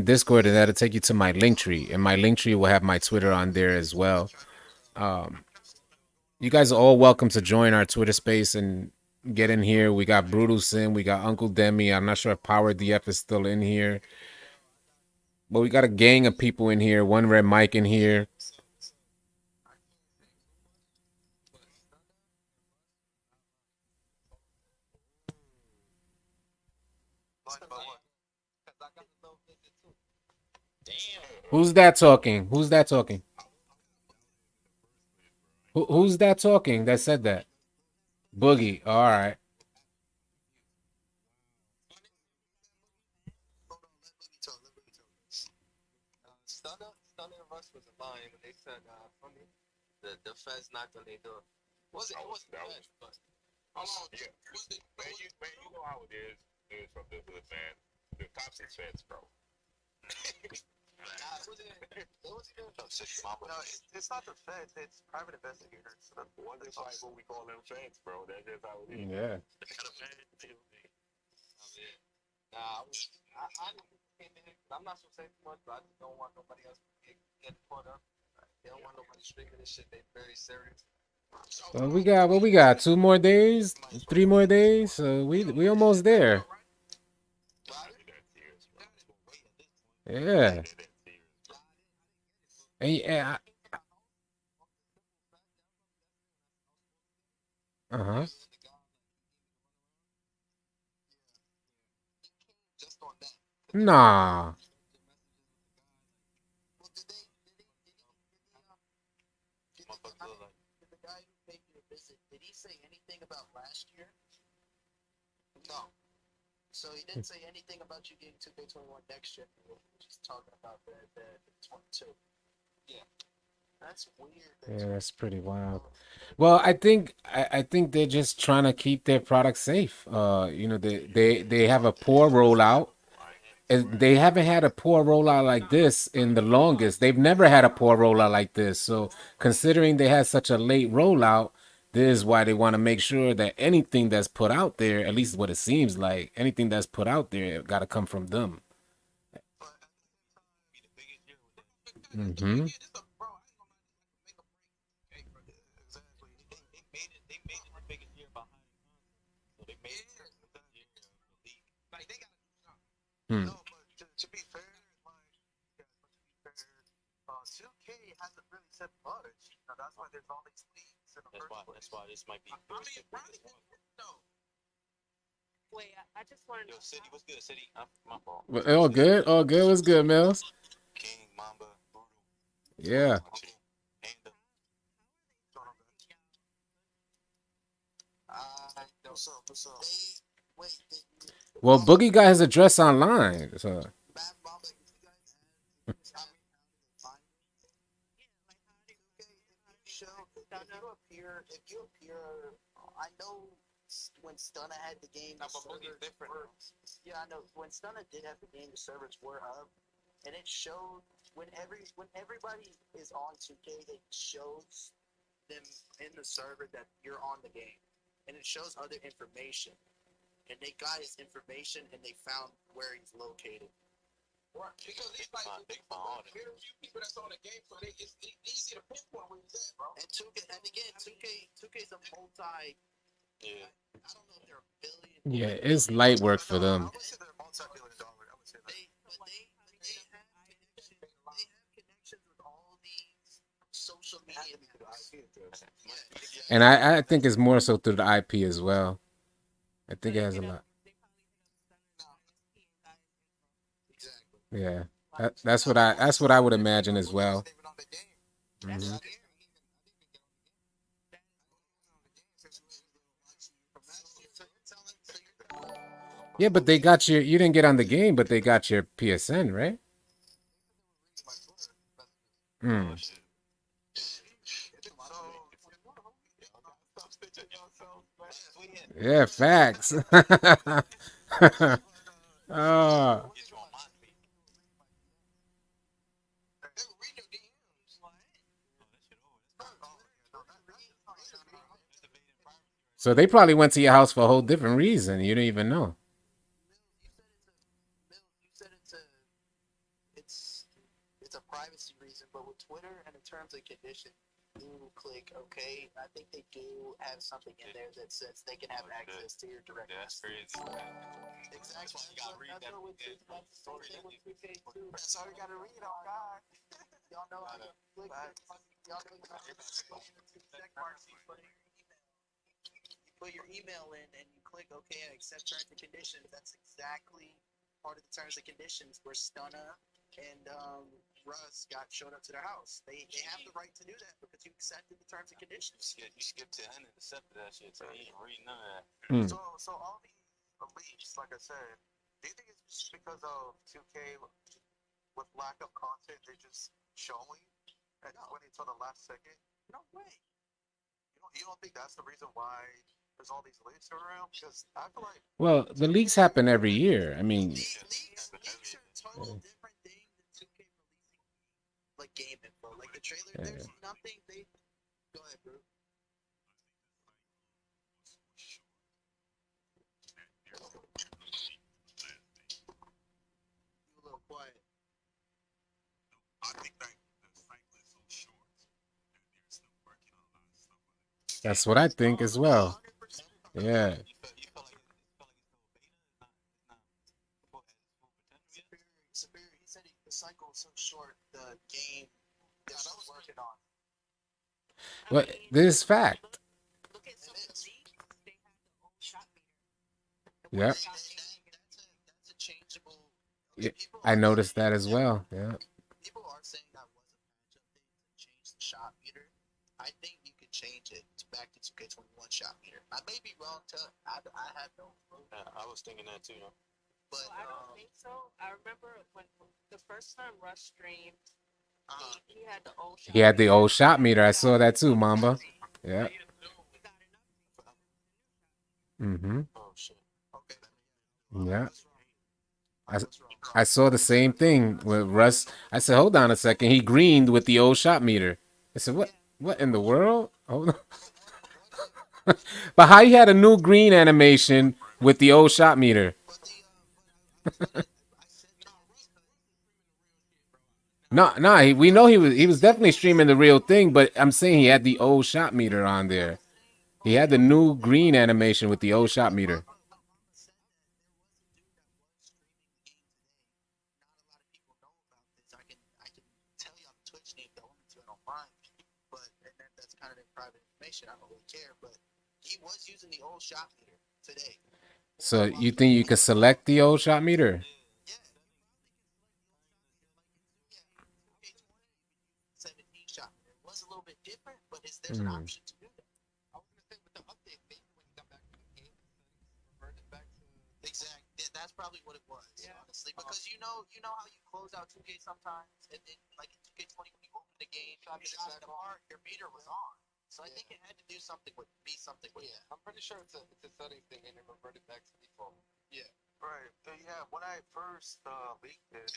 !Discord and that'll take you to my link tree. And my link tree will have my Twitter on there as well. You guys are all welcome to join our Twitter space and get in here. We got Brutal Sim, we got Uncle Demi. I'm not sure if Power DF is still in here. But we got a gang of people in here. One Red Mike in here. Who's that talking? Who's that talking? Who's that talking that said that? Boogie. All right. Hold on, let Boogie talk. Let Boogie talk. Stunner and Russ was lying when they said the feds knocked on their door. It wasn't the feds, but hold on. Yeah. Man, you know how it is from the hood, man. The cops is feds, bro. No, it's not the feds. It's private investigators. So that's One is like what we call them feds, bro. That's just how it is. Yeah. Nah, I came in here 'cause I'm not so safe much, but I just don't want nobody else to get caught up. They don't want nobody streaming this shit. They very serious. Well, we got what we got. 2 more days, 3 more days. So we almost there. Yeah. And yeah. Uh-huh. Just on that. Nah. Well, did the guy who paid you a visit, did he say anything about last year? No. So he didn't say anything about you getting 2K21 next year. He was just talking about the 22. Yeah. That's weird. Yeah, that's pretty wild. Well, I think they're just trying to keep their product safe. You know, they have a poor rollout. And they haven't had a poor rollout like this in the longest. They've never had a poor rollout like this. So considering they had such a late rollout, this is why they want to make sure that anything that's put out there, at least what it seems like, anything that's put out there got to come from them. Mm-hmm. Hmm. No, but to be fair, like, 2K hasn't really said much. Now, that's why there's all these leaks in the first place. That's why this might be. Wait, I just wanted Yo, to. City, what's good, City? My fault. All good. All good. What's good, Mills? King, Mamba, Brutal. Yeah. And What's up? What's up? Wait, did you, Well, Boogie got his address online. So Matt Mamba, did you guys add how if you appear, I know when Stunna had the game, the servers were, yeah, I know when Stunna did have the game, the servers were up, and it showed when everybody is on 2K, it shows them in the server that you're on the game, and it shows other information, and they got his information and they found where he's located. Right, because it's like very few people that's on the game, so it's easy to pinpoint where he's at, bro. And 2K, and again, 2K's a multi. Yeah. I don't know if they're a billion. yeah, it's light work for them. I would say they're multi-billion dollar. I would say that. They have connections with all these social media. And I think it's more so through the IP as well. I think it has a lot. Exactly. Yeah. That's what I would imagine as well. Mhm. Yeah, but they got your. You didn't get on the game, but they got your PSN, right? Hmm. Yeah, facts. Oh. So they probably went to your house for a whole different reason. You didn't even know. You said it's a privacy reason, but with Twitter and in terms and conditions, you click OK. I think they do have something in there that says they can have access to your direct. That's crazy. Exactly. You gotta read that. That's all you gotta read on God. Y'all know how to click. Y'all know how to check marks. You put your email in and you click OK. I accept terms and conditions. That's exactly part of the terms and conditions where Stunna and Russ showed up to their house. They have the right to do that because you accepted the terms and conditions. You skipped to and accepted that shit, so he didn't read none of that. Hmm. So all these leaks, like I said, do you think it's just because of 2K with lack of content, they're just showing and waiting until the last second? No way. You don't think that's the reason why there's all these leaks around? Because I feel like Well, the leaks happen every year. I mean, Leaks are a total different thing than 2K releasing like game info. Like the trailer, there's nothing they. Go ahead, bro. You a little quiet. I think that the cycle is so short that they're still working on a lot of stuff on it. that's what I think as well. 100%. Yeah. you feel like it's still beta, it's not full potential yet. Superior. He said the cycle is so short. The game they're still working on. Well, this is fact. Look at some of the leagues. They had the old shot meter. Yeah. That's a changeable. Yeah, People I are noticed saying that as well. Yeah. People are saying that was a patch update to change the shot meter. I think you could change it back to 2K21 shot meter. I may be wrong. I have no clue. I was thinking that too, though. But So I don't think so. I remember when the first time Russ streamed, he had the old shot He had the meter. old shot meter. I saw that too, Mamba. Yeah. We got enough. Mm-hmm. Oh shit. okay. Yeah. I was wrong. I saw the same thing with Russ. I said, hold on a second. He greened with the old shot meter. I said, what in the world? Hold on. But how you had a new green animation with the old shot meter? No, we know he was definitely streaming the real thing, but I'm saying he had the old shot meter on there. He had the new green animation with the old shot meter. I can tell you on the Twitch name if I wanted to. I don't mind, but that's kind of private information. I don't really care. But he was using the old shot meter today. So you think you could select the old shot meter? Yeah. 17 shot meter. It was a little bit different, but there's an option to do that. I was gonna say with the update, maybe when you got back to the game, reverted back to Exactly. That's probably what it was, honestly. Because you know how you close out 2K sometimes, and then like in 2K20 when you open the game, you shot the mark, your meter was on. So I think it had to do something with that. I'm pretty sure it's a setting thing and it reverted back to default. Right. Yeah. When I first leaked it,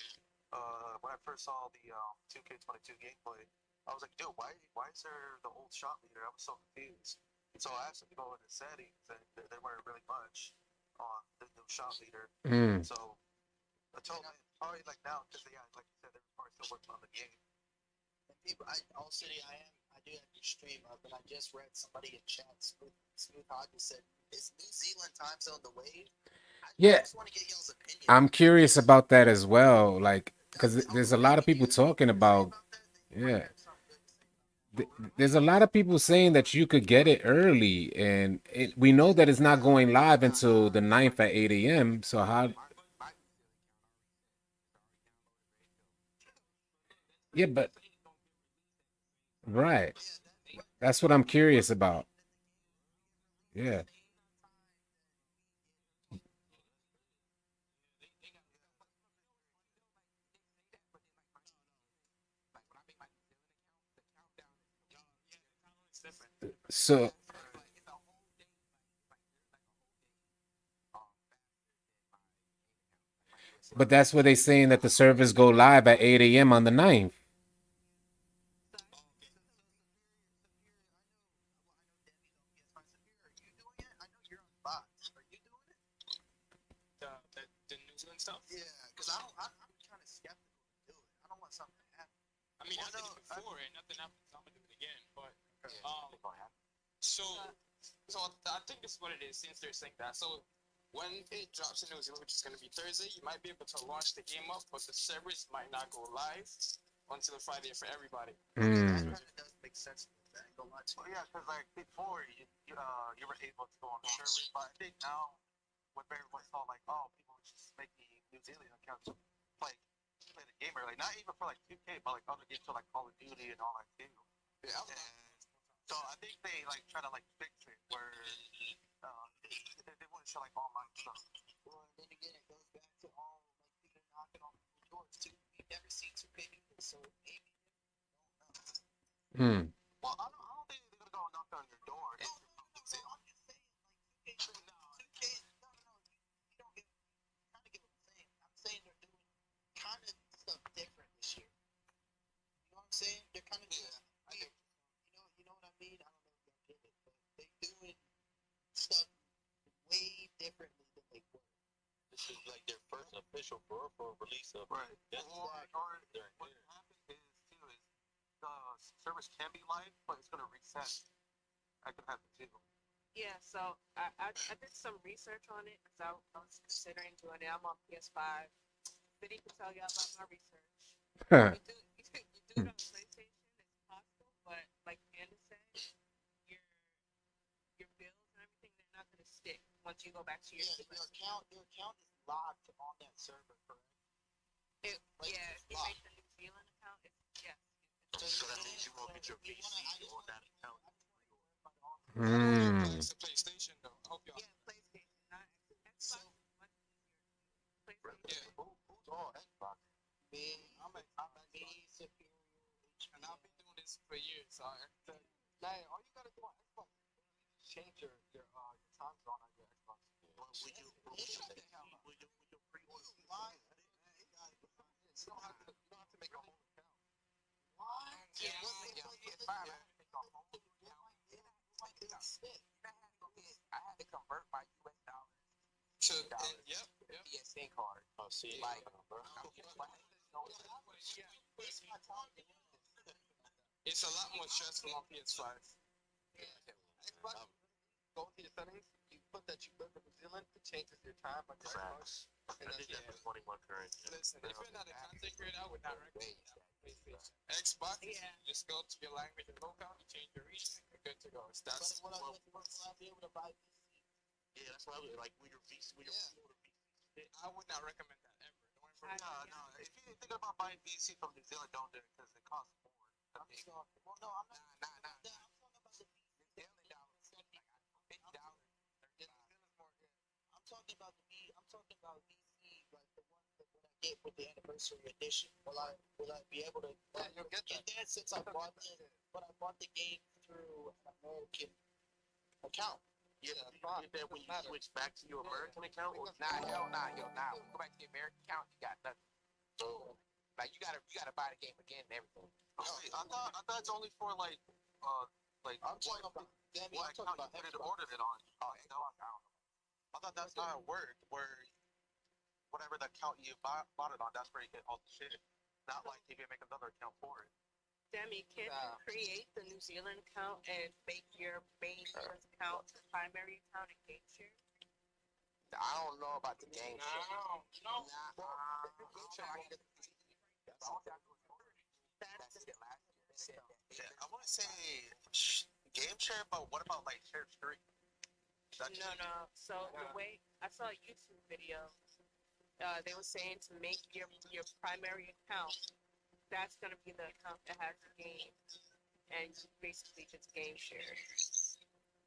when I first saw the 2K22 gameplay, I was like, dude, why is there the old shot meter? I was so confused. So I asked them to go into settings, and they weren't really much on the new shot meter. So I told them probably like now, because like you said, they're probably still working on the game. And people, AllCity, I do have your stream up, and I just read somebody in chat, Smooth Hodges said, is New Zealand time zone the wave? I just want to get y'all's opinion. I'm curious about that as well. Like, because there's a lot of people talking about, there's a lot of people saying that you could get it early, and we know that it's not going live until the 9th at 8 a.m. So how? Yeah, but right. That's what I'm curious about. Yeah. So, but that's what they're saying, that the servers go live at 8 a.m. on the 9th. The New Zealand stuff. Yeah, because I'm kind of skeptical to do it. I don't want something to happen. I mean, I did it before and nothing happened. So I'm gonna do it again. But so I think this is what it is. Since they're saying that, so when it drops in New Zealand, which is gonna be Thursday, you might be able to launch the game up, but the servers might not go live until the Friday for everybody. That kind of does make sense. I ain't gonna lie to you. Yeah, because like before you were able to go on the server, but I think now when everyone saw like, oh, people just make the New Zealand account to play play the game early. Not even for like 2K, but like other games for like Call of Duty and all that too. Yeah, So I think they like try to like fix it where they want to show like online stuff. Well, then again, it goes back to all like people knocking on people's doors too. We've never seen 2K do this, so maybe Hmm. Well, I don't think they're gonna go knock on your door. I'm just saying like 2K. No, you don't get kind of get what I'm saying. I'm saying they're doing kind of stuff different this year. You know what I'm saying? They're kind of you know what I mean? I don't know if y'all get it, but they're doing stuff way differently than they were. This is like their first official for release of Right. Or what happens is too is the service can be live, but it's gonna reset. I can happen too. Yeah, so I did some research on it because I was considering doing it. I'm on PS5. Vinny can tell y'all about my research. You do it on PlayStation, it's possible, but like Candace said, your bills and everything, they're not gonna stick once you go back to your Your account is locked on that server, correct? If you make the New Zealand account, yes. So that means you won't get your PC on that account. Hmm. It's a PlayStation though. I hope y'all. Yeah, PlayStation, not Xbox. Much easier. Yeah. Who's all Xbox? Me, Superior, And I've been doing this for years. So Hey, all you gotta do on Xbox is change your time zone on your Xbox. Would you pre-order? You don't have to make a whole account. yeah, it's fine. I had to convert my US dollars to dollars yep. PSN card. Oh, see, Like, It's a lot more stressful on PS5. Xbox, go to your settings, you put that you live in New Zealand, it changes your time on your Xbox. And I think that's 21 current. Listen, if you're not a content creator, I would not recommend that on PlayStation. Xbox, you just go to your language and locale, you change your region, you're good to go. That's will I be able to buy PC? Yeah, that's what I was like. With your PC, I would not recommend that ever. No. If you're thinking about buying PC from New Zealand, don't do it because it costs more. I'm talking. Well, no, I'm not. nah. I'm talking about the PC. $50, $50, I'm talking about I'm talking about PC, like the one that when I get with the anniversary edition. Will I be able to? You'll get that since I bought I bought the game through an American account. Yeah, you get that when you switch back to your American account. Or hell nah. When you go back to the American account, you got nothing. Like you gotta buy the game again and everything. I thought it's only for like I'm talking about. What account you ordered it on? Oh, Xbox, I don't know. I thought that's how it worked. Where whatever the account you bought it on, that's where you get all the shit. Not like you can make another account for it. Demi, can you create the New Zealand account and make your main US account the primary account in game share? I don't know about the game share. No. Game share, I did Yeah, I want to say game share, but what about like share stream? No. So the way I saw a YouTube video, they were saying to make your primary account, that's gonna be the account that has the game, and you basically just game share.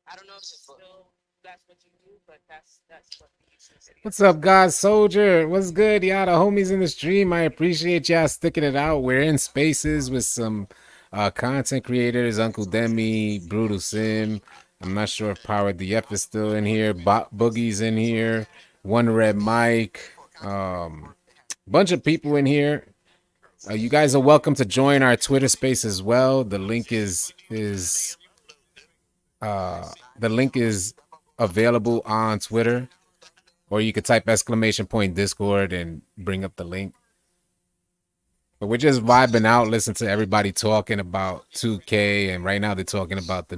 I don't know if it's still that's what you do, but that's what the YouTube video. What's up, God Soldier? What's good, y'all? The homies in the stream. I appreciate y'all sticking it out. We're in spaces with some content creators, Uncle Demi, Brutal Sim. I'm not sure if Power DF is still in here. Boogie's in here. One Red Mike. Bunch of people in here. You guys are welcome to join our Twitter space as well. The link is available on Twitter, or you could type !Discord and bring up the link. But we're just vibing out, listen to everybody talking about 2K, and right now they're talking about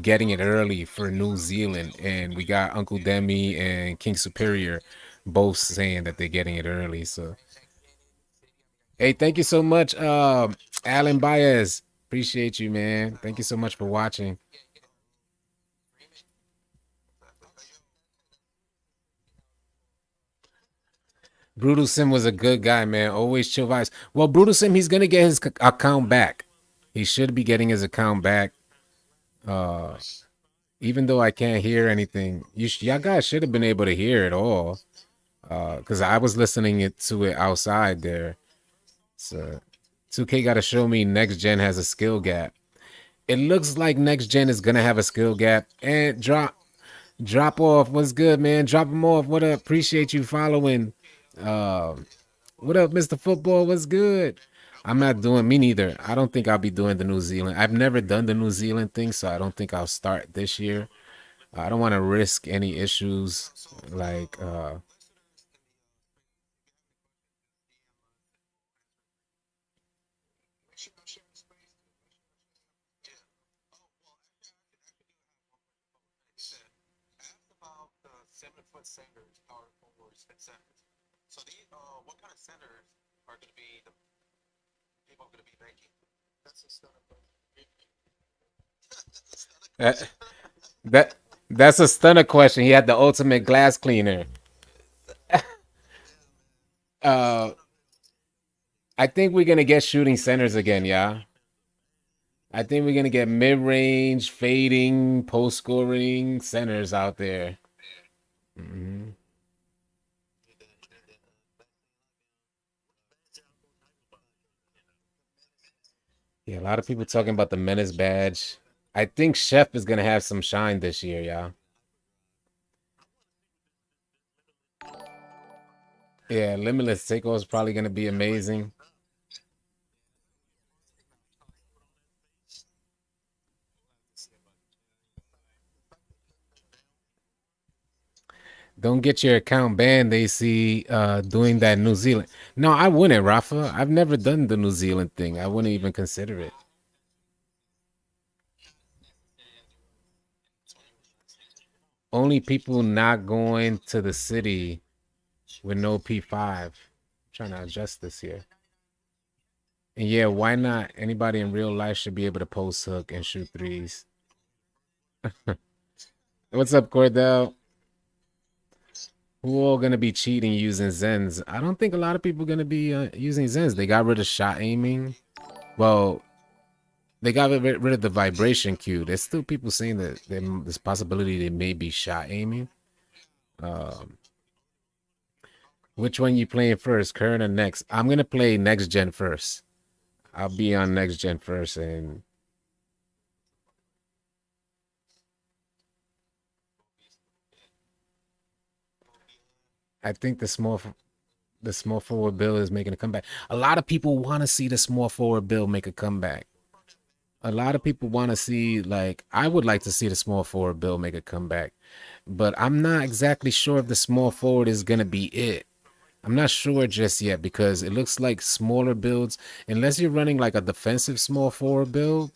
getting it early for New Zealand, and we got Uncle Demi and King Superior both saying that they're getting it early. So hey, thank you so much, Alan Baez. Appreciate you, man. Thank you so much for watching. Brutal Sim was a good guy, man. Always chill vibes. Well, Brutal Sim, he's gonna get his account back. He should be getting his account back. Uh, even though I can't hear anything, y'all guys should have been able to hear it all. Because I was listening to it outside there. So 2K got to show me next gen has a skill gap. It looks like next gen is gonna have a skill gap. And drop off. What's good, man? Drop them off. What up? Appreciate you following. Uh, what up, Mr. Football? What's good? I'm not doing me neither. I don't think I'll be doing the New Zealand. I've never done the New Zealand thing, so I don't think I'll start this year. I don't want to risk any issues like Asked about the 7-foot centers, power forwards, and centers. So these, what kind of centers are going to be the people going to be making? That's a stunner, bro. that. That that's a stunner question. He had the ultimate glass cleaner. Uh, I think we're gonna get shooting centers again, yeah. I think we're gonna get mid-range, fading, post-scoring centers out there. Mhm. Yeah, a lot of people talking about the menace badge. I think Chef is gonna have some shine this year, yeah. Yeah, Limitless Takeover is probably gonna be amazing. Don't get your account banned. They see doing that New Zealand. No, I wouldn't, Rafa. I've never done the New Zealand thing. I wouldn't even consider it. Only people not going to the city with no P5. Trying to adjust this here. And yeah, why not? Anybody in real life should be able to post hook and shoot threes. What's up, Cordell? Who all gonna be cheating using Zens? I don't think a lot of people gonna be using Zens. They got rid of shot aiming. Well, they got rid of the vibration cue. There's still people saying that there's possibility they may be shot aiming. Um, which one you playing first, current or next? I'm gonna play next gen first. I'll be on next gen first, and I think the small forward bill is making a comeback. A lot of people want to see the small forward bill make a comeback. A lot of people want to see, like, I would like to see the small forward bill make a comeback, but I'm not exactly sure if the small forward is gonna be it. I'm not sure just yet because it looks like smaller builds, unless you're running like a defensive small forward build,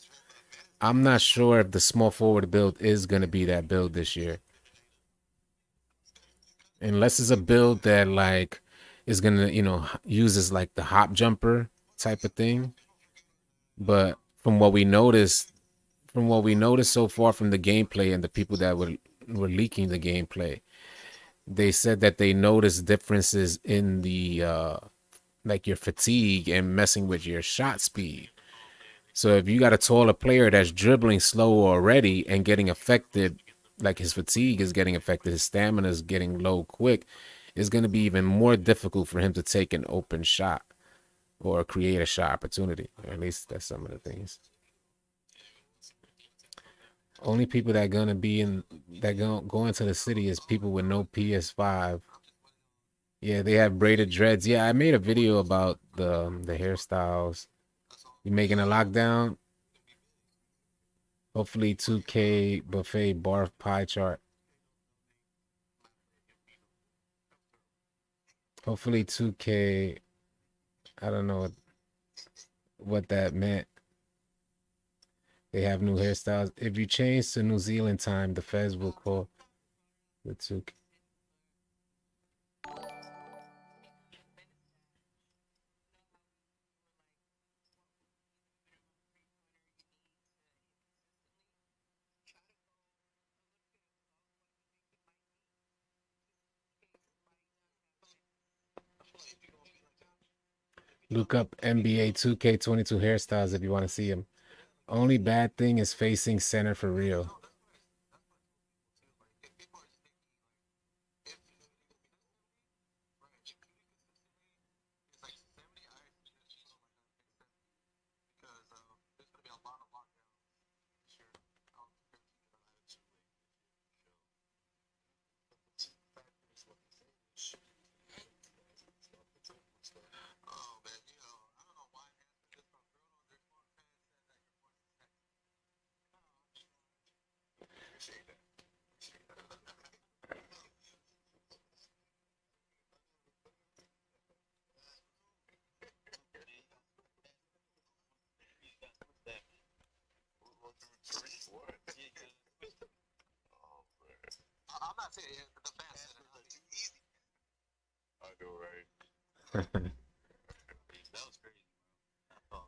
I'm not sure if the small forward build is going to be that build this year. Unless it's a build that like is going to, uses like the hop jumper type of thing. But from what we noticed so far from the gameplay and the people that were leaking the gameplay, they said that they noticed differences in the like your fatigue and messing with your shot speed. So if you got a taller player that's dribbling slow already and getting affected, like his fatigue is getting affected, his stamina is getting low quick, it's going to be even more difficult for him to take an open shot or create a shot opportunity. Or at least that's some of the things. Only people that gonna be in that go into the city is people with no PS5. Yeah, they have braided dreads. Yeah, I made a video about the hairstyles. You making a lockdown? Hopefully 2K buffet bar pie chart. Hopefully 2K. I don't know what that meant. They have new hairstyles. If you change to New Zealand time, the feds will call the 2K. Look up NBA 2K22 hairstyles if you want to see them. Only bad thing is facing center for real. Oh man, you know, I don't know why this from girl underscore fan said that your voice is sexy. Appreciate that. Appreciate that. I'm not saying the fans said it. Too easy. I know, right? That was crazy.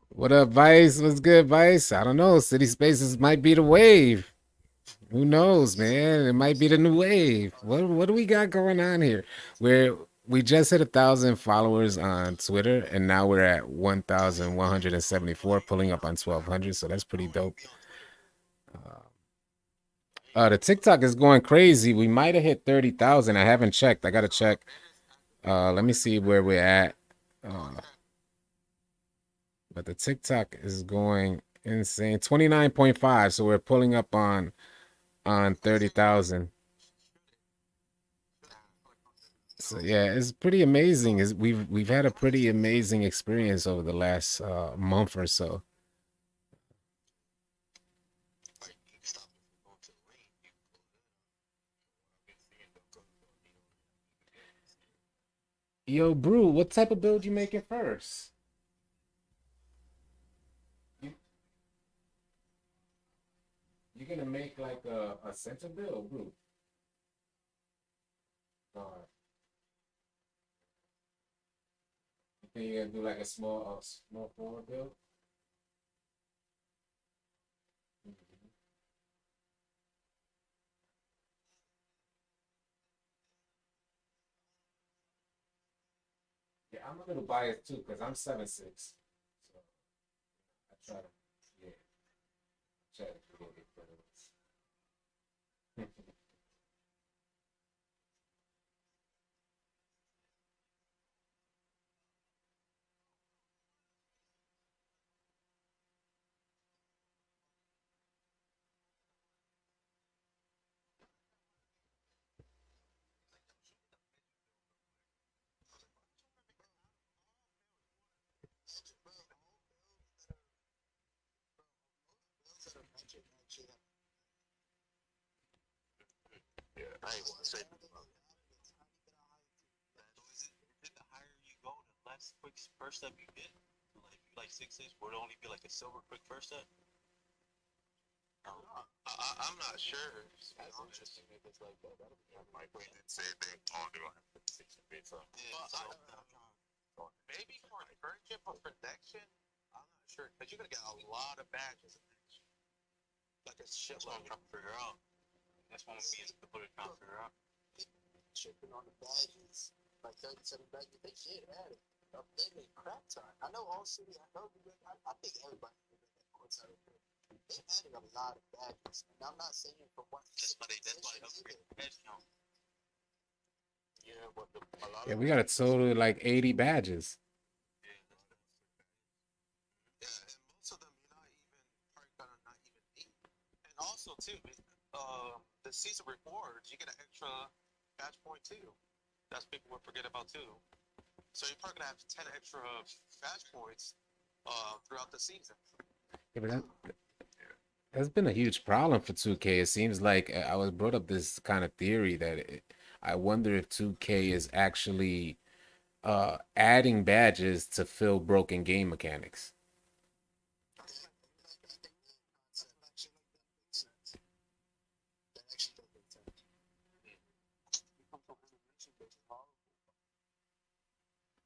What up, Vice? What's good, Vice? I don't know. City Spaces might be the wave. Who knows, man? It might be the new wave. What do we got going on here? We just hit 1,000 followers on Twitter, and now we're at 1,174, pulling up on 1,200. So that's pretty dope. The TikTok is going crazy. We might have hit 30,000. I haven't checked. I gotta check. Let me see where we're at. But the TikTok is going insane. 29.5. So we're pulling up on 30,000. So yeah, it's pretty amazing. We've had a pretty amazing experience over the last month or so. Yo, Brew, what type of build you making first? You're gonna make like a center build, Brew. You think you're gonna do like a small forward build? Yeah, I'm a little biased too because I'm 7'6". So I try to, yeah, try to create it for this. Yeah, I ain't want to say nothing about that. So is it the higher you go, the less quick first step you get? Like if you like 6'6", would it only be like a silver quick first step? I'm not sure. That's interesting if it's like that. Mike Wayne did say they all do have 6 bits. So maybe for current gen, but for next gen, I'm not sure because you're gonna get a lot of badges in next gen. Like a shitload. That's what I'm trying to figure out. That's what I'm being to put it trying to figure out. Chipping on the badges, like 37 badges, they did add it. They made crap time. I know All City, I think everybody did that courtside. They added a lot of badges. And I'm not saying for one. That's why they upgraded the badge count. Yeah, but a lot Yeah, of we got a total of like 80 badges. Yeah, and most of them you're not even probably gonna not even need. And also too, the season rewards, you get an extra badge point too. That's people would forget about too. So you're probably gonna have 10 extra badge points throughout the season. Yeah, but that's been a huge problem for 2K. It seems like I was brought up this kind of theory that I wonder if 2K is actually adding badges to fill broken game mechanics.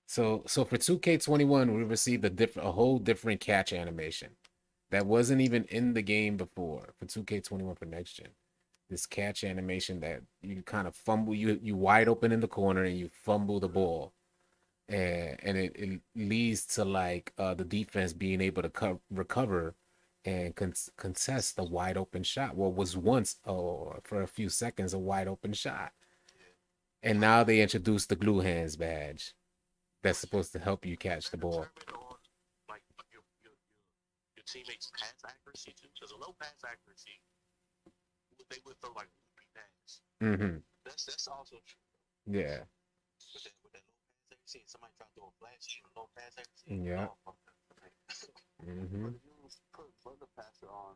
So for 2K21, we received a whole different catch animation that wasn't even in the game before for 2K21 for next gen. This catch animation that you kind of fumble, you wide open in the corner and you fumble the ball, and it leads to like the defense being able to recover and contest a wide open shot. What was once, for a few seconds, a wide open shot. And now they introduced the glue hands badge that's supposed to help you catch the ball. On, like your teammates' pass accuracy too, because a low pass accuracy, they would throw like loopy pass. Mm-hmm. That's also true. Yeah. With that low pass accuracy, somebody try to throw a flash with low pass accuracy. Yeah. Oh, Mm-hmm. But if you put further passer on,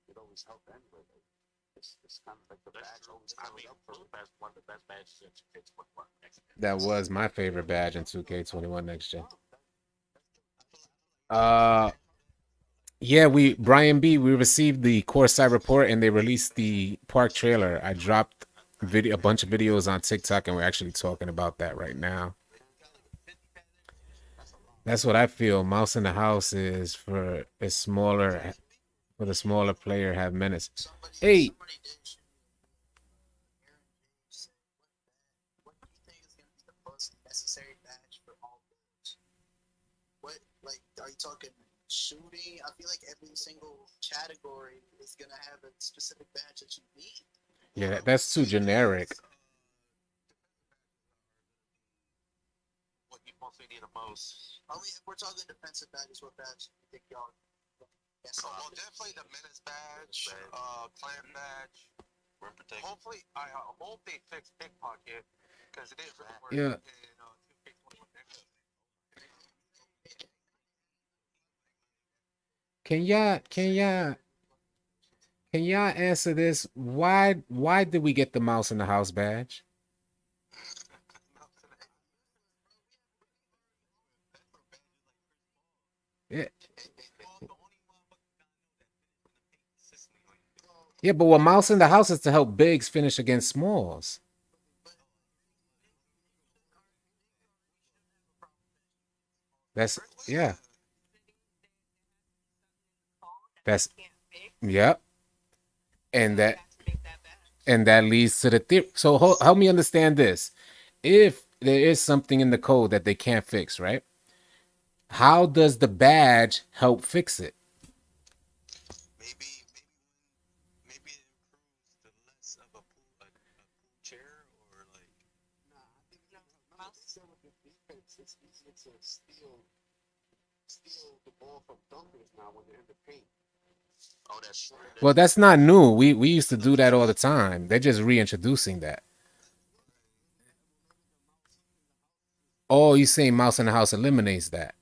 it always helped anyway. It's kind of like the badge always covered up for blue pass one of the best badges in 2K21 next gen. That was my favorite badge in 2K21 next gen. Yeah, Brian B, we received the core site report and they released the park trailer. I dropped a bunch of videos on TikTok and we're actually talking about that right now. That's what I feel. Mouse in the house is for the smaller player have minutes. Hey, Somebody did shoot Aaron James said, what do you think is going to be the most necessary badge for all players? What, like, are you talking shooting? I feel like every single category is going to have a specific badge that you need. yeah, that's too generic. What you mostly need the most. I mean, if we're talking defensive badges, what badge do you think y'all? Yes, well, definitely the menace badge, clan badge. Hopefully, I hope they fix pickpocket because it is really worth Yeah. it in 2K21 next. Can y'all answer this? Why did we get the mouse in the house badge? Yeah. Yeah, but what mouse in the house is to help bigs finish against smalls. That's yeah. That's yep. And that leads to the theory. So help me understand this. If there is something in the code that they can't fix, right? How does the badge help fix it? Maybe it improves the less of a pool chair or like. Nah, I think with the defense, it's easier to steal the ball from dunkers now when they're in the paint. Oh, that's true. Well, that's not new. We used to do that all the time. They're just reintroducing that. Oh, you saying mouse in the house eliminates that?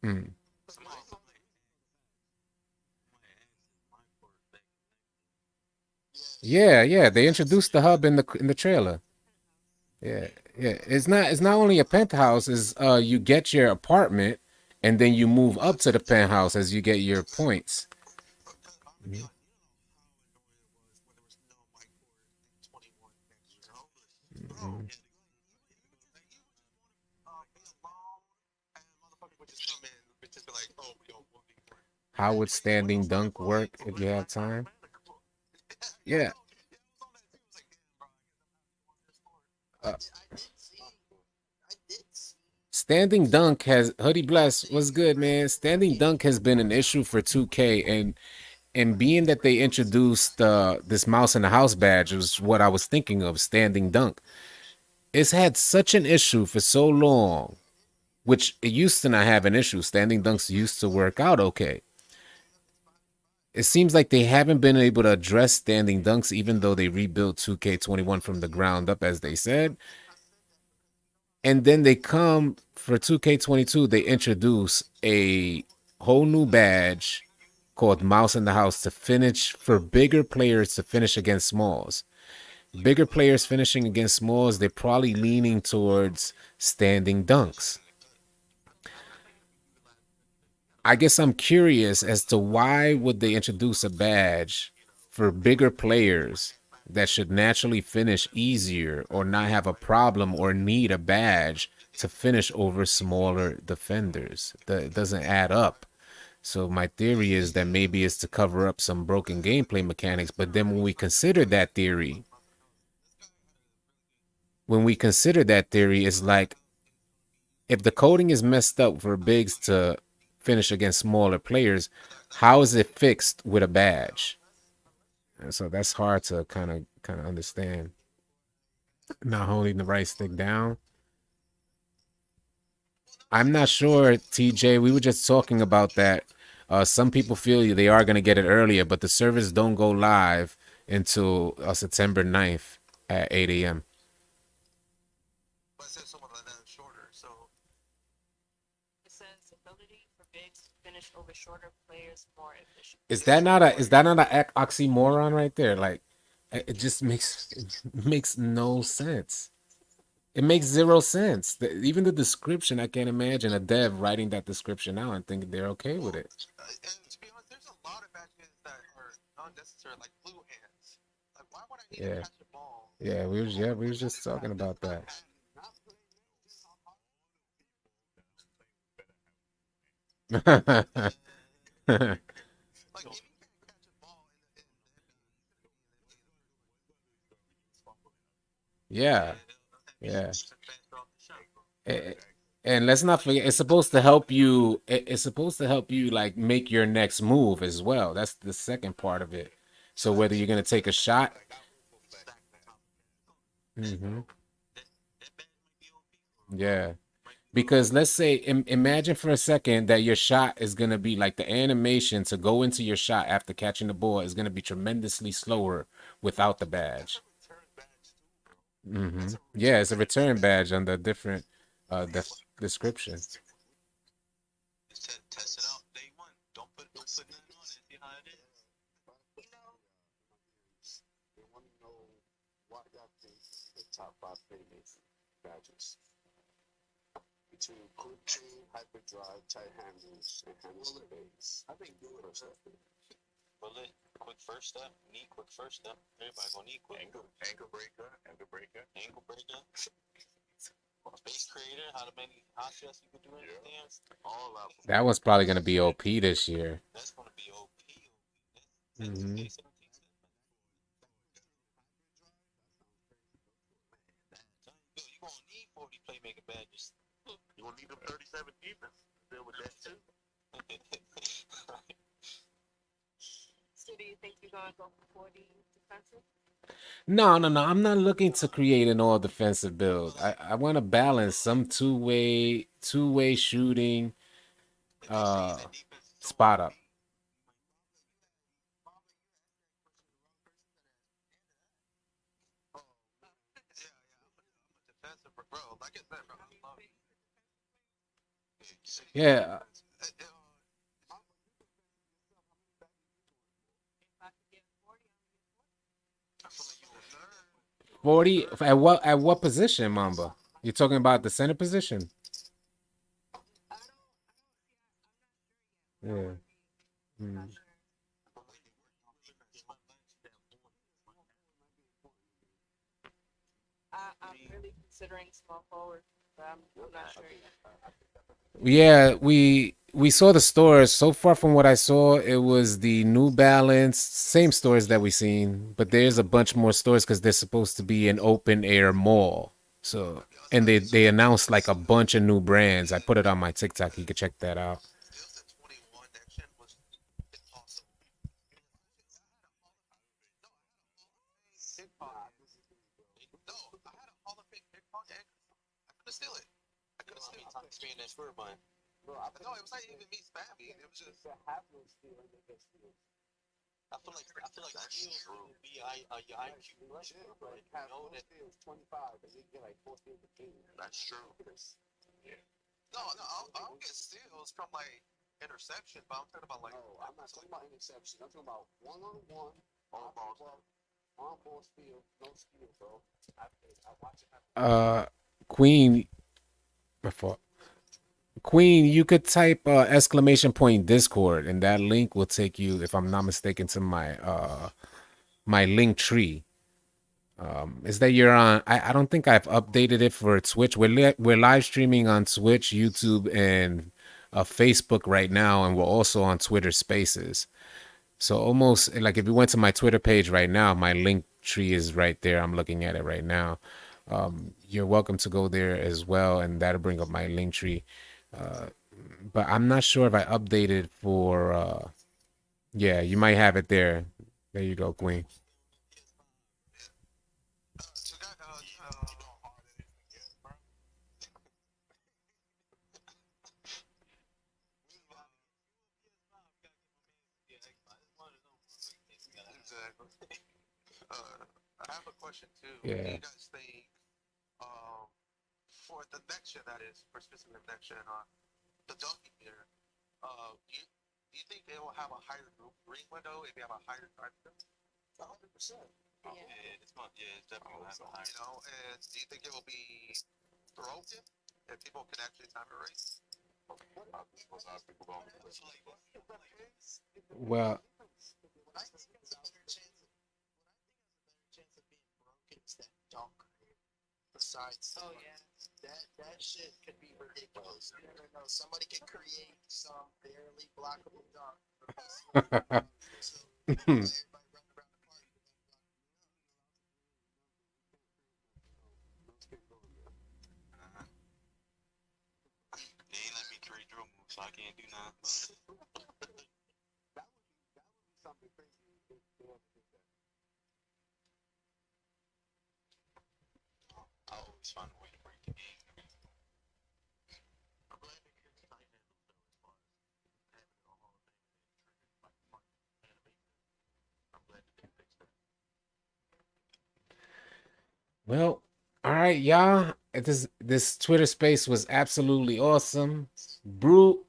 Hmm. Yeah. They introduced the hub in the trailer. Yeah. It's not only a penthouse. Is you get your apartment, and then you move up to the penthouse as you get your points. Mhm. How would standing dunk work if you have time? Yeah. I did see. Standing dunk has Hoodie Bless. What's good, man? Standing dunk has been an issue for 2K, and being that they introduced this mouse in the house badge was what I was thinking of. Standing dunk. It's had such an issue for so long, which it used to not have an issue. Standing dunks used to work out okay. It seems like they haven't been able to address standing dunks, even though they rebuilt 2K21 from the ground up, as they said. And then they come for 2K22, they introduce a whole new badge called Mouse in the House to finish for bigger players to finish against smalls. Bigger players finishing against smalls, they're probably leaning towards standing dunks. I guess I'm curious as to why would they introduce a badge for bigger players that should naturally finish easier or not have a problem or need a badge to finish over smaller defenders. That doesn't add up. So my theory is that maybe it's to cover up some broken gameplay mechanics. But then when we consider that theory, it's like if the coding is messed up for bigs to finish against smaller players, how is it fixed with a badge? And so that's hard to kind of understand. Not holding the right stick down. I'm not sure, TJ. We were just talking about that. Some people feel they are going to get it earlier, but the servers don't go live until September 9th at 8 a.m. But it says someone like that is shorter, so It says ability for bigs to finish over shorter players more efficient. Is that not an oxymoron right there? Like, it just makes no sense. It makes zero sense. Even the description, I can't imagine a dev writing that description out and thinking they're okay with it. and to be honest, there's a lot of badges that are unnecessary, like blue hands. Like, why would I need Yeah. to catch a ball? Yeah, we was just talking about that. Like, if you can't catch a ball Yeah. Yeah. And let's not forget, it's supposed to help you. It's supposed to help you like make your next move as well. That's the second part of it. So whether you're gonna take a shot, yeah. Because let's say, imagine for a second that your shot is gonna be like the animation to go into your shot after catching the ball is gonna be tremendously slower without the badge. Yeah, it's a return badge on the different description. Test it out day one. Don't put nothing on it. See how it is. They want to know what y'all think the top 5 playmates badges. Between quick chain, hyperdrive, tight handles, and handles the base. I think do it or something. Bullet, quick first step, knee, quick first step. Everybody gonna need quick. Ankle breaker. Base creator, how many hot shots you can do in the dance. All of them. That one's probably gonna be OP this year. That's gonna be OP. You're gonna need 40 playmaker badges. You're gonna need them 37 defense to deal with that too. So do you think you're gonna go for 40 defensive? No. I'm not looking to create an all defensive build. I want to balance some two-way shooting, spot up. Bro, like I said, bro, I love it. Yeah. If I could get 40, I feel like you a nerd. 40 at what position, Mamba? You're talking about the center position? Yeah. I'm really considering small forward, but I'm not sure yet. Yeah, we saw the stores. So far from what I saw, it was the New Balance, same stores that we seen, but there's a bunch more stores because they're supposed to be an open air mall. So, and they announced like a bunch of new brands. I put it on my TikTok. You can check that out. Steals at 21, that shit was impossible. No, I had a Hall of Fame pickpocket. I couldn't steal it. I couldn't steal it. Expand that square button. Bro, No, it was not even me spamming. It was just. have no steal and they get steals. I feel like steals will be your IQ. Like, have no steals, 25, and you get like 4 steals a game. That's true. No, I'll get steals from like interception, but I'm talking about like. No, I'm not talking about interception. I'm talking about one-on-one, On-ball. on-ball steal, no steal, bro. I watch it happen. Queen, before Queen, you could type exclamation point Discord, and that link will take you, if I'm not mistaken, to my my link tree. Is that you're on? I don't think I've updated it for Twitch. We're live streaming on Twitch, YouTube, and Facebook right now, and we're also on Twitter Spaces. So almost like if you went to my Twitter page right now, my link tree is right there. I'm looking at it right now. You're welcome to go there as well, and that'll bring up my link tree. Uh, but I'm not sure if I updated for. Yeah, you might have it there. There you go, Queen. Exactly. I have a question too. Do Yeah. you guys think, for the next gen, that is, for specific next gen, the donkey meter, do you think they will have a higher green window if they have a higher time frame? 100%. Yeah. It's not. Yeah, it's definitely will have a higher. You know, and do you think it will be broken if people can actually time it right? Well, What I think has a better chance of, being broken is that dunk creator. Besides, Oh yeah. that shit could be ridiculous. You never know. Somebody could create some barely blockable dunk. So, everybody running around the park. They ain't let me create drill moves, so I can't do nothing. That would be something crazy if they ever did that. I always find a way to break the game. I'm glad they did tight handles though, as far as having it on Hall of Fame and triggering like animation. I'm glad that they fixed that. well, all right, y'all. This Twitter space was absolutely awesome. Brute,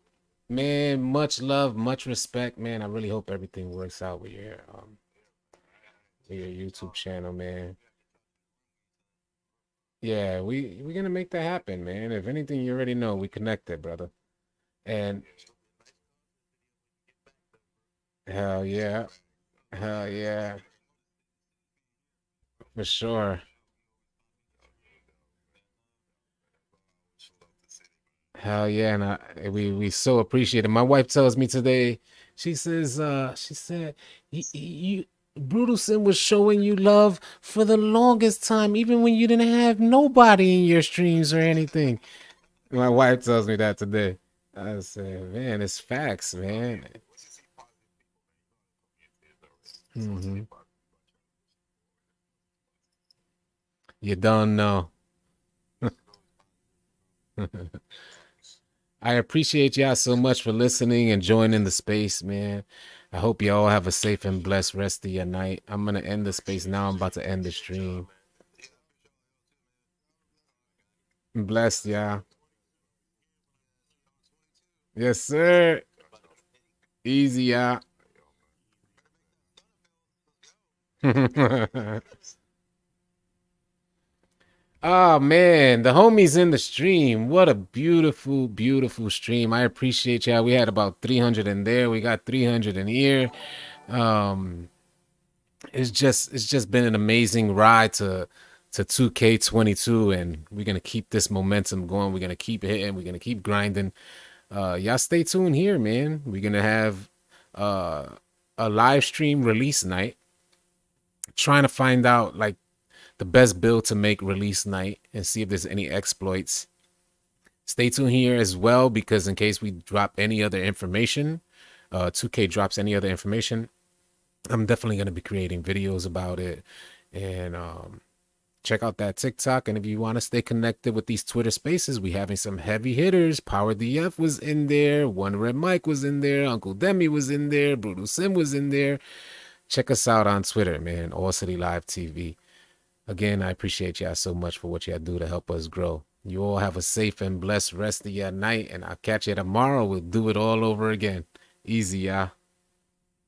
man, much love, much respect, man. I really hope everything works out with your YouTube channel, man. Yeah, we're gonna make that happen, man. If anything, you already know we connected, brother. And hell yeah, hell yeah, for sure. Hell yeah, and we so appreciate it. My wife tells me today, she said, you Brutal Sin was showing you love for the longest time, even when you didn't have nobody in your streams or anything. My wife tells me that today. I said, man, it's facts, man. Hmm. You don't know. I appreciate y'all so much for listening and joining the space, man. I hope you all have a safe and blessed rest of your night. I'm gonna end the space now. I'm about to end the stream. Blessed, y'all. Yes, sir. Easy, y'all. Oh man, the homies in the stream. What a beautiful, beautiful stream. I appreciate y'all. We had about 300 in there. We got 300 in here. Um, it's just been an amazing ride to 2K22, and we're gonna keep this momentum going. We're gonna keep hitting. We're gonna keep grinding. Y'all stay tuned here, man. We're gonna have uh a live stream release night. Trying to find out like the best build to make release night and see if there's any exploits. Stay tuned here as well, because in case we drop any other information, 2K drops any other information, I'm definitely going to be creating videos about it. And check out that TikTok. And if you want to stay connected with these Twitter spaces, we having some heavy hitters. Power DF was in there. One Red Mike was in there. Uncle Demi was in there. Brutal Sim was in there. Check us out on Twitter, man. AllCityLiveTV. Again, I appreciate y'all so much for what y'all do to help us grow. You all have a safe and blessed rest of your night, and I'll catch you tomorrow. We'll do it all over again. Easy, y'all.